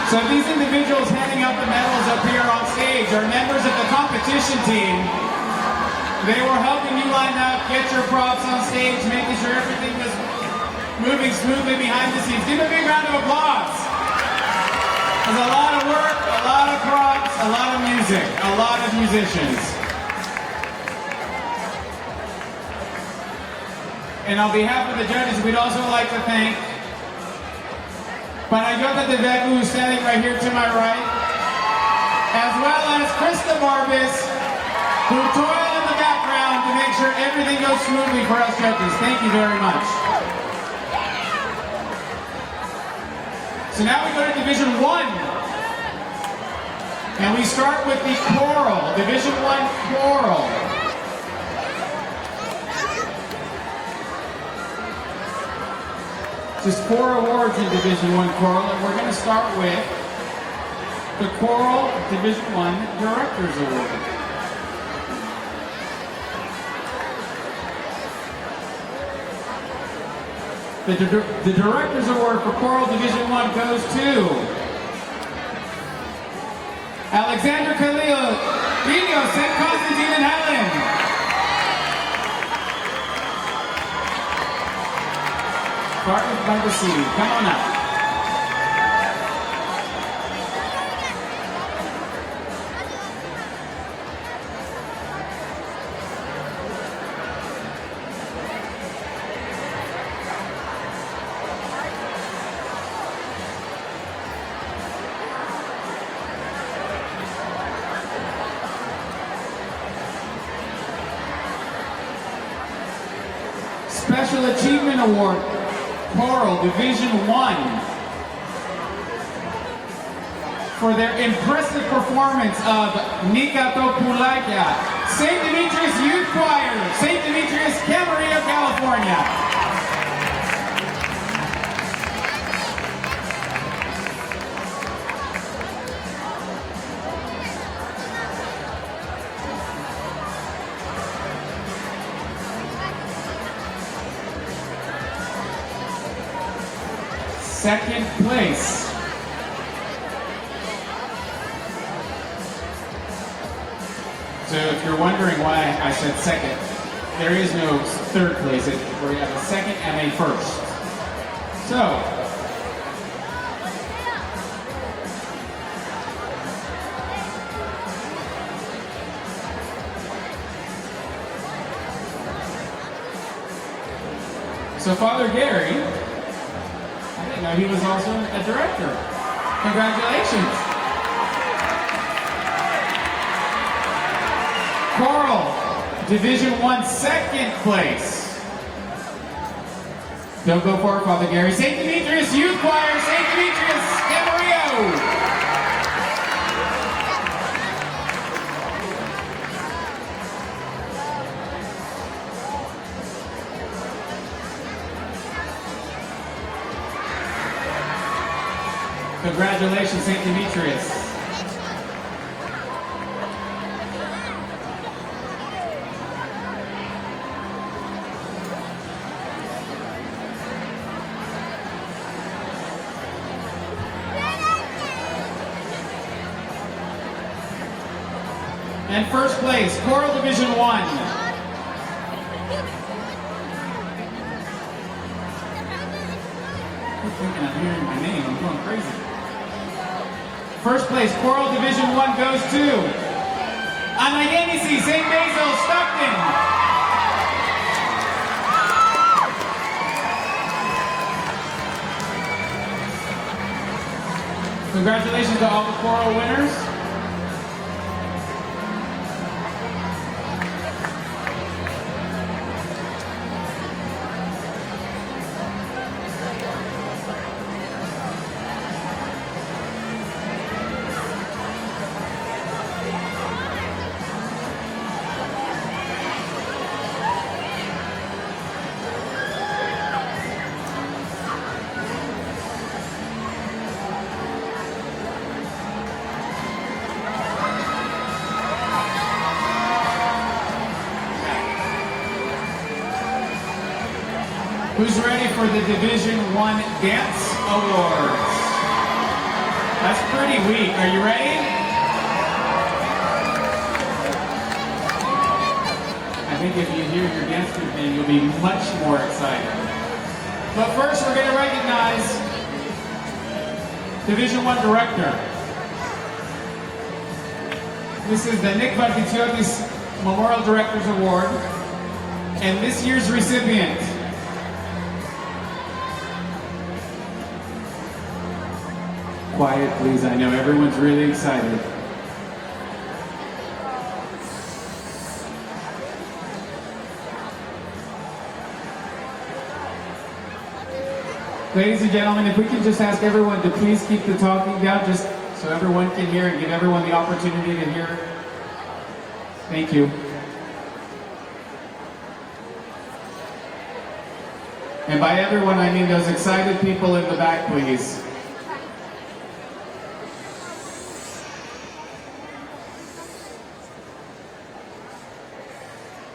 S3: So these individuals handing out the medals up here on stage are members of the competition team. They were helping you line up, get your props on stage, making sure everything was moving smoothly behind the scenes. Give them a big round of applause. There's a lot of work, a lot of props, a lot of music, a lot of musicians. And on behalf of the judges, we'd also like to thank Panayota de Vecu, who's standing right here to my right, as well as Krista Barbis, who toil in the background to make sure everything goes smoothly for us judges. Thank you very much. So now we go to Division 1. And we start with the choral, Division 1 choral. Just 4 awards in Division 1 choral, and we're going to start with the Choral Division 1 Directors Award. The Directors Award for Choral Division 1 goes to Alexander Khalil, Rio, St. Constantine and Helen. Partners by the Sea, come on up. Special Achievement Award, Choral Division 1, for their impressive performance of Nikato Pulaya, St. Demetrios Youth Choir, St. Demetrios, Camarillo, California. Second place. So if you're wondering why I said second, there is no third place. We have a second and a first. So, Father Gary, I didn't know he was also a director. Congratulations. Choral, Division 1, second place. Don't go for it, Father Gary. St. Demetrios Youth Choir, St. Demetrios, Camarillo. Congratulations, St. Demetrios. And first place, Choral Division 1. I'm thinking I'm hearing my name, I'm going crazy. First place, Choral Division 1 goes to Anayenisi, St. Basil, Stockton. Congratulations to all the choral winners. Who's ready for the Division 1 Dance Awards? That's pretty weak. Are you ready? I think if you hear your dance group name, you'll be much more excited. But first, we're going to recognize Division 1 Director. This is the Nick Demetrios Memorial Directors Award. And this year's recipient, quiet, please. I know everyone's really excited. Ladies and gentlemen, if we can just ask everyone to please keep the talking down, just so everyone can hear and give everyone the opportunity to hear. Thank you. And by everyone, I mean those excited people in the back, please.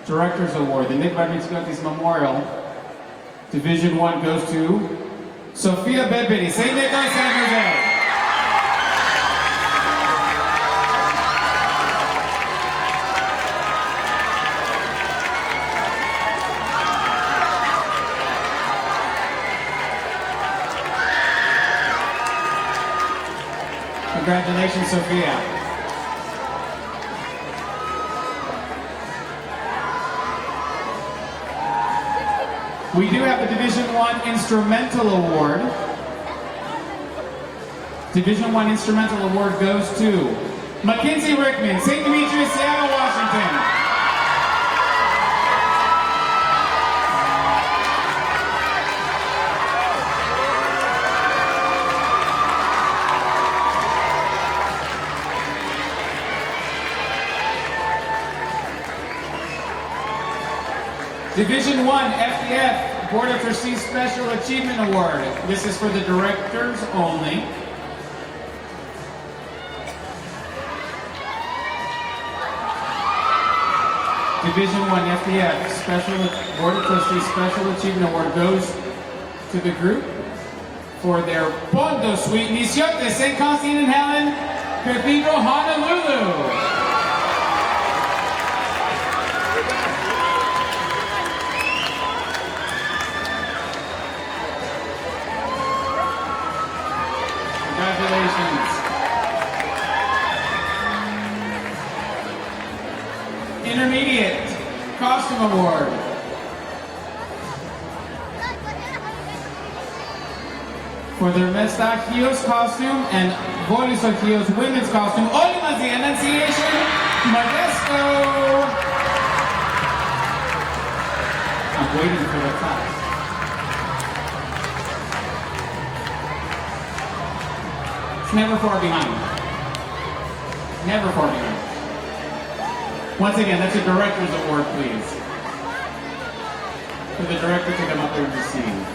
S3: Directors Award, the Nick Demetrios Memorial, Division 1 goes to Sophia Bedbitty, St. Nicholas, San Jose. Congratulations, Sophia. We do have the Division 1 Instrumental Award. Division 1 Instrumental Award goes to Mackenzie Rickman, St. Demetrios, Seattle, Washington. Division 1 FDF Board of Trustees Special Achievement Award. This is for the directors only. Division 1 FDF Board of Trustees Special Achievement Award goes to the group for their Pondo Suite Mission de St. Constantine and Helen Cathedral, Honolulu. Congratulations. Intermediate Costume Award. For their Mestachios costume and Volisochios women's costume, Olimas the Annunciation, Modesto. I'm waiting for the clap. Never far behind. Never far behind. Once again, that's a director's award, please. For the director to come up there and receive.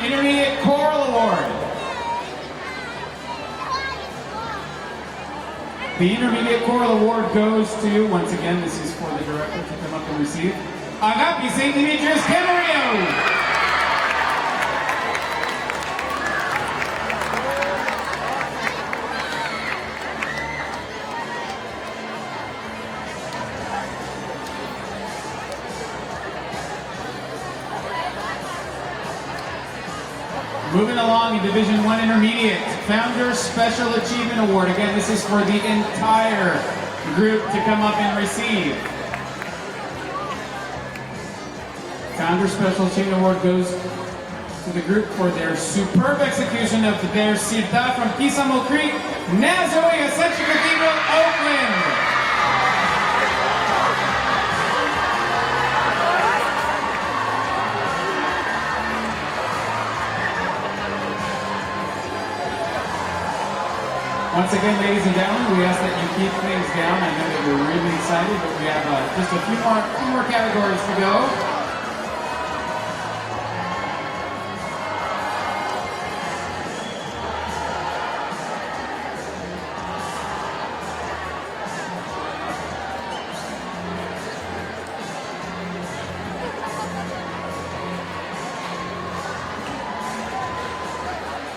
S3: Intermediate Choral Award. The Intermediate Choral Award goes to, once again, this is for the director to come up and receive, Agapi St. Demetrios Camarillo. Moving along in Division 1 Intermediate, Founder Special Achievement Award. Again, this is for the entire group to come up and receive. Founder Special Achievement Award goes to the group for their superb execution of their Sita from Kisamo Creek, Nazoe Ascension Cathedral, Oakland. Once again, ladies and gentlemen, we ask that you keep things down. I know that we're really excited, but we have just a few more categories to go.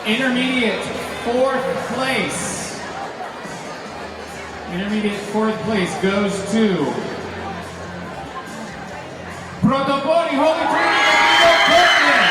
S3: Intermediate, 4th place. Intermediate 4th place goes to Protopoli Holy Trinity Cathedral, Portland.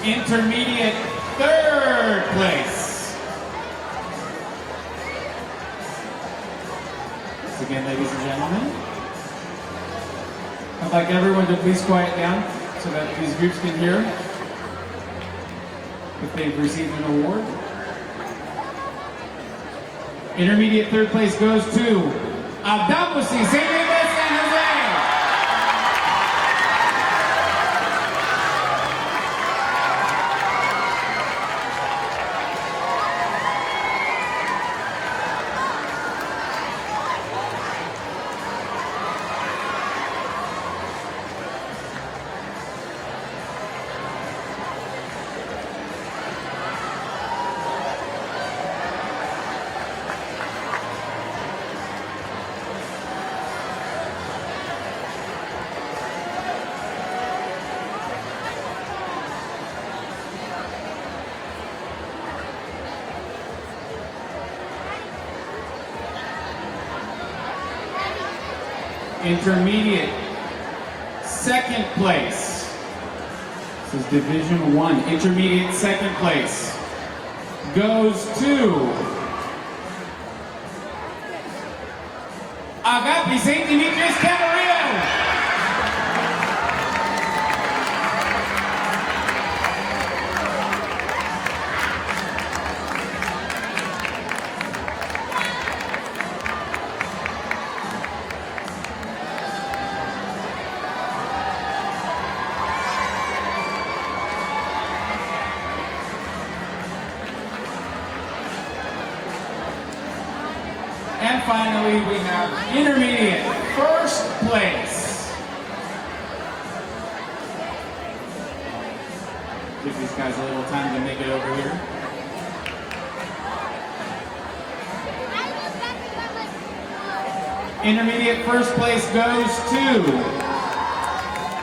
S3: Intermediate 3rd place. Once again, ladies and gentlemen, I'd like everyone to please quiet down so that these groups can hear if they've received an award. Intermediate 3rd place goes to Adamusi, St. Nicholas, San Jose. Intermediate 2nd place. This is Division 1. Intermediate 2nd place goes to Agape St. Demetrios, Camarillo. And finally, we have intermediate 1st place. Give these guys a little time to make it over here. Intermediate 1st place goes to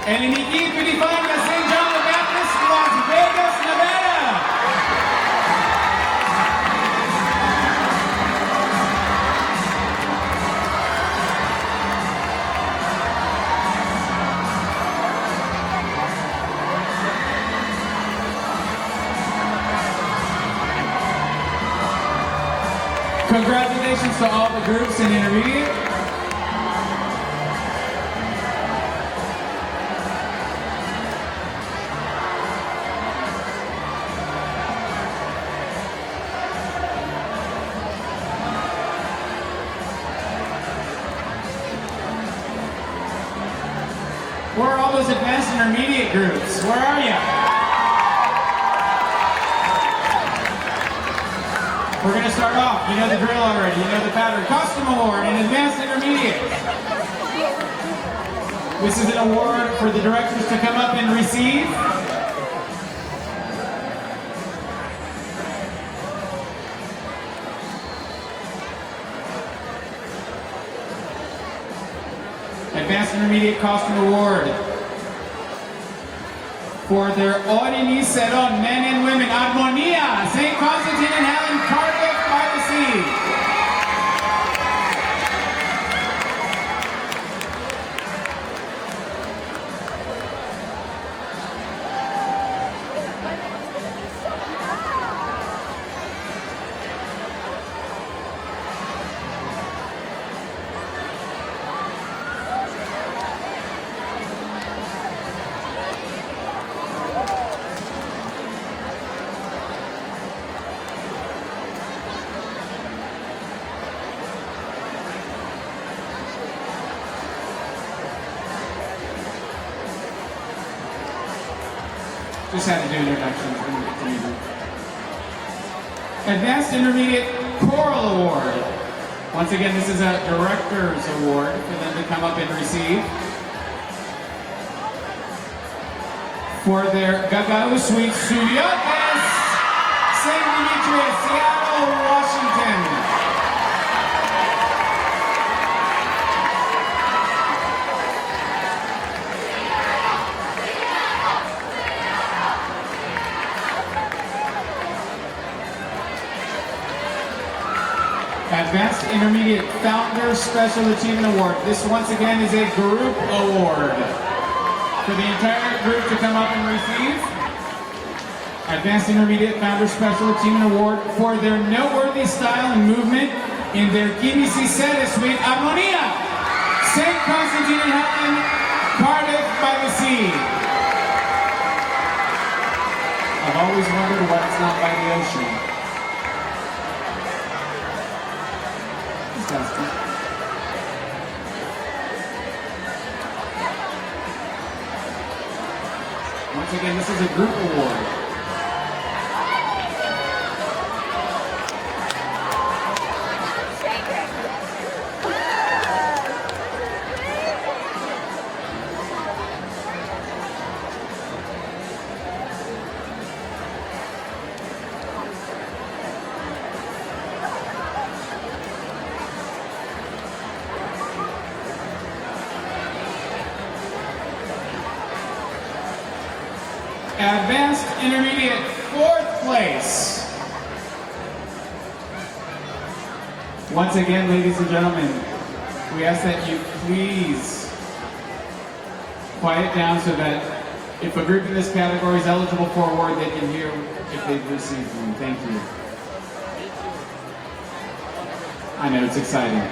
S3: Elimiki Pidifania, St. John the Baptist, Las Vegas, Nevada. Congratulations to all the groups in intermediate. Where are all those advanced intermediate groups? Where are you? We're going to start off. You know the drill already. You know the pattern. Costume Award and Advanced Intermediate. This is an award for the directors to come up and receive. Advanced Intermediate Costume Award for their Oriniceron, men and women, Armonia, St. Constantine and Helen, Cardiff by the Sea. Just had to do introductions. Advanced Intermediate Choral Award. Once again, this is a director's award for them to come up and receive. For their Gagao Suite Studiotes, St. Demetrios, Seattle, Washington. Advanced Intermediate Founder Special Achievement Award. This once again is a group award for the entire group to come up and receive. Advanced Intermediate Founder Special Achievement Award for their noteworthy style and movement in their Kimisi Sedes with Armonia, St. Constantine and Helen, Cardiff by the Sea. I've always wondered why it's not by the ocean. Once again, this is a group award. Advanced Intermediate, 4th place. Once again, ladies and gentlemen, we ask that you please quiet down so that if a group in this category is eligible for award, they can hear if they've received one. Thank you. I know, it's exciting.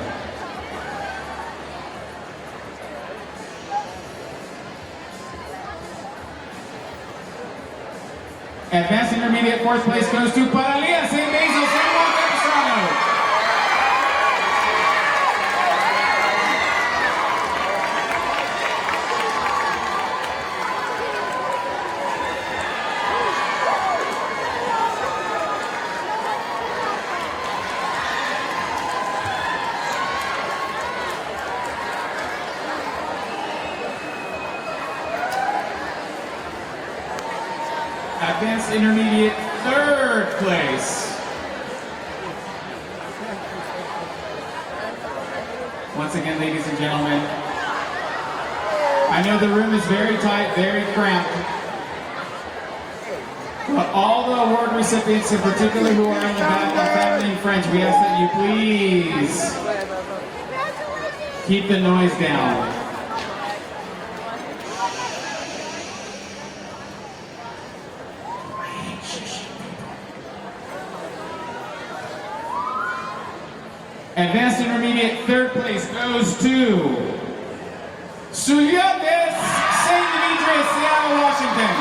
S3: Advanced Intermediate 4th place goes to Paralia, St. Basil, San Juan Capistrano. Advanced Intermediate 3rd place. Once again, ladies and gentlemen, I know the room is very tight, very cramped, but all the award recipients in particular who are in the back, our family and friends, we ask that you please keep the noise down. Advanced Intermediate 3rd place goes to Suliotes, St. Demetrios, Seattle, Washington.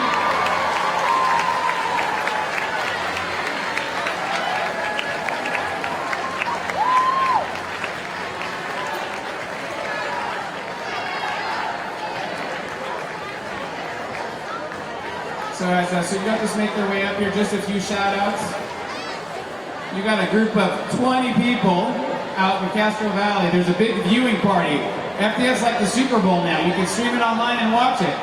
S3: So as Suliotes make their way up here, just a few shout outs. you got a group of 20 people out in Castro Valley. There's a big viewing party. FDF's like the Super Bowl now. You can stream it online and watch it.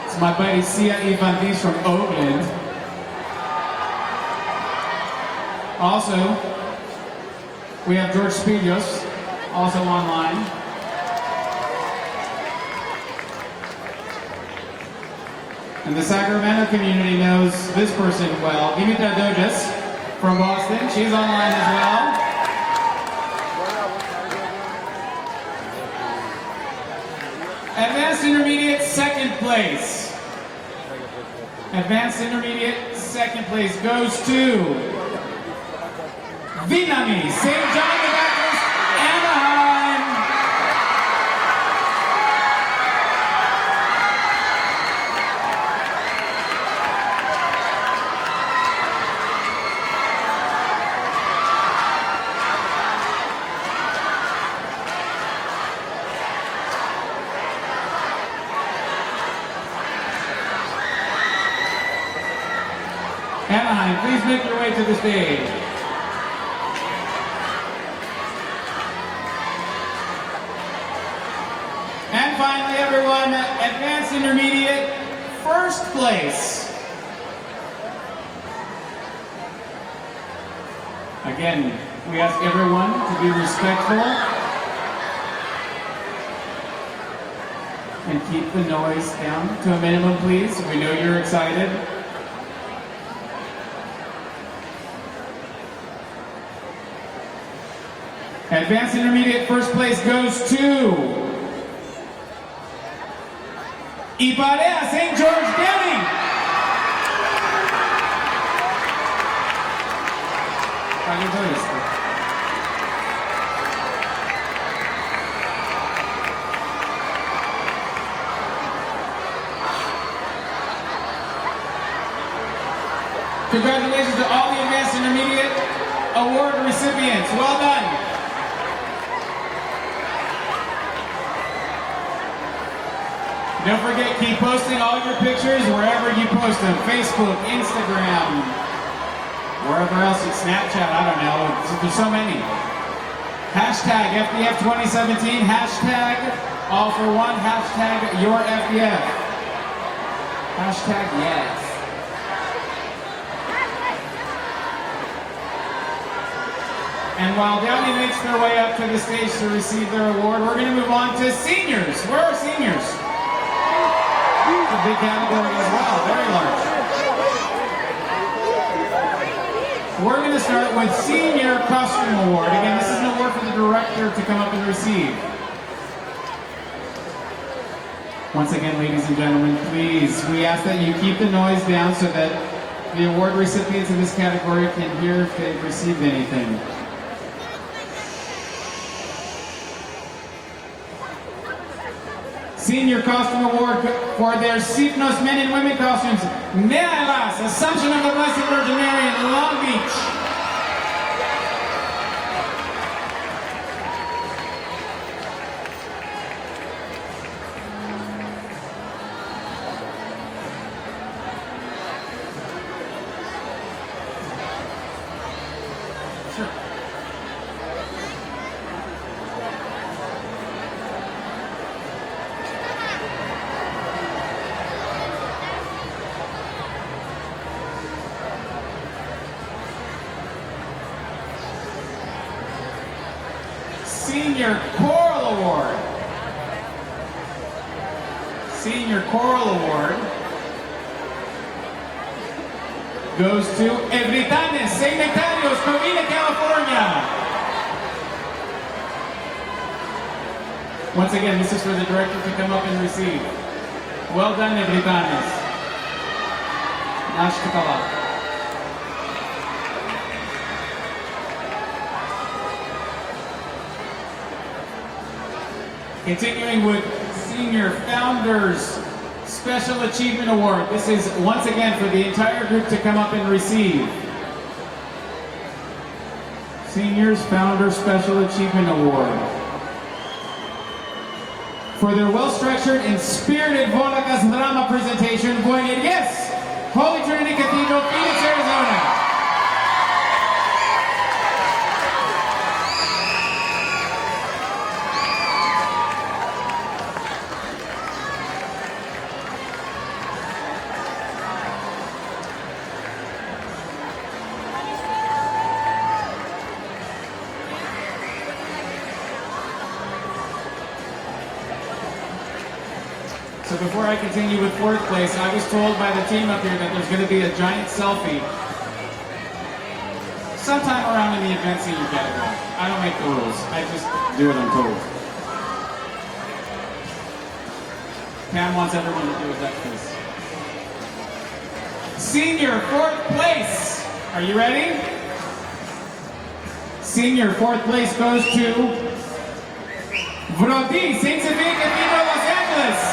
S3: It's my buddy Sia Ivantis from Oakland. Also, we have George Spilios, also online. And the Sacramento community knows this person well. Dimitra Dojas from Boston, she's online as well. Advanced Intermediate, second place. Advanced Intermediate, second place goes to Vinami, St. John the Baptist, Anaheim. Anaheim, please make your way to the stage. And finally, everyone, Advanced Intermediate, first place. Again, we ask everyone to be respectful and keep the noise down to a minimum, please. We know you're excited. Advanced Intermediate first place goes to Iparea, St. George Denny. Congratulations to all the Advanced Intermediate Award recipients. Well done. Don't forget, keep posting all your pictures wherever you post them. Facebook, Instagram, wherever else, Snapchat, I don't know. There's so many. Hashtag FDF 2017, hashtag all for one, hashtag your FDF. Hashtag yes. And while Downey makes their way up to the stage to receive their award, we're going to move on to seniors. Where are seniors? It's a big category as well, very large. We're going to start with Senior Costume Award. Again, this is an award for the director to come up and receive. Once again, ladies and gentlemen, please, we ask that you keep the noise down so that the award recipients in this category can hear if they've received anything. Senior Costume Award for their Sipnos men and women costumes. Nealas, Assumption of the Blessed Virgin Mary in Long Beach. Senior Choral Award. Senior Choral Award goes to Everitanes, St. Metropolitan, Covina, California. Once again, this is for the director to come up and receive. Well done, Everitanes. Nash Takala. Continuing with Senior Founders Special Achievement Award. This is once again for the entire group to come up and receive. Seniors Founders Special Achievement Award. For their well-structured and spirited Volakas drama presentation, going in, yes, Holy Trinity Cathedral, Phoenix, Arizona. So before I continue with fourth place, I was told by the team up here that there's going to be a giant selfie sometime around in the event scene you get it wrong. I don't make the rules. I just do what I'm told. Pam wants everyone to do a duck face. Senior fourth place. Are you ready? Senior fourth place goes to Vrodi, St. Sophia Cathedral, Los Angeles.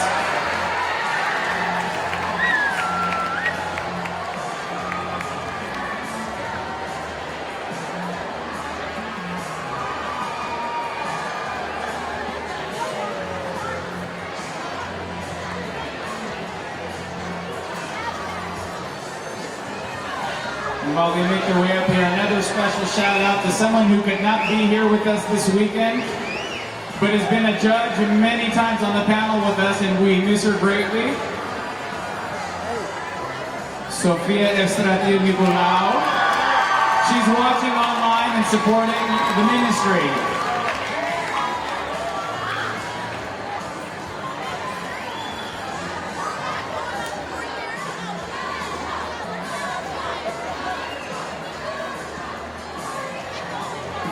S3: And while they make their way up here, another special shout out to someone who could not be here with us this weekend, but has been a judge many times on the panel with us, and we miss her greatly. Sofia Estratil Nicolau. She's watching online and supporting the ministry.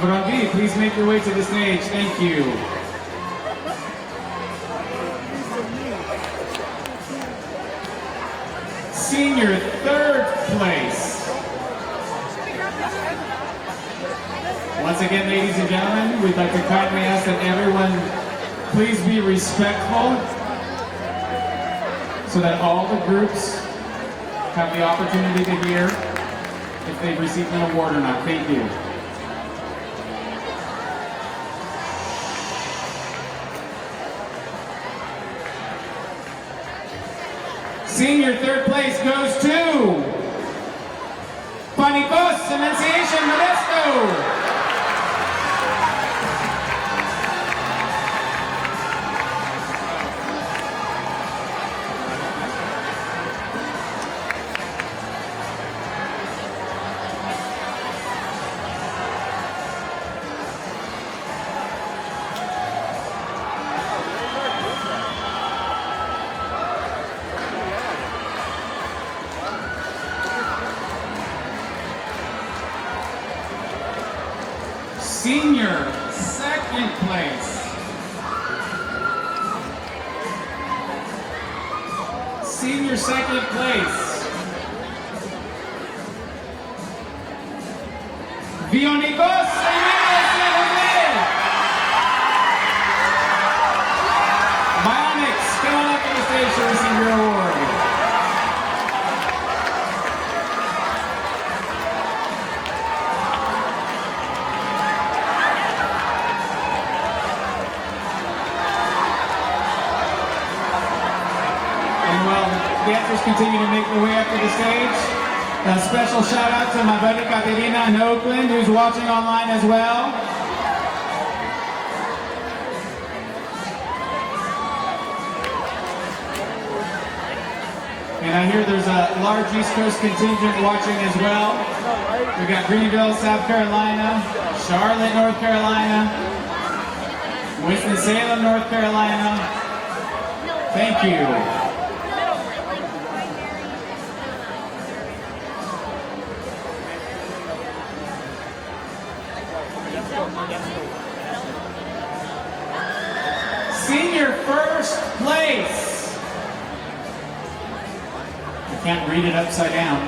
S3: Brandi, please make your way to the stage. Thank you. Senior third place. Once again, ladies and gentlemen, we'd like to kindly ask that everyone please be respectful so that all the groups have the opportunity to hear if they've received an award or not. Thank you. Senior third place goes to Panicos Annunciation Modesto. Senior second place. Senior second place. Vionicos Bionics, come on up to the stage to receive your award. Dancers continue to make their way up to the stage. A special shout out to my buddy Katerina in Oakland, who's watching online as well. And I hear there's a large East Coast contingent watching as well. We got Greenville, South Carolina, Charlotte, North Carolina, Winston-Salem, North Carolina. Thank you. Senior first place. I can't read it upside down.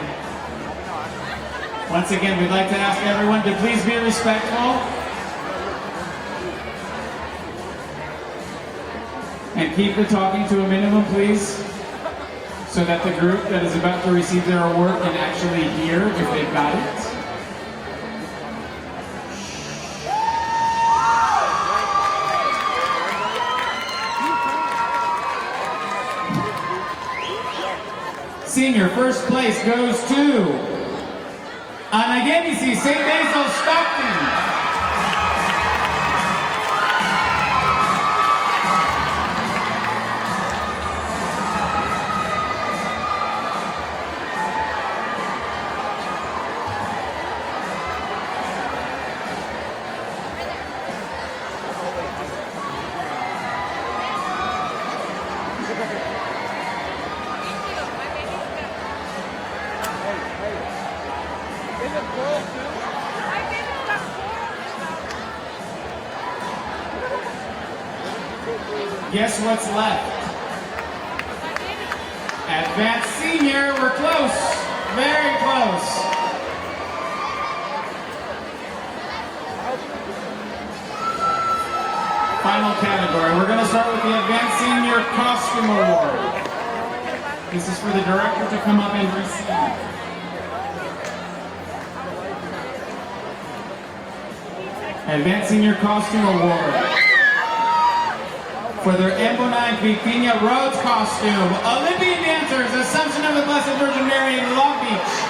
S3: Once again, we'd like to ask everyone to please be respectful and keep the talking to a minimum, please, so that the group that is about to receive their award can actually hear if they've got it. Senior first place goes to Anagenisi, St. Basil, Stockton. Guess what's left? Advanced senior, we're close. Very close. Final category. We're going to start with the Advanced Senior Costume Award. This is for the director to come up and receive. Advanced Senior Costume Award. For their Embonite Vipiña Rhodes costume, Olympian dancers, Assumption of the Blessed Virgin Mary in Long Beach.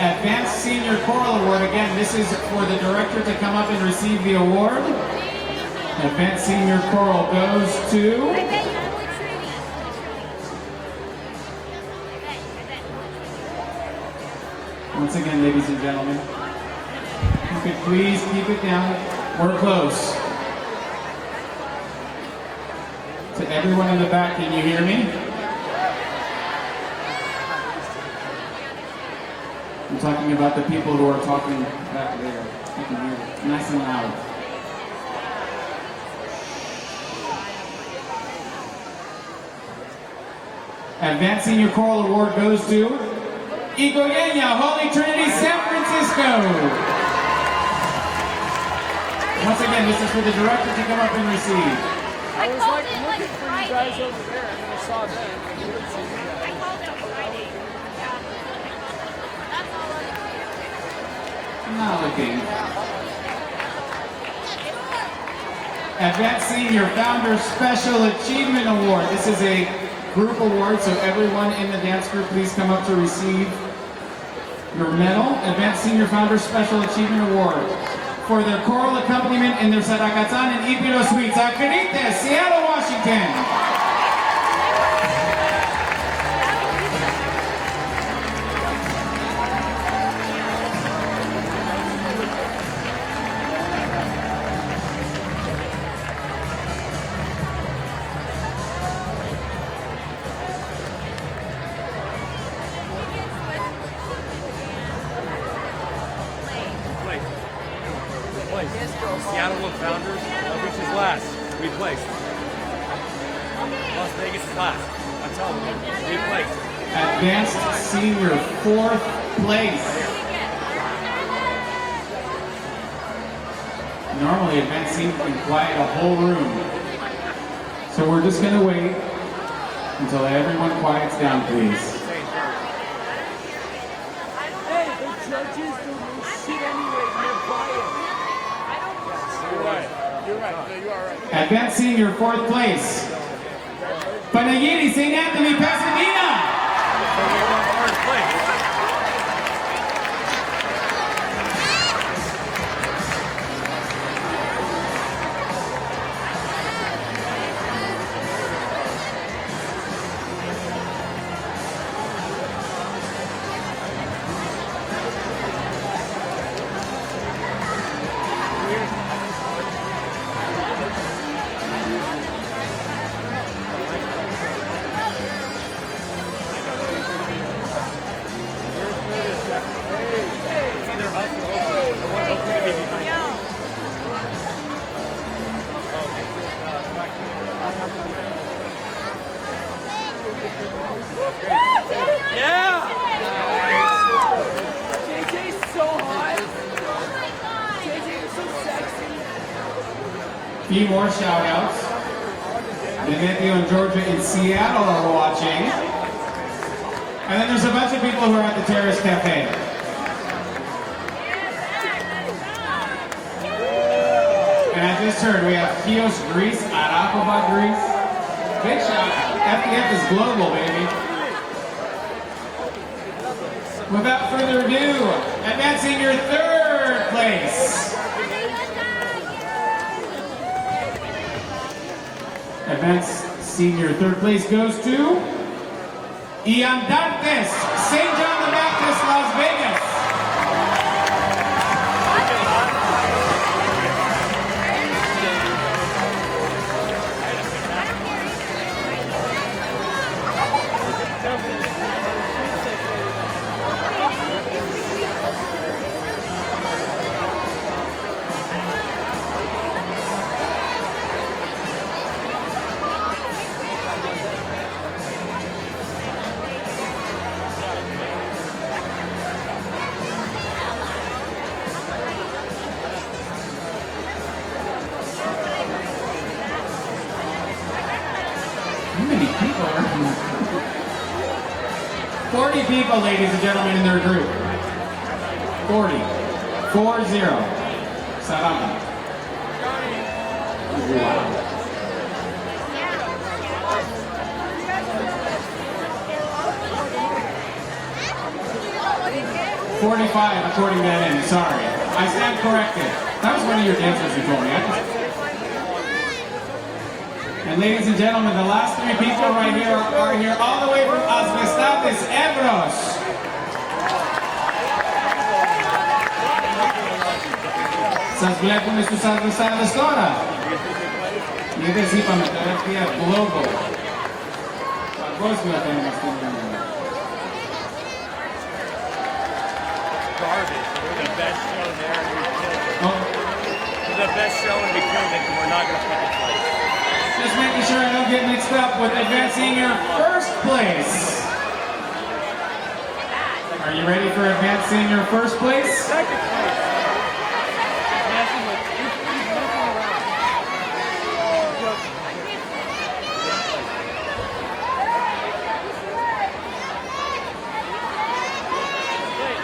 S3: Advanced Senior Choral Award. Again, this is for the director to come up and receive the award. Advanced Senior Choral goes to... Once again, ladies and gentlemen, you could please keep it down. We're close. To everyone in the back, can you hear me? I'm talking about the people who are talking back there. You can hear it. Nice and loud. Advanced Senior Choral Award goes to Ecumenical, Holy Trinity, San Francisco. Once again, this is for the director to come up and receive.
S2: I was like looking for you guys over there, and then I saw them. I didn't see you guys.
S3: Not looking. Advanced Senior Founder Special Achievement Award. This is a group award, so everyone in the dance group, please come up to receive your medal. Advanced Senior Founder Special Achievement Award for their choral accompaniment in their Saracatan and Ipiro Suites, Acarites, Seattle, Washington.
S2: Seattle Founders, which is last. We placed. Las Vegas is last. I'm telling you, we placed.
S3: Advanced Senior, 4th place. Normally, Advanced Senior can quiet a whole room. So we're just going to wait until everyone quiets down, please.
S2: Hey, the judges don't know shit anyway. They're biased. You're right. You're right. No, you are right.
S3: Advanced Senior, 4th place. Panagiri, St. Anthony, Pasadena.
S2: So we won 3rd place.
S3: Few more shout outs. Demetrios and Georgia in Seattle are watching. And then there's a bunch of people who are at the Terrace Cafe. And I just heard we have Chios, Greece, Arachova, Greece. Big shot. FDF is global, baby. Without further ado, advancing your third place. Advanced senior third place goes to Iandantes, St. John the Baptist, Las Vegas. How many people are in that? 40 people, ladies and gentlemen, in their group. 40. 4-0. Salamat. Wow. 45, according to that end. Sorry. I stand corrected. That was one of your dancers who told me. And ladies and gentlemen, the last three people right here are here all the way from Asbestates, Evros. Σας βλέπουμε στους Asbestates τώρα. Γιατί είπαμε το FDF Global. Παγκόσμιο θέμα στην Ελλάδα.
S2: Garbage. We're the best show there and we killed it. We're the best show and we killed it and we're not going to pick a place.
S3: Just making sure I don't get mixed up with advancing your first place. Are you ready for advancing your first place?
S2: Second place.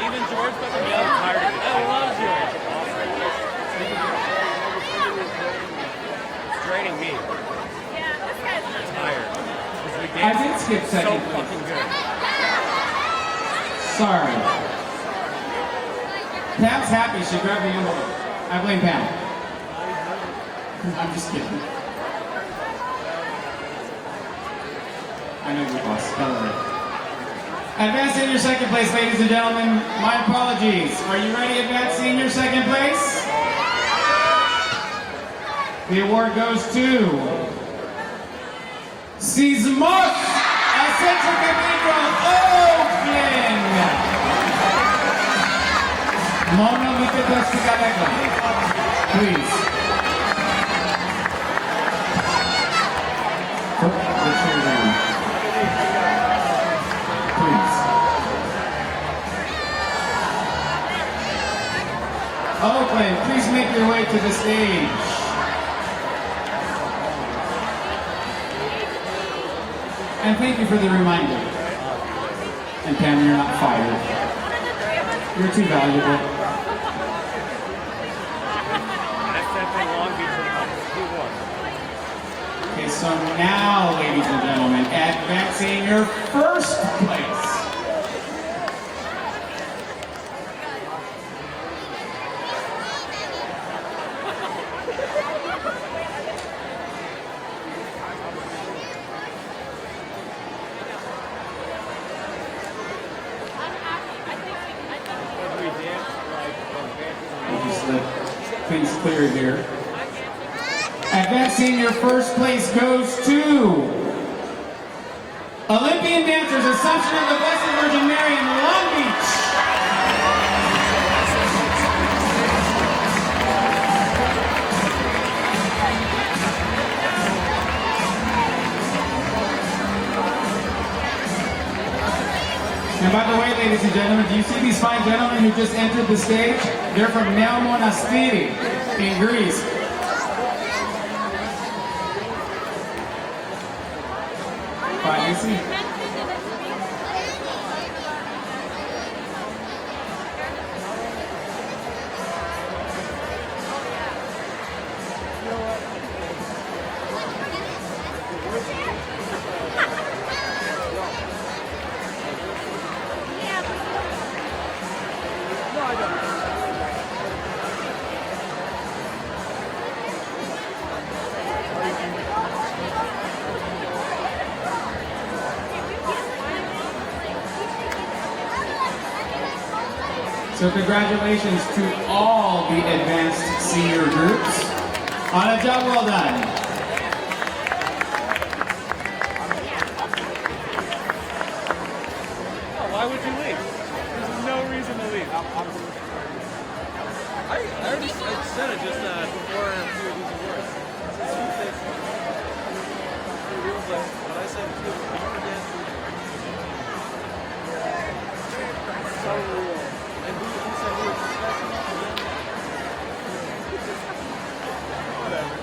S2: Even George doesn't get tired of it. I love George. It's draining me. Tired.
S3: I did skip second
S2: so fucking good.
S3: Sorry. Pam's happy. She grabbed the envelope. I blame Pam. I'm just kidding. I know you, boss. Don't worry. Advancing your second place, ladies and gentlemen. My apologies. Are you ready, advancing your second place? The award goes to Sismos, Central Cathedral, Oakland. Mona Mitedostigaleka, please. Put the chair down. Please. Oakland, please make your way to the stage. And thank you for the reminder. And Pam, you're not fired. You're too valuable. Okay, so now, ladies and gentlemen, advancing your first place. Things clear here. Advancing your first place goes to Olympian dancers, Assumption of the Blessed Virgin Mary in Long Beach. And by the way, ladies and gentlemen, do you see these fine gentlemen who just entered the stage? They're from Neo Monastiri in Greece. Fine, you see? So congratulations to all the advanced senior groups on a job well done.
S2: Why would you leave? There's no reason to leave. I already said it just before a few of these awards. What I said was so real. And who said who was discussing it? Whatever.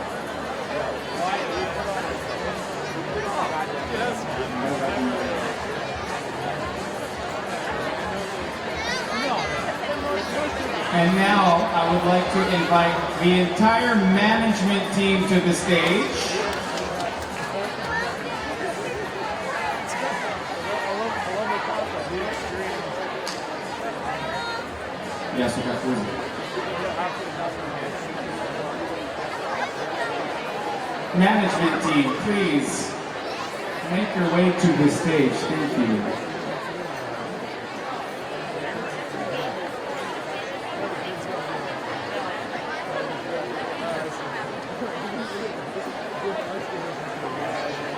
S3: And now I would like to invite the entire management team to the stage. Yes, okay, management team, please make your way to the stage. Thank you.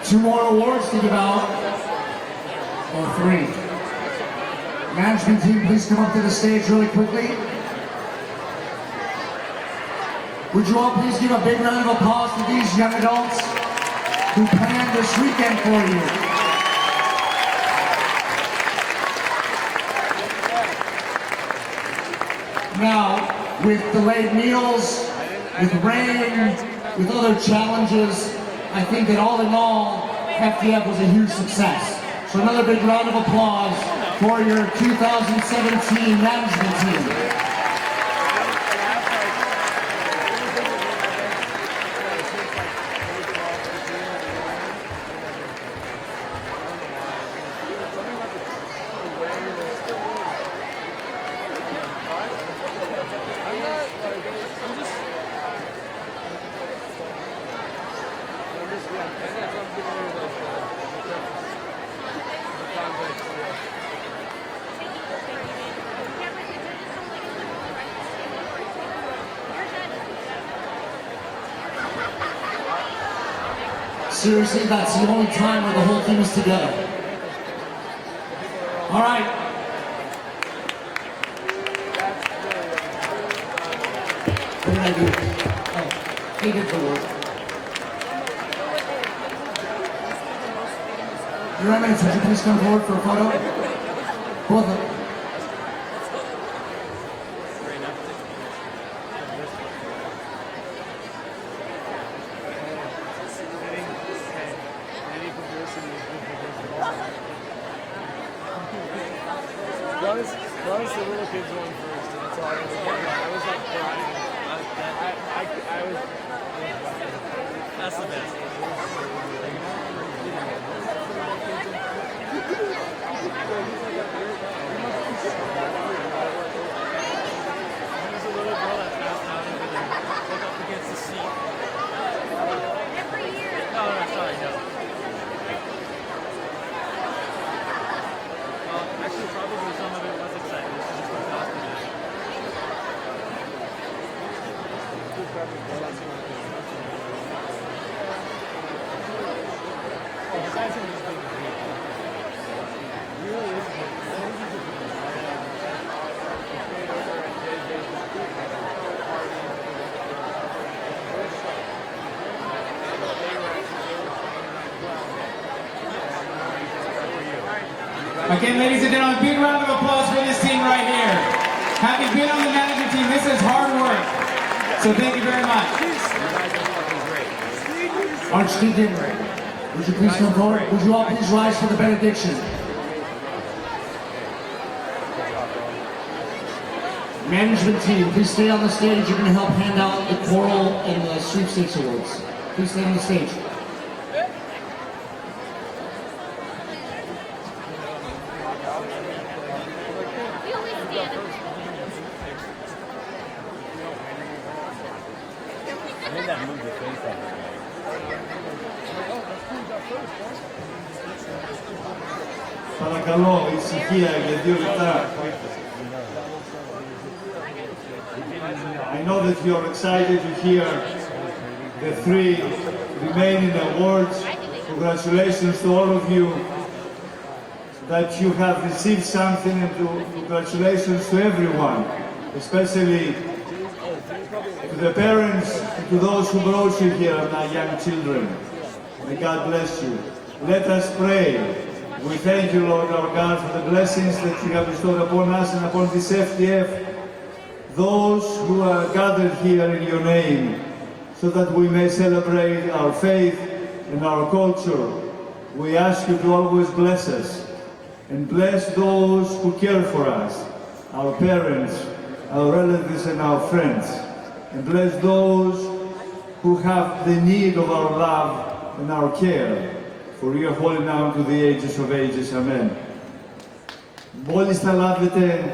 S7: Two more awards to give out, or three. Management team, please come up to the stage really quickly. Would you all please give a big round of applause to these young adults who planned this weekend for you. Now, with delayed meals, with rain, with other challenges, I think that all in all, FDF was a huge success. So another big round of applause for your 2017 management team. Seriously, that's the only time where the whole team is together. All right. What did I do? Oh, he did the work. Your Eminence, would you please come forward for a photo? Both of them.
S2: That was the little kids one first, and that's all I was doing. I was like crying. I was. That's the best. There's a little girl that passed out and looked up against the seat. Every year. Oh, no, sorry, no. Actually, probably some of it was exciting. This is just what fast it is.
S3: Again, ladies and gentlemen, a big round of applause for this team right here. Having been on the management team, this is hard work. So thank you very much.
S7: Archdeacon, would you please come forward? Would you all please rise for the benediction? Management team, please stay on the stage. You're going to help hand out the choral and the Sweepstakes Awards. Please stay on the stage.
S11: Παρακαλώ, ησυχία, γιατί ο Λεπτά. know that you're excited to hear the 3 remaining awards. Congratulations to all of you that you have received something, and congratulations to everyone, especially to the parents and to those who brought you here, my young children. May God bless you. Let us pray. We thank you, Lord our God, for the blessings that you have bestowed upon us and upon this FDF, those who are gathered here in your name, so that we may celebrate our faith and our culture. We ask you to always bless us and bless those who care for us, our parents, our relatives and our friends, and bless those who have the need of our love and our care. For you are holy now to the ages of ages. Amen. Μόλις θα λάβετε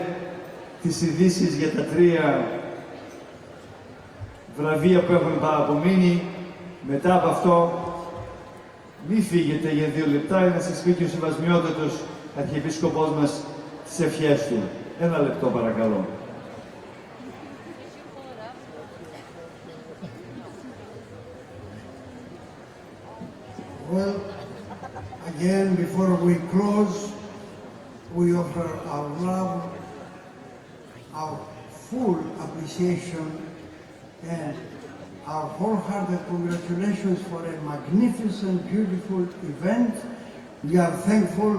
S11: τις ειδήσεις για τα 3 βραβεία που έχουν απομείνει, μετά από αυτό μη φύγετε για 2 λεπτά για να σας πει και ο Σεβασμιότατος Αρχιεπίσκοπος μας τις ευχές του. 1 λεπτό παρακαλώ.
S5: Well, again, before we close, we offer our love, our full appreciation, and our wholehearted congratulations for a magnificent, beautiful event. We are thankful.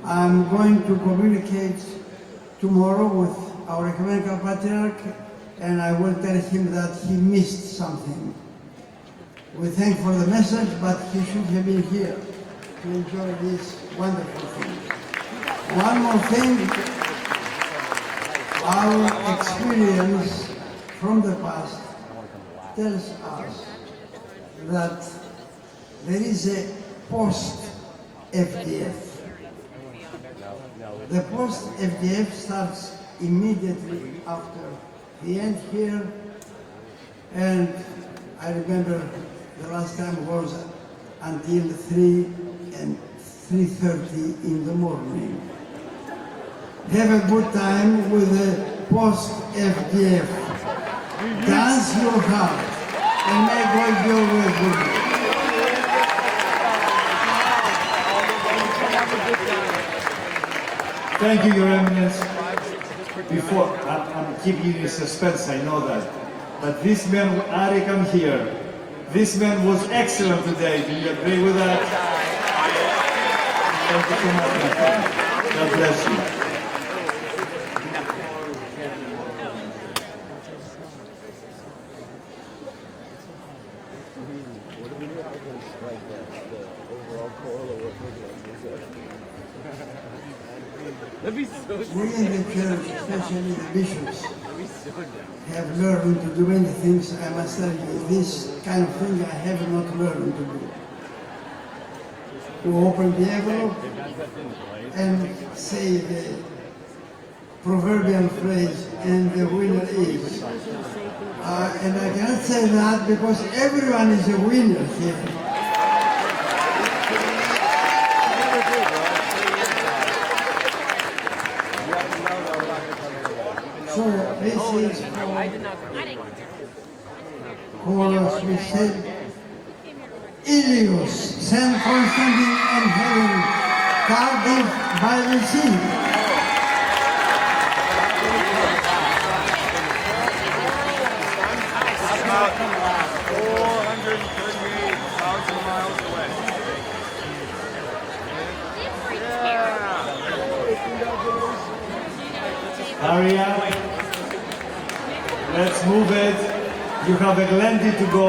S5: I'm going to communicate tomorrow with our Ecumenical patriarch, and I will tell him that he missed something. We thank for the message, but he should have been here to enjoy this wonderful thing. One more thing, our experience from the past tells us that there is a post-FDF. The post-FDF starts immediately after the end here, and I remember the last time was until 3 and 3:30 in the morning. Have a good time with the post-FDF. Dance your heart, and may God be always with you.
S11: Thank you, Your Eminence. Before, I'm keeping you in suspense, I know that. But this man, Ari, come here. This man was excellent today. Do you agree with that? Thank you so much, my friend. God bless you.
S5: We in the church, especially the bishops, have learned to do many things. I must tell you, this kind of thing I have not learned to do. To open the envelope and say the proverbial phrase, and the winner is. And I cannot say that because everyone is a winner here. So this is for us, we said, Ilios, Saint Constantine and Heaven, Cardiff by the sea.
S2: About 438,000 miles away.
S11: Hurry up. Let's move it. You have a plenty to go.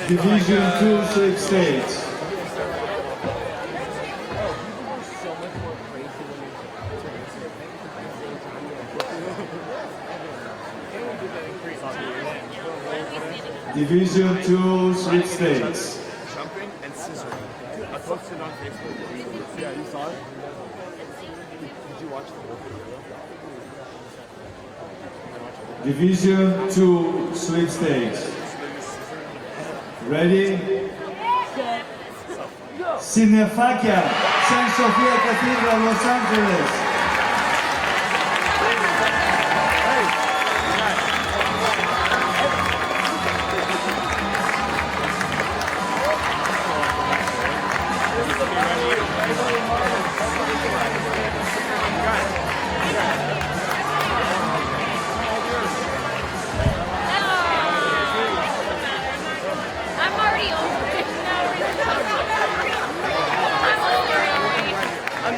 S11: Division 2 Sweepstakes. Division 2 Sweepstakes.
S2: Jumping and scissoring. I posted on Facebook. Yeah, you saw it? Did you watch the whole video?
S11: Division 2 Sweepstakes. Ready? Cinefakia, St. Sophia Cathedral, Los Angeles.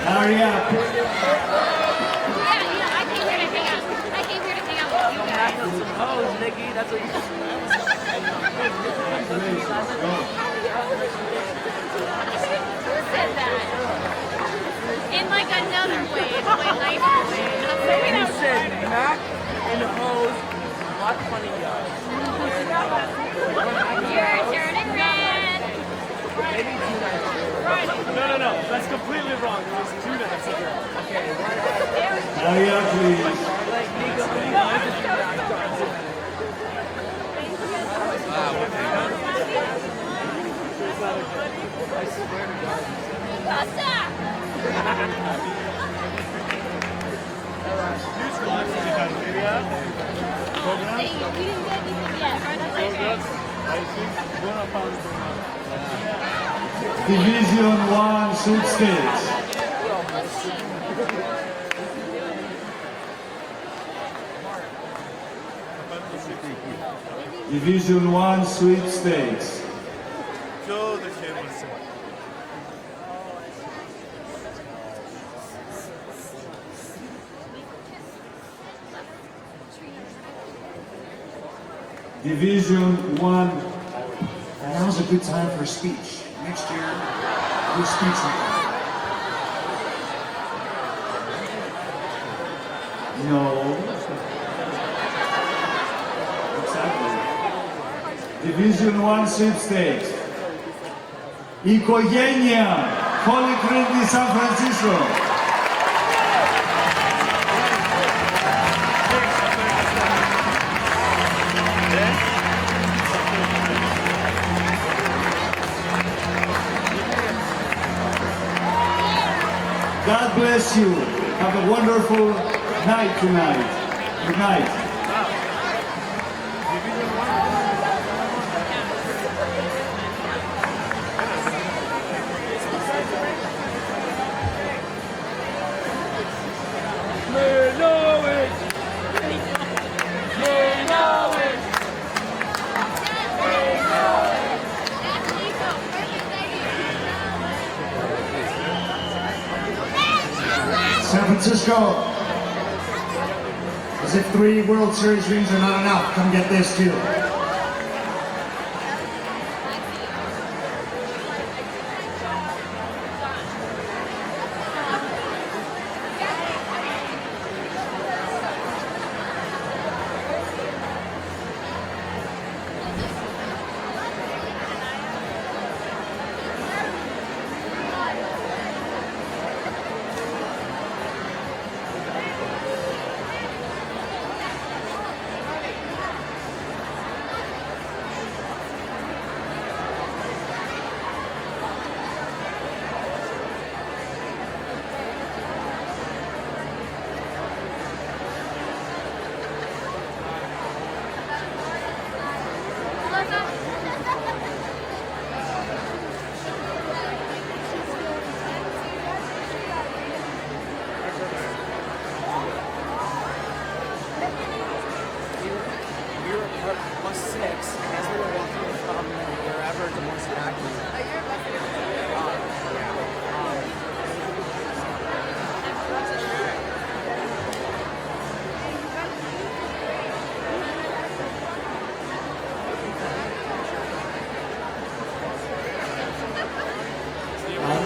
S11: Hurry up.
S2: I came here to hang out. I came here to hang out with you guys. Suppose, Nikki, that's what you Who said that? In like another way, in a nicer way. Maybe that said Mac in the pose. Not funny guy. You're turning red. Maybe 2 nights ago. No. That's completely wrong. It was 2 nights ago. Okay.
S11: Hurry up, please.
S2: I swear to God. Costa! We didn't get anything yet.
S11: Division 1 Sweepstakes. Division 1 Sweepstakes. Division 1.
S7: Now's a good time for a speech. Next year, do a speech like that.
S11: No. Exactly. Division 1 Sweepstakes. Οικογένεια. Holy Trinity San Francisco. God bless you. Have a wonderful night tonight. Good night.
S7: San Francisco, as if 3 World Series rings are not enough, come get this too.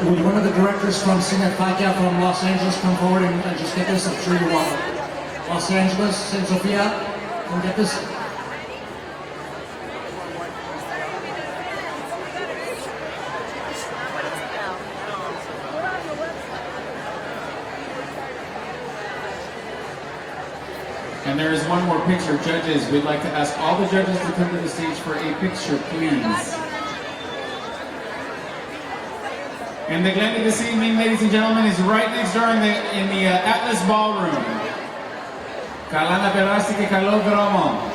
S7: Would one of the directors from Cinefakia from Los Angeles come forward and just get this? I'm sure you want it. Los Angeles, St. Sophia, come get this.
S3: And there is one more picture. Judges, we'd like to ask all the judges to come to the stage for a picture, please. And the Glendy this evening, ladies and gentlemen, is right next door in the Atlas Ballroom. Kalana Perasti ke Kalo Veromo.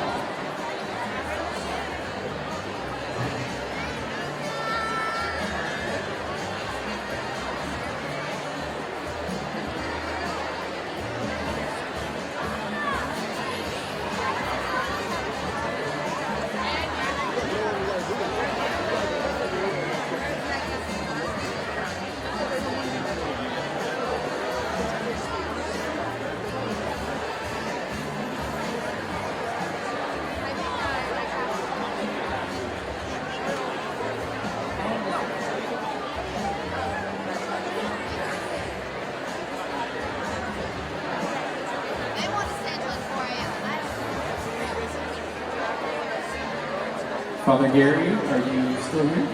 S3: Father Gary, are you still here?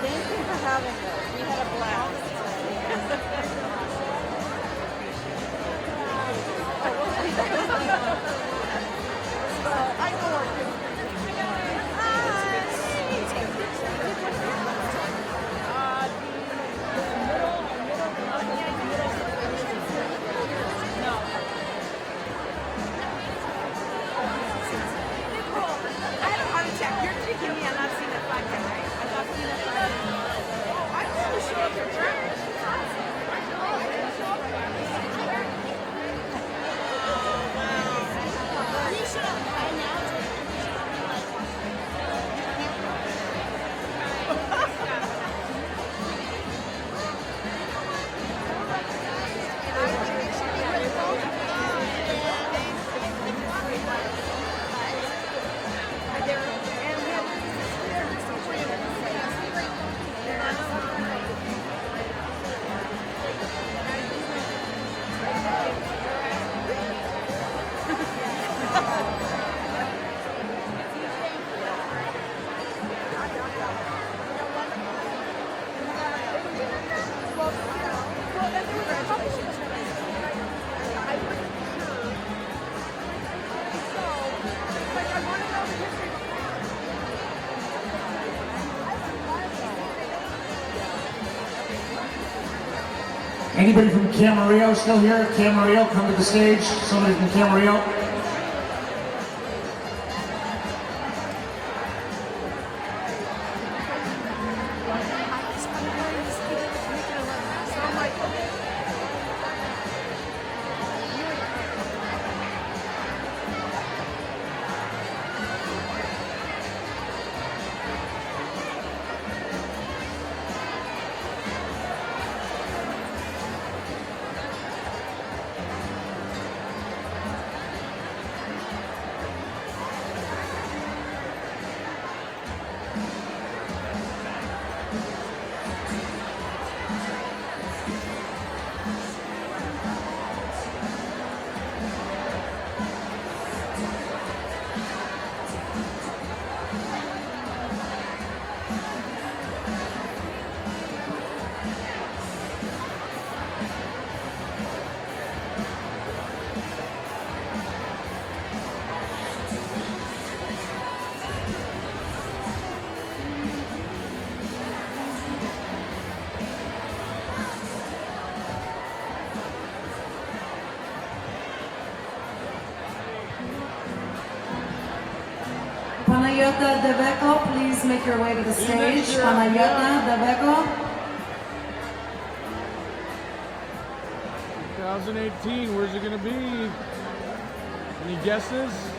S8: Thank you for having us. We had a blast.
S7: Anybody from Camarillo still here? Camarillo, come to the stage. Somebody from Camarillo.
S9: Panayota Deveco, please make your way to the stage. Panayota Deveco.
S2: 2018, where's it going to be? Any guesses?